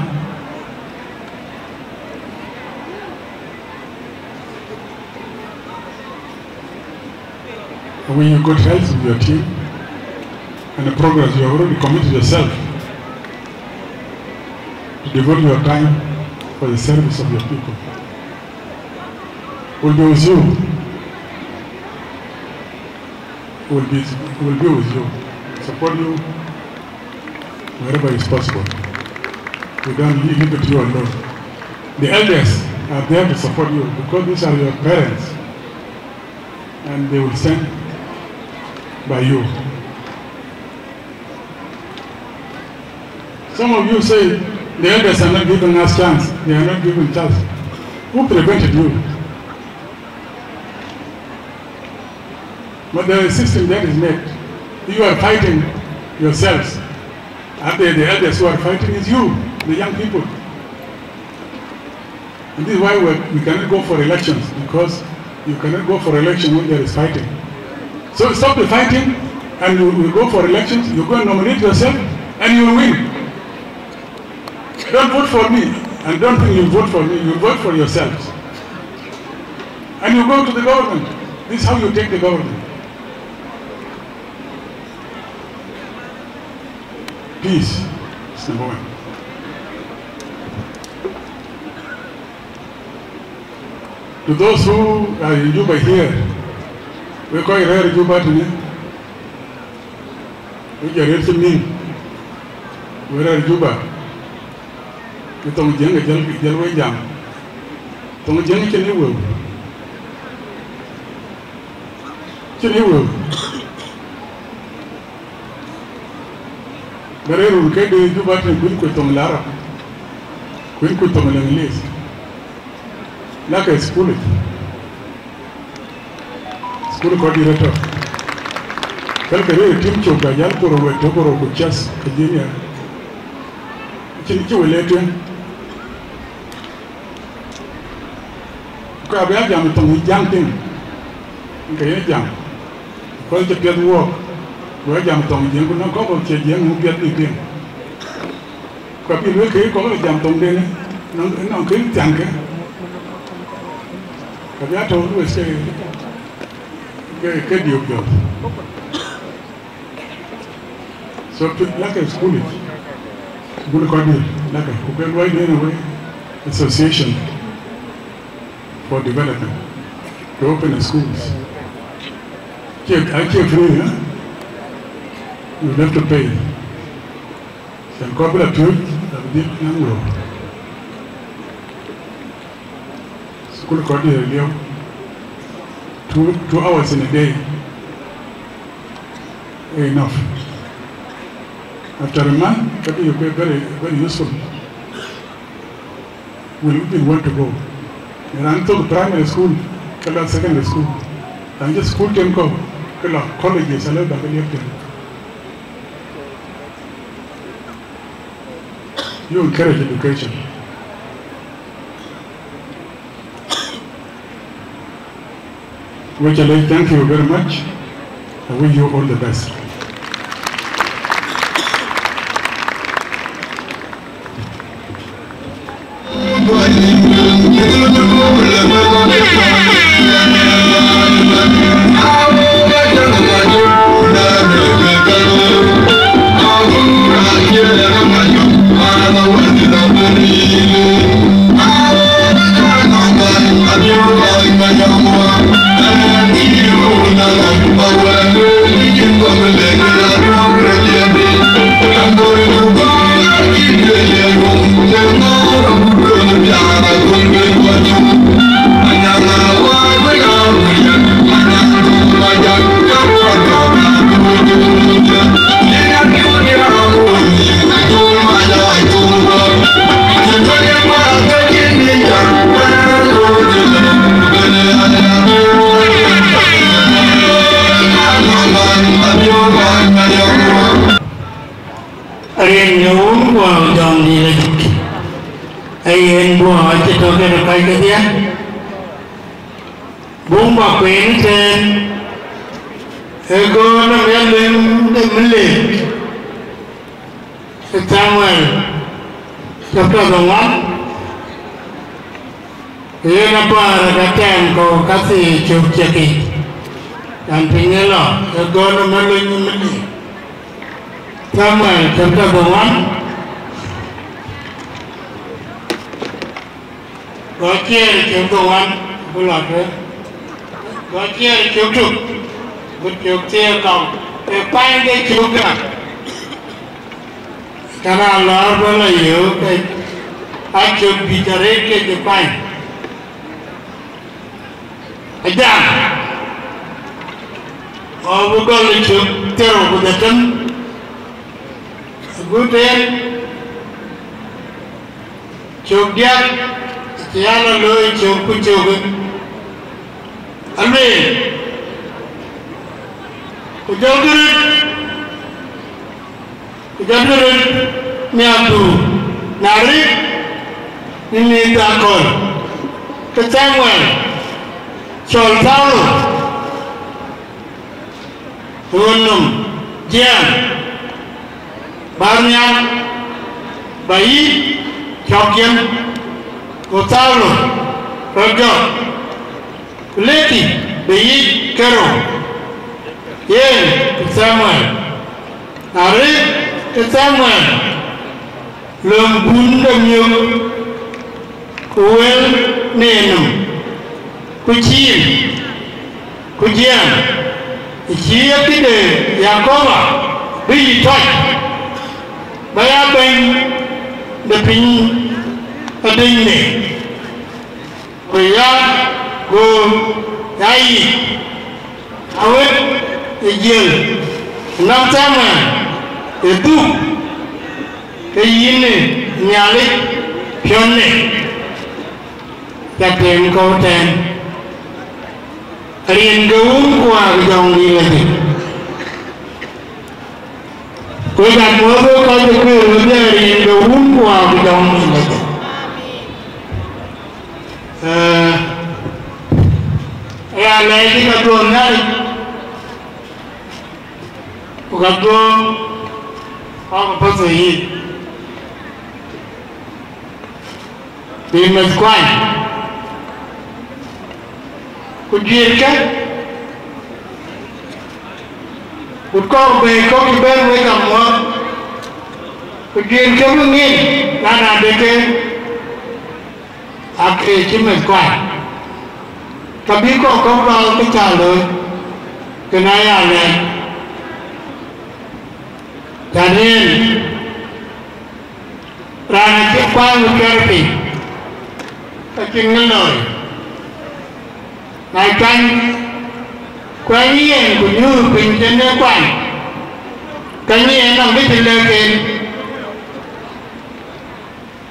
I wish you good health with your team and the progress. You have already committed yourself to devote your time for the service of your people. We'll be with you. We'll be with you. Support you wherever it's possible. We don't leave it to you alone. The elders are there to support you because these are your parents and they will stand by you. Some of you say the elders are not giving us chance. They are not giving chance. Who prevented you? But there is a system that is made. You are fighting yourselves. And the elders who are fighting is you, the young people. And this is why we cannot go for elections, because you cannot go for election when there is fighting. So stop the fighting and you will go for elections, you go and nominate yourself and you will win. Don't vote for me and don't think you vote for me, you vote for yourselves. And you go to the government. This is how you take the government. Peace is number one. To those who are in Juba here, we call it rare Juba today. We are ready to mean. We are Juba. We don't jeng a jalway jam. Don't jeng chini will. Chini will. Bereru ke de Juba te kun ko tong lara. Kun ko tong English. Like a school coordinator. Calcare team choka yal poro weto poro kuchas kajinia. Chini chiwe letu. Kwa abia jam tong jam ting. Kaya jam. Kwa the piat walk. Kwa jam tong jeng kuna ko che jeng mu piat ni ting. Kwa pi we ke ko jam tong de no ke jang ke. Kabia to do is ke dio pio. So like a school good coordinator, like a who can write anyway association for development to open the schools. I can't free, huh? you have to pay. And couple of you have been number. School coordinator, 2 hours in a day. Enough. After a month, that will be very, very useful. Will even want to go. And I'm to the primary school, secondary school. And just school can go. Colleges, I love that. You encourage education. Which I thank you very much. I wish you all the best. Samuel chapter 1. Gothier chapter 1. Bullet. Gothier chapter 2. Good chapter count. A fine day chapter. Can I learn you? I should be directed to find. Again. We're going to tell with the tongue. Good day. Chok diak, tiada loy chok puchok. Alwe, kujagurit, miatu, narik, ini takol, kecangwan, chol tahu, hunum, jian. Barnyam, bayi, chokian, kotalo, rojo, leti, bayi, kero, yen, Samuel, hari, Samuel, lembundam yuk, kuel, nenum, kujian, ikia kide, Yakoba, bayi toy. Baya bang the pin a ding Baya go yai awet a yell nam sama a duke a yine nyale pionne that them go ten Arian go qua dòng đi là Cô gạt mỗi bố coi cho cô ở đây thì đồ uống quà của chồng mình là này thì cả tuần này cô gạt cô không có gì vì mình quay cô duyên cách một con về có cái bên với cầm một cái chuyện cho nó nghiên là để cái cái chứ mình quay ta biết có vào cái trả lời cái này là này cho nên ra chiếc qua một cái gì cái chuyện ngân lời ngày tranh quay nhiên của như bình trên nơi quan cái nhiên đang biết trên lơ kênh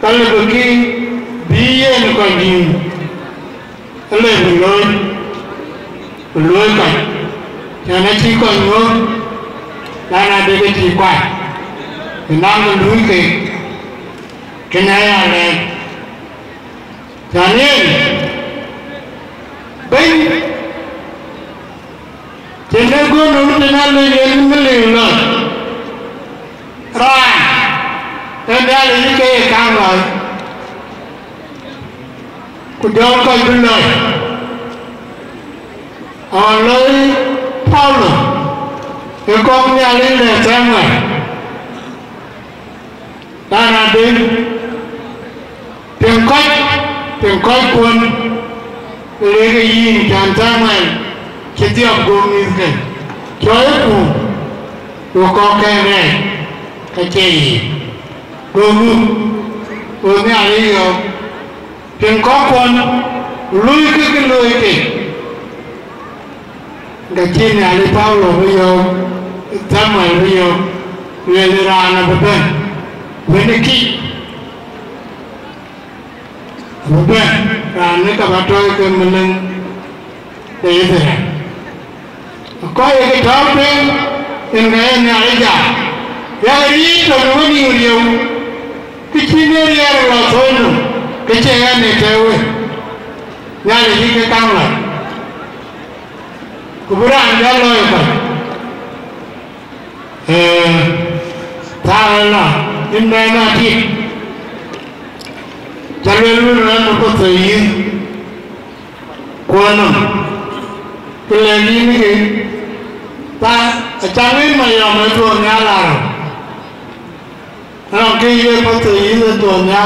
cái là bởi khi bí nhiên còn gì cái lời mình lôi cảnh cho nên chỉ còn nhớ là để cái gì quay thì nam mình đuổi cái này là cho nên bên trên đây có nụ trên đây lên mới liền rồi đây là những cái càng rồi của dâu coi bên này ở nơi Paulo cái con nhà lên để xem này ta là đến tìm cách quân lấy cái gì chẳng sang này cái tiếp gồm như thế chối của có cái này cái gì gồm nhà đi rồi tìm có quân lui cái lùi cái trên nhà đi Paulo bây giờ thăm này bây giờ về ra là một bên với cái kỹ một bên là nếu các bạn chơi cái mình lên để thế có cái tháo trên cái nhà đi giả ya đi rồi nó nhiều cái chuyện này là thôi nữa cái chuyện này theo nhà đi cái cam này kemudian dia loh tahu ini nanti jalur lalu kau kuanam kelagi ni ta jangan mayam itu nyala orang kaya kau itu nyala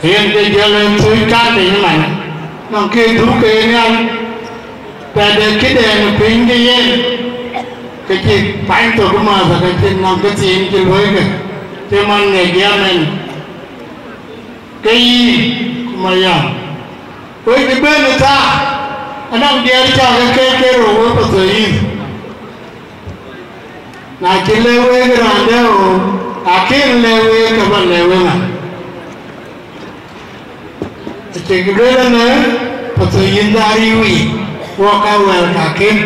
hiện cái jalan suy can thì như này nó kia thú kia nha và để cái đèn pin cái gì cái gì phải tôi cũng mà phải cái nó cái gì cái lối cái thì mình nghe nghe mình cái gì mà ya với cái bên người ta anh đang đi cho cái rồi có gì là cái lối cái rồi đâu cái lối cái bên lối mà cái cái đó nữa, phải tự nhiên ra đi uy, walk out cả kim,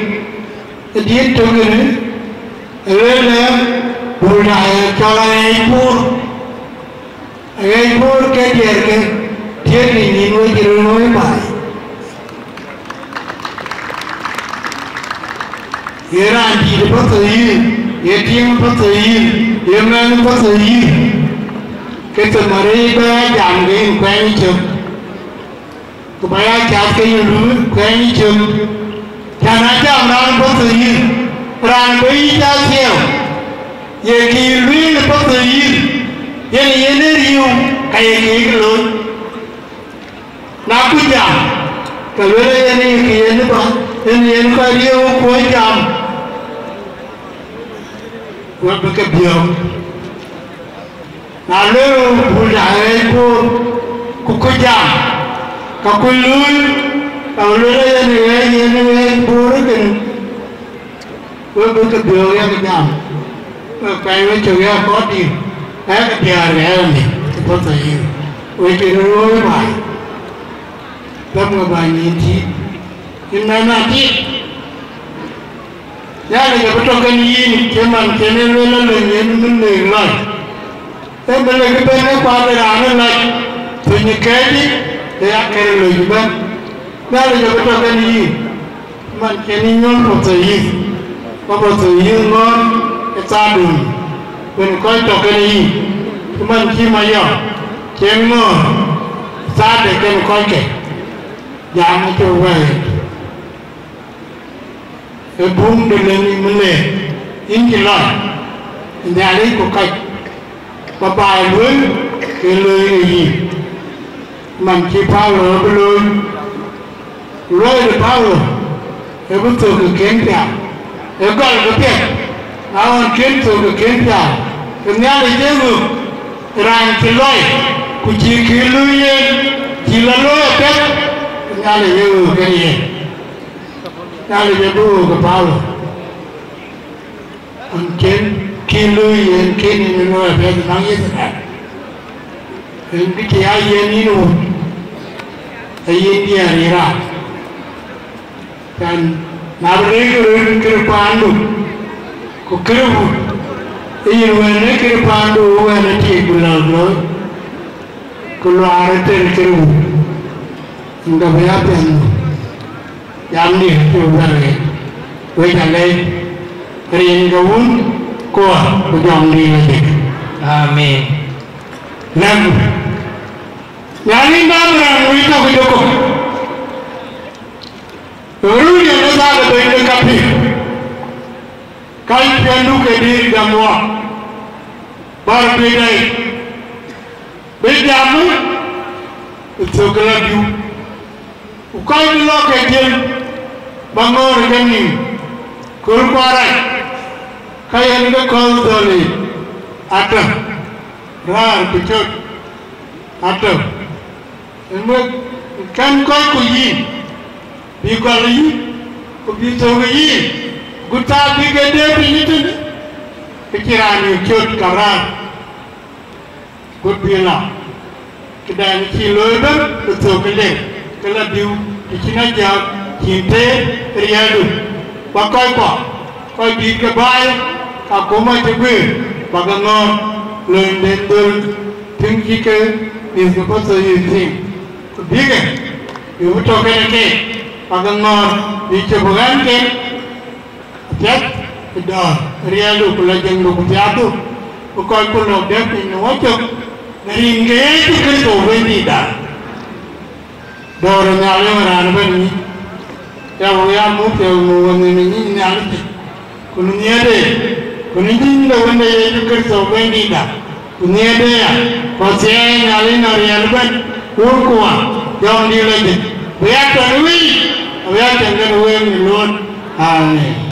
cái điên tôi cái nữa, rồi là bùn đại cho lại bùn cái gì cái thiên lý nhìn với cái nói bài, cái là gì đó phải tự nhiên, cái tiếng phải tự nhiên, cái năng phải tự nhiên, cái từ mà đi ba giảm cái quen chụp supaya cái dulu kayaknya jam jangan aja orang berseyin orang berita siapa yang kiri berseyin yang ini riu kayak gini loh nak jam kalau ini apa ini kau riu kau jam kau berkebiang lalu budaya kau jam kau lui, kalau lui ada ni buruk kan, kau berkebiang yang kejam, kau cuci body, dia ni, seperti ini, kau kira baik, tapi baik ni, nanti, jadi kalau betul kan ini, cuman kena lalu lagi, tapi lagi banyak pada lagi, punya kadi. Dia kena lagi ban, kalau jauh betul kan ini, man kini nyon betul ngon kesadu, pun kau betul kan ini, man kini maya, kena sadu kena kau ke, jangan cuba, bung dengan ini ini lah, ini ada kau kai, bapak pun kena ini. Man chỉ Paulo luôn rồi được Paulo e bu to ke ken pya e gol ke pya na on ken to ke ken pya ke nya le je mu ran ti loy ku chi ki lu ye chi la lo pe nya le ye ke ye nya le je bu ke pa lo on ken ki lu ye ken ni lo pe na ye ta en ki ya ye ni no ai dia ri ra dan nabrege ke pandu ko krebu ini wene ke pandu wene ti gulalo ko lo arete krebu inga baya pen yamni to bare we jale rin gawun ko ko jomni le amen nam yani namra wi to ko joko Ruli yang besar itu ini kapi. Kali piandu ke diri gamua. Bar bedai. Bedamu itu kelaju. Ukai dulu ke jen bangor kami. Kurparai. Kaya ni ke kau doli. Ada. Rar picut. Ada. Ini kan kau kuyi. Bigoli, kubitogi, guta bigede binitun, pikiran kyut karan, gudbila, kedan kiloiber betul kelih, kelabiu, dikina jauh, kinte riadu, pakai pak, kau dikebai, aku macam gue, bagangon, lendendul, tinggi ke, nisbah sejuting, kubiga, ibu token ke. Pagangor di cebugan ke tiap dah rialu pelajang lu tiatu ukoi pulau dep ini wajib neringe itu kerja wendi dah dorong nyale meran bani ya mu ini nyale kununya deh kununya dah wenda itu kerja wendi dah kununya deh ya pasien nyale narial ban urkuan jom di lagi biar terwin biar jangan luar Amen.